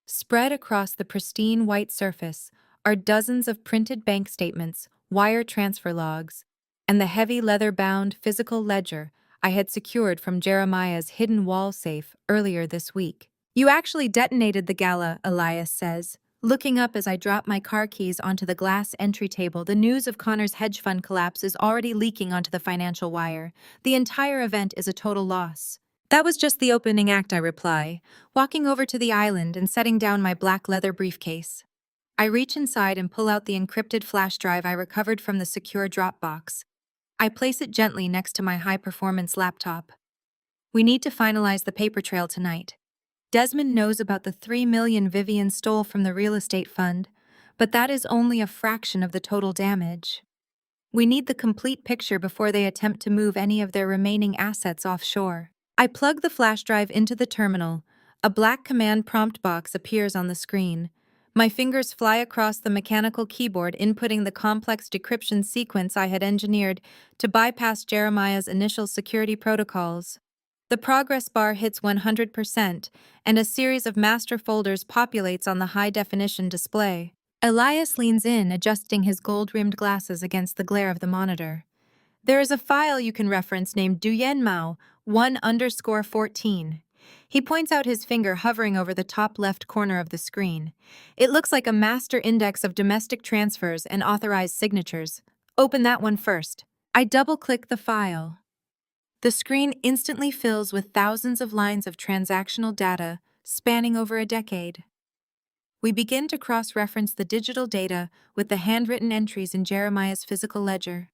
Speaker 1: Spread across the pristine white surface are dozens of printed bank statements, wire transfer logs, and the heavy leather-bound physical ledger I had secured from Jeremiah's hidden wall safe earlier this week. "You actually detonated the gala," Elias says. Looking up as I drop my car keys onto the glass entry table, the news of Connor's hedge fund collapse is already leaking onto the financial wire. The entire event is a total loss. "That was just the opening act," I reply, walking over to the island and setting down my black leather briefcase. I reach inside and pull out the encrypted flash drive I recovered from the secure Dropbox. I place it gently next to my high-performance laptop. "We need to finalize the paper trail tonight. Desmond knows about the $3 million Vivian stole from the real estate fund, but that is only a fraction of the total damage. We need the complete picture before they attempt to move any of their remaining assets offshore." I plug the flash drive into the terminal. A black command prompt box appears on the screen. My fingers fly across the mechanical keyboard, inputting the complex decryption sequence I had engineered to bypass Jeremiah's initial security protocols. The progress bar hits 100%, and a series of master folders populates on the high-definition display. Elias leans in, adjusting his gold-rimmed glasses against the glare of the monitor. "There is a file you can reference named Duyen Mao 1_14. He points out, his finger hovering over the top left corner of the screen. "It looks like a master index of domestic transfers and authorized signatures. Open that one first." I double-click the file. The screen instantly fills with thousands of lines of transactional data spanning over a decade. We begin to cross-reference the digital data with the handwritten entries in Jeremiah's physical ledger.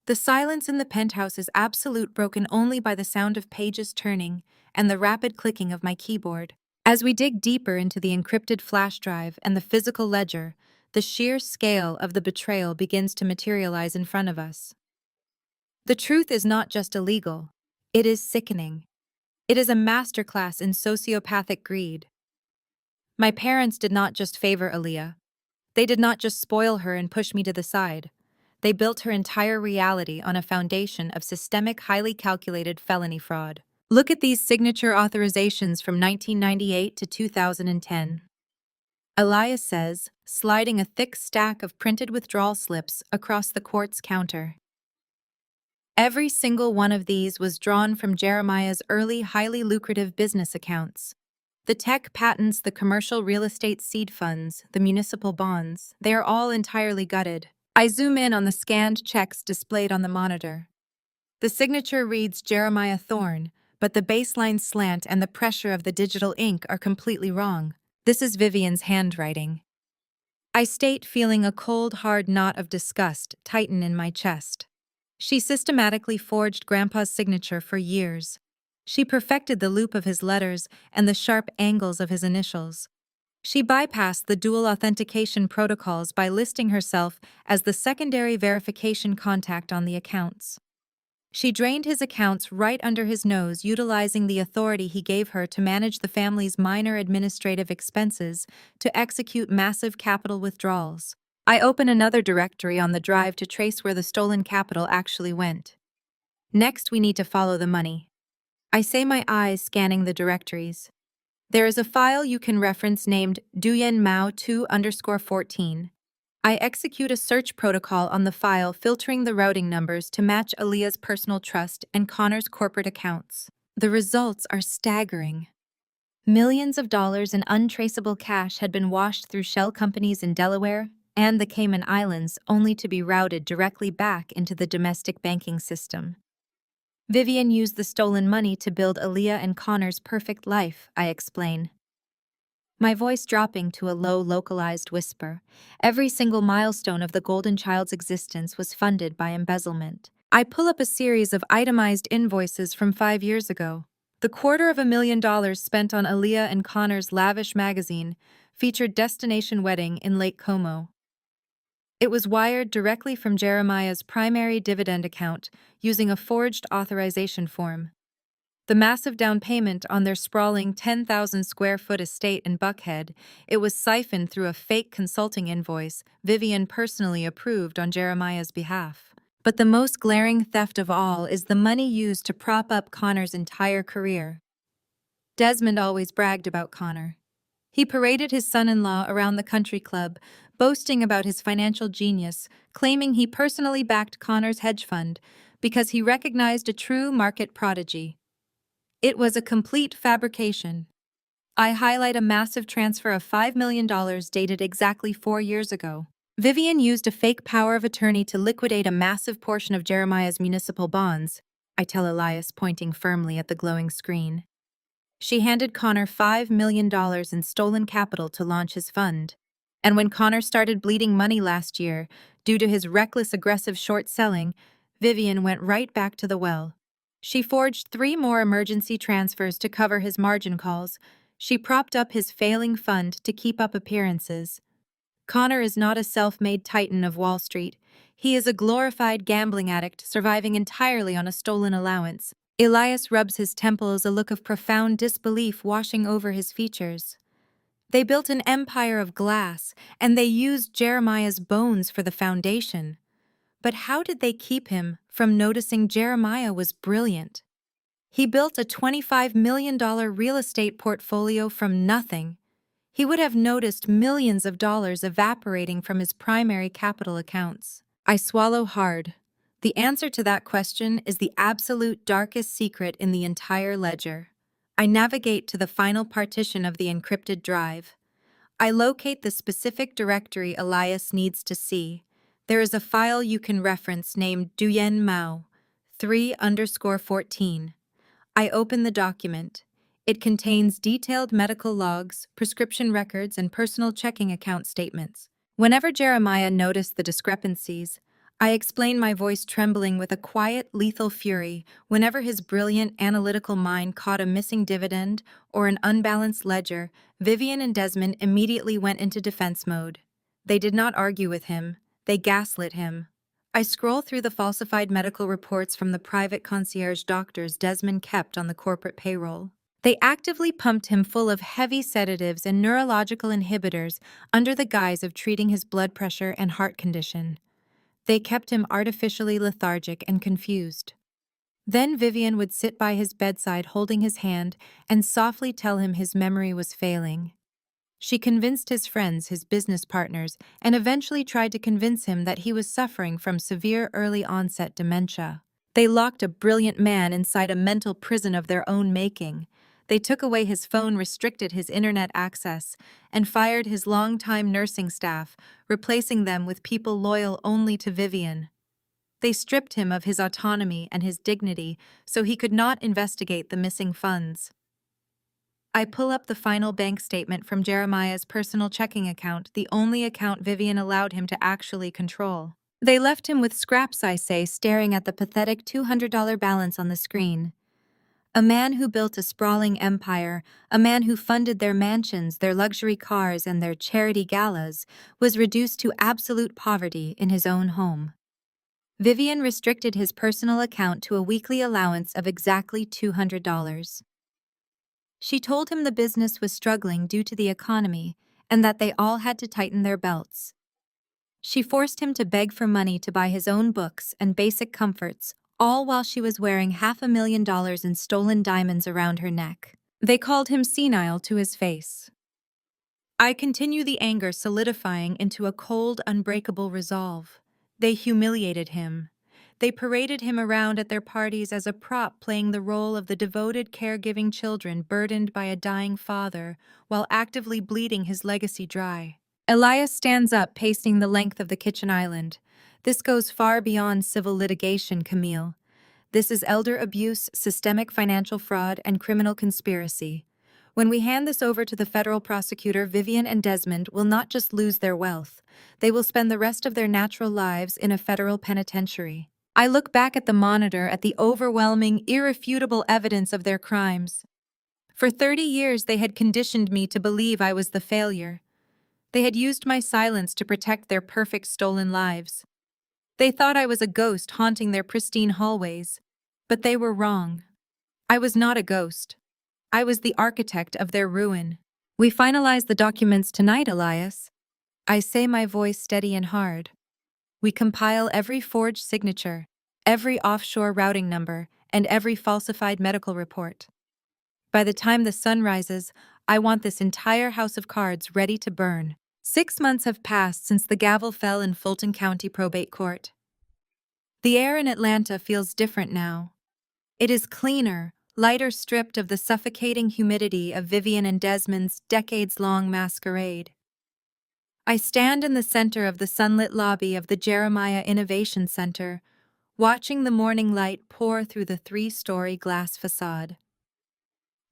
Speaker 1: The silence in the penthouse is absolute, broken only by the sound of pages turning and the rapid clicking of my keyboard. As we dig deeper into the encrypted flash drive and the physical ledger, the sheer scale of the betrayal begins to materialize in front of us. The truth is not just illegal, it is sickening. It is a masterclass in sociopathic greed. My parents did not just favor Aaliyah. They did not just spoil her and push me to the side. They built her entire reality on a foundation of systemic, highly calculated felony fraud. Look at these signature authorizations from 1998 to 2010. Elias says, sliding a thick stack of printed withdrawal slips across the court's counter. Every single one of these was drawn from Jeremiah's early, highly lucrative business accounts. The tech patents, the commercial real estate seed funds, the municipal bonds, they are all entirely gutted. I zoom in on the scanned checks displayed on the monitor. The signature reads Jeremiah Thorne, but the baseline slant and the pressure of the digital ink are completely wrong. This is Vivian's handwriting. I state, feeling a cold, hard knot of disgust tighten in my chest. She systematically forged Grandpa's signature for years. She perfected the loop of his letters and the sharp angles of his initials. She bypassed the dual authentication protocols by listing herself as the secondary verification contact on the accounts. She drained his accounts right under his nose, utilizing the authority he gave her to manage the family's minor administrative expenses to execute massive capital withdrawals. I open another directory on the drive to trace where the stolen capital actually went. Next, we need to follow the money. I say, my eyes scanning the directories. There is a file you can reference named Duyen Mao 2_14. I execute a search protocol on the file, filtering the routing numbers to match Aaliyah's personal trust and Connor's corporate accounts. The results are staggering. Millions of dollars in untraceable cash had been washed through shell companies in Delaware and the Cayman Islands, only to be routed directly back into the domestic banking system. Vivian used the stolen money to build Aaliyah and Connor's perfect life, I explain, my voice dropping to a low, localized whisper. Every single milestone of the golden child's existence was funded by embezzlement. I pull up a series of itemized invoices from 5 years ago. The $250,000 spent on Aaliyah and Connor's lavish magazine featured destination wedding in Lake Como. It was wired directly from Jeremiah's primary dividend account using a forged authorization form. The massive down payment on their sprawling 10,000 square foot estate in Buckhead, it was siphoned through a fake consulting invoice Vivian personally approved on Jeremiah's behalf. But the most glaring theft of all is the money used to prop up Connor's entire career. Desmond always bragged about Connor. He paraded his son-in-law around the country club, boasting about his financial genius, claiming he personally backed Connor's hedge fund because he recognized a true market prodigy. It was a complete fabrication. I highlight a massive transfer of $5 million dated exactly 4 years ago. Vivian used a fake power of attorney to liquidate a massive portion of Jeremiah's municipal bonds, I tell Elias, pointing firmly at the glowing screen. She handed Connor $5 million in stolen capital to launch his fund. And when Connor started bleeding money last year, due to his reckless, aggressive short selling, Vivian went right back to the well. She forged 3 more emergency transfers to cover his margin calls. She propped up his failing fund to keep up appearances. Connor is not a self-made titan of Wall Street. He is a glorified gambling addict surviving entirely on a stolen allowance. Elias rubs his temples, a look of profound disbelief washing over his features. They built an empire of glass, and they used Jeremiah's bones for the foundation. But how did they keep him from noticing Jeremiah was brilliant? He built a $25 million real estate portfolio from nothing. He would have noticed millions of dollars evaporating from his primary capital accounts. I swallow hard. The answer to that question is the absolute darkest secret in the entire ledger. I navigate to the final partition of the encrypted drive. I locate the specific directory Elias needs to see. There is a file you can reference named Duyen Mao 3_14. I open the document. It contains detailed medical logs, prescription records, and personal checking account statements. Whenever Jeremiah noticed the discrepancies, I explain, my voice trembling with a quiet, lethal fury. Whenever his brilliant, analytical mind caught a missing dividend or an unbalanced ledger, Vivian and Desmond immediately went into defense mode. They did not argue with him. They gaslit him. I scroll through the falsified medical reports from the private concierge doctors Desmond kept on the corporate payroll. They actively pumped him full of heavy sedatives and neurological inhibitors under the guise of treating his blood pressure and heart condition. They kept him artificially lethargic and confused. Then Vivian would sit by his bedside holding his hand and softly tell him his memory was failing. She convinced his friends, his business partners, and eventually tried to convince him that he was suffering from severe early-onset dementia. They locked a brilliant man inside a mental prison of their own making. They took away his phone, restricted his internet access, and fired his longtime nursing staff, replacing them with people loyal only to Vivian. They stripped him of his autonomy and his dignity so he could not investigate the missing funds. I pull up the final bank statement from Jeremiah's personal checking account, the only account Vivian allowed him to actually control. They left him with scraps, I say, staring at the pathetic $200 balance on the screen. A man who built a sprawling empire, a man who funded their mansions, their luxury cars, and their charity galas, was reduced to absolute poverty in his own home. Vivian restricted his personal account to a weekly allowance of exactly $200. She told him the business was struggling due to the economy and that they all had to tighten their belts. She forced him to beg for money to buy his own books and basic comforts, all while she was wearing $500,000 in stolen diamonds around her neck. They called him senile to his face. I continue the anger solidifying into a cold, unbreakable resolve. They humiliated him. They paraded him around at their parties as a prop playing the role of the devoted caregiving children burdened by a dying father while actively bleeding his legacy dry. Elias stands up, pacing the length of the kitchen island. This goes far beyond civil litigation, Camille. This is elder abuse, systemic financial fraud, and criminal conspiracy. When we hand this over to the federal prosecutor, Vivian and Desmond will not just lose their wealth. They will spend the rest of their natural lives in a federal penitentiary. I look back at the monitor at the overwhelming, irrefutable evidence of their crimes. For 30 years, they had conditioned me to believe I was the failure. They had used my silence to protect their perfect stolen lives. They thought I was a ghost haunting their pristine hallways. But they were wrong. I was not a ghost. I was the architect of their ruin. We finalize the documents tonight, Elias. I say, my voice steady and hard. We compile every forged signature, every offshore routing number, and every falsified medical report. By the time the sun rises, I want this entire house of cards ready to burn. 6 months have passed since the gavel fell in Fulton County Probate Court. The air in Atlanta feels different now. It is cleaner, lighter, stripped of the suffocating humidity of Vivian and Desmond's decades-long masquerade. I stand in the center of the sunlit lobby of the Jeremiah Innovation Center, watching the morning light pour through the 3-story glass facade.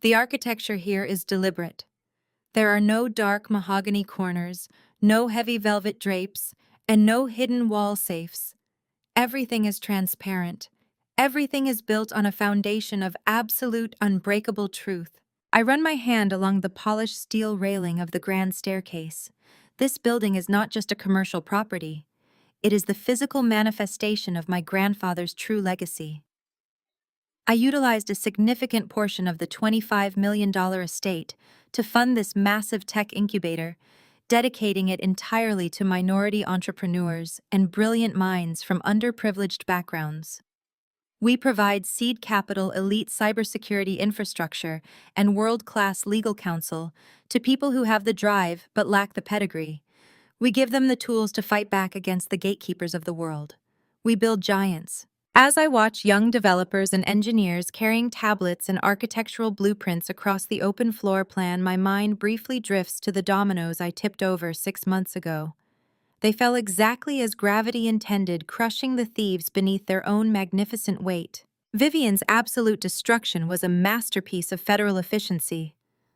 Speaker 1: The architecture here is deliberate. There are no dark mahogany corners, no heavy velvet drapes, and no hidden wall safes. Everything is transparent. Everything is built on a foundation of absolute, unbreakable truth. I run my hand along the polished steel railing of the grand staircase. This building is not just a commercial property. It is the physical manifestation of my grandfather's true legacy. I utilized a significant portion of the $25 million estate to fund this massive tech incubator, dedicating it entirely to minority entrepreneurs and brilliant minds from underprivileged backgrounds. We provide seed capital, elite cybersecurity infrastructure, and world-class legal counsel to people who have the drive but lack the pedigree. We give them the tools to fight back against the gatekeepers of the world. We build giants. As I watch young developers and engineers carrying tablets and architectural blueprints across the open floor plan, my mind briefly drifts to the dominoes I tipped over 6 months ago. They fell exactly as gravity intended, crushing the thieves beneath their own magnificent weight. Vivian's absolute destruction was a masterpiece of federal efficiency.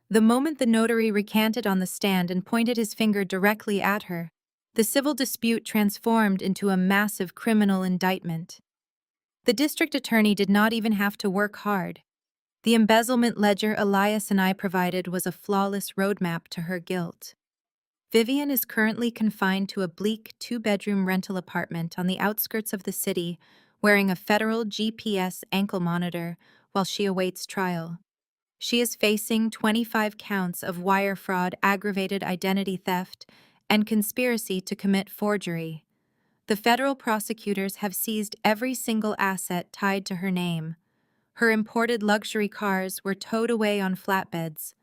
Speaker 1: The moment the notary recanted on the stand and pointed his finger directly at her, the civil dispute transformed into a massive criminal indictment. The district attorney did not even have to work hard. The embezzlement ledger Elias and I provided was a flawless roadmap to her guilt. Vivian is currently confined to a bleak 2-bedroom rental apartment on the outskirts of the city, wearing a federal GPS ankle monitor while she awaits trial. She is facing 25 counts of wire fraud, aggravated identity theft, and conspiracy to commit forgery. The federal prosecutors have seized every single asset tied to her name. Her imported luxury cars were towed away on flatbeds.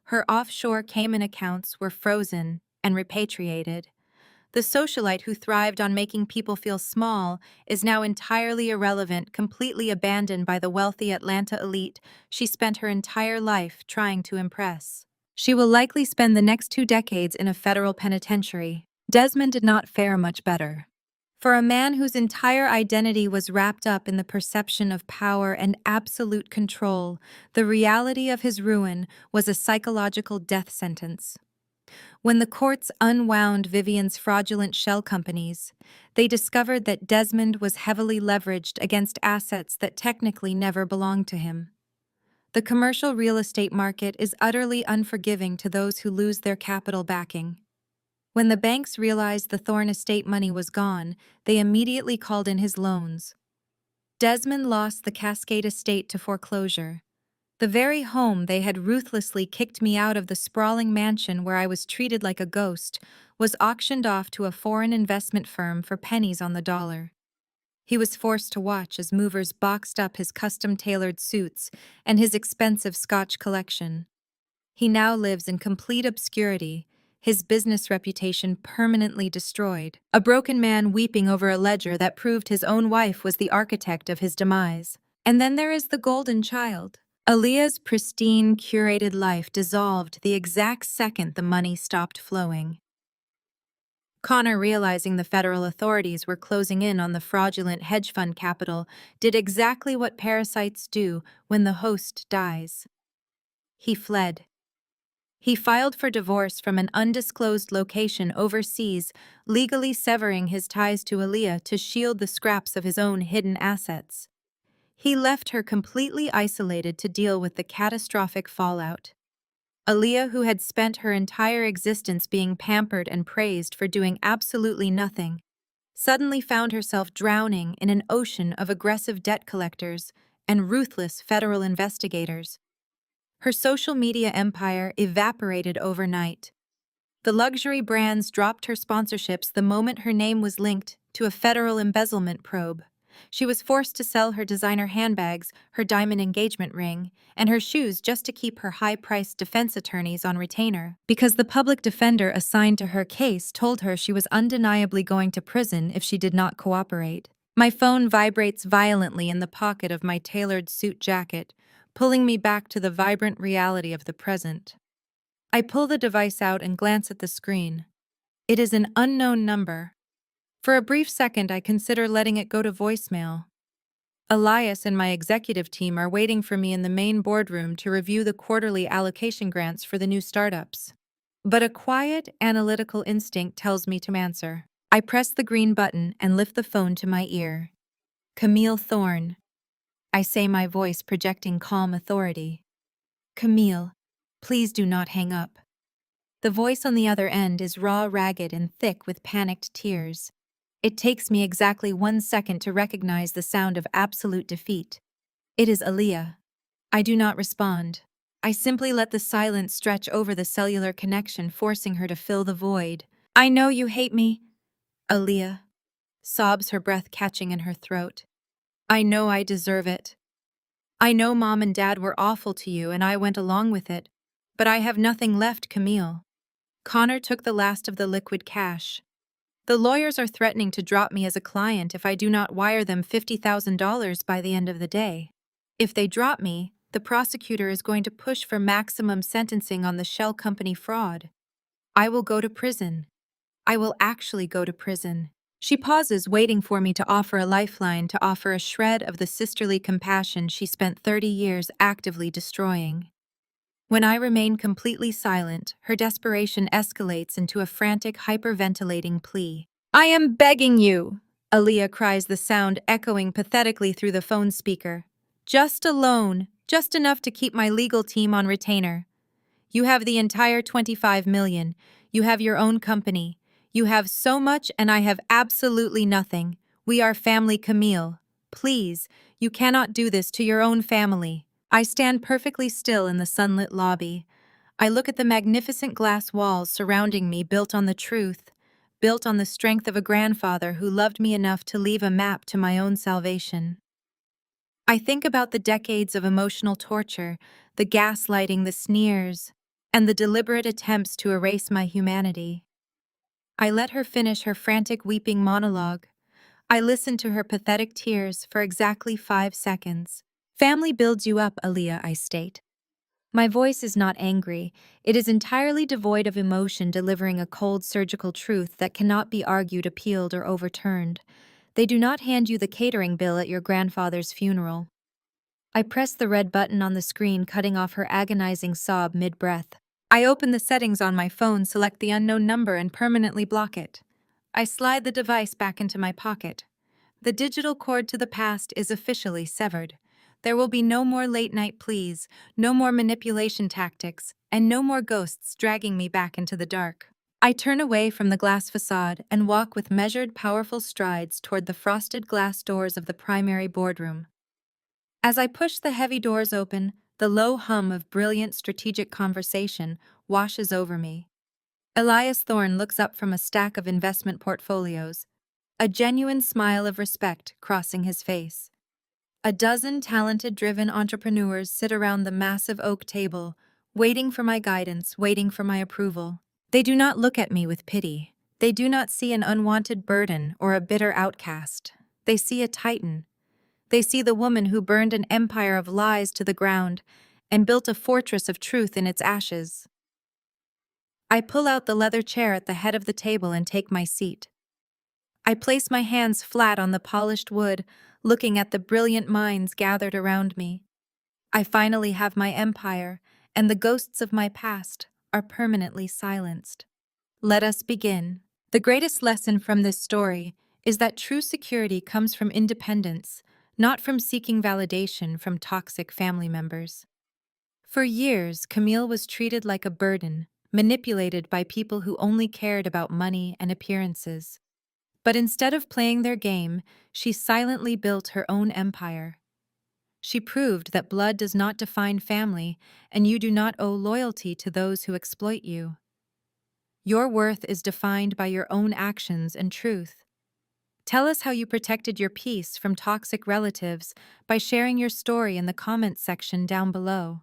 Speaker 1: Her offshore Cayman accounts were frozen and repatriated. The socialite who thrived on making people feel small is now entirely irrelevant, completely abandoned by the wealthy Atlanta elite she spent her entire life trying to impress. She will likely spend the next 2 decades in a federal penitentiary. Desmond did not fare much better. For a man whose entire identity was wrapped up in the perception of power and absolute control, the reality of his ruin was a psychological death sentence. When the courts unwound Vivian's fraudulent shell companies, they discovered that Desmond was heavily leveraged against assets that technically never belonged to him. The commercial real estate market is utterly unforgiving to those who lose their capital backing. When the banks realized the Thorne estate money was gone, they immediately called in his loans. Desmond lost the Cascade estate to foreclosure. The very home they had ruthlessly kicked me out of, the sprawling mansion where I was treated like a ghost, was auctioned off to a foreign investment firm for pennies on the dollar. He was forced to watch as movers boxed up his custom-tailored suits and his expensive Scotch collection. He now lives in complete obscurity, his business reputation permanently destroyed, a broken man weeping over a ledger that proved his own wife was the architect of his demise. And then there is the golden child. Aaliyah's pristine, curated life dissolved the exact second the money stopped flowing. Connor, realizing the federal authorities were closing in on the fraudulent hedge fund capital, did exactly what parasites do when the host dies. He fled. He filed for divorce from an undisclosed location overseas, legally severing his ties to Aaliyah to shield the scraps of his own hidden assets. He left her completely isolated to deal with the catastrophic fallout. Aaliyah, who had spent her entire existence being pampered and praised for doing absolutely nothing, suddenly found herself drowning in an ocean of aggressive debt collectors and ruthless federal investigators. Her social media empire evaporated overnight. The luxury brands dropped her sponsorships the moment her name was linked to a federal embezzlement probe. She was forced to sell her designer handbags, her diamond engagement ring, and her shoes just to keep her high-priced defense attorneys on retainer, because the public defender assigned to her case told her she was undeniably going to prison if she did not cooperate. My phone vibrates violently in the pocket of my tailored suit jacket, pulling me back to the vibrant reality of the present. I pull the device out and glance at the screen. It is an unknown number. For a brief second, I consider letting it go to voicemail. Elias and my executive team are waiting for me in the main boardroom to review the quarterly allocation grants for the new startups. But a quiet, analytical instinct tells me to answer. I press the green button and lift the phone to my ear. Camille Thorne. I say, my voice projecting calm authority. Camille, please do not hang up. The voice on the other end is raw, ragged, and thick with panicked tears. It takes me exactly 1 second to recognize the sound of absolute defeat. It is Aaliyah. I do not respond. I simply let the silence stretch over the cellular connection, forcing her to fill the void. I know you hate me, Aaliyah sobs, her breath catching in her throat. I know I deserve it. I know Mom and Dad were awful to you and I went along with it. But I have nothing left, Camille. Connor took the last of the liquid cash. The lawyers are threatening to drop me as a client if I do not wire them $50,000 by the end of the day. If they drop me, the prosecutor is going to push for maximum sentencing on the shell company fraud. I will go to prison. I will actually go to prison. She pauses, waiting for me to offer a lifeline, to offer a shred of the sisterly compassion she spent 30 years actively destroying. When I remain completely silent, her desperation escalates into a frantic, hyperventilating plea. I am begging you, Aaliyah cries, the sound echoing pathetically through the phone speaker. Just a loan, just enough to keep my legal team on retainer. You have the entire $25 million. You have your own company. You have so much and I have absolutely nothing. We are family, Camille. Please, you cannot do this to your own family. I stand perfectly still in the sunlit lobby. I look at the magnificent glass walls surrounding me, built on the truth, built on the strength of a grandfather who loved me enough to leave a map to my own salvation. I think about the decades of emotional torture, the gaslighting, the sneers, and the deliberate attempts to erase my humanity. I let her finish her frantic weeping monologue. I listened to her pathetic tears for exactly 5 seconds. Family builds you up, Aaliyah, I state. My voice is not angry. It is entirely devoid of emotion, delivering a cold surgical truth that cannot be argued, appealed, or overturned. They do not hand you the catering bill at your grandfather's funeral. I press the red button on the screen, cutting off her agonizing sob mid-breath. I open the settings on my phone, select the unknown number, and permanently block it. I slide the device back into my pocket. The digital cord to the past is officially severed. There will be no more late-night pleas, no more manipulation tactics, and no more ghosts dragging me back into the dark. I turn away from the glass facade and walk with measured, powerful strides toward the frosted glass doors of the primary boardroom. As I push the heavy doors open, the low hum of brilliant strategic conversation washes over me. Elias Thorne looks up from a stack of investment portfolios, a genuine smile of respect crossing his face. A dozen talented, driven entrepreneurs sit around the massive oak table, waiting for my guidance, waiting for my approval. They do not look at me with pity. They do not see an unwanted burden or a bitter outcast. They see a titan. They see the woman who burned an empire of lies to the ground and built a fortress of truth in its ashes. I pull out the leather chair at the head of the table and take my seat. I place my hands flat on the polished wood, looking at the brilliant minds gathered around me. I finally have my empire, and the ghosts of my past are permanently silenced. Let us begin. The greatest lesson from this story is that true security comes from independence, not from seeking validation from toxic family members. For years, Camille was treated like a burden, manipulated by people who only cared about money and appearances. But instead of playing their game, she silently built her own empire. She proved that blood does not define family, and you do not owe loyalty to those who exploit you. Your worth is defined by your own actions and truth. Tell us how you protected your peace from toxic relatives by sharing your story in the comments section down below.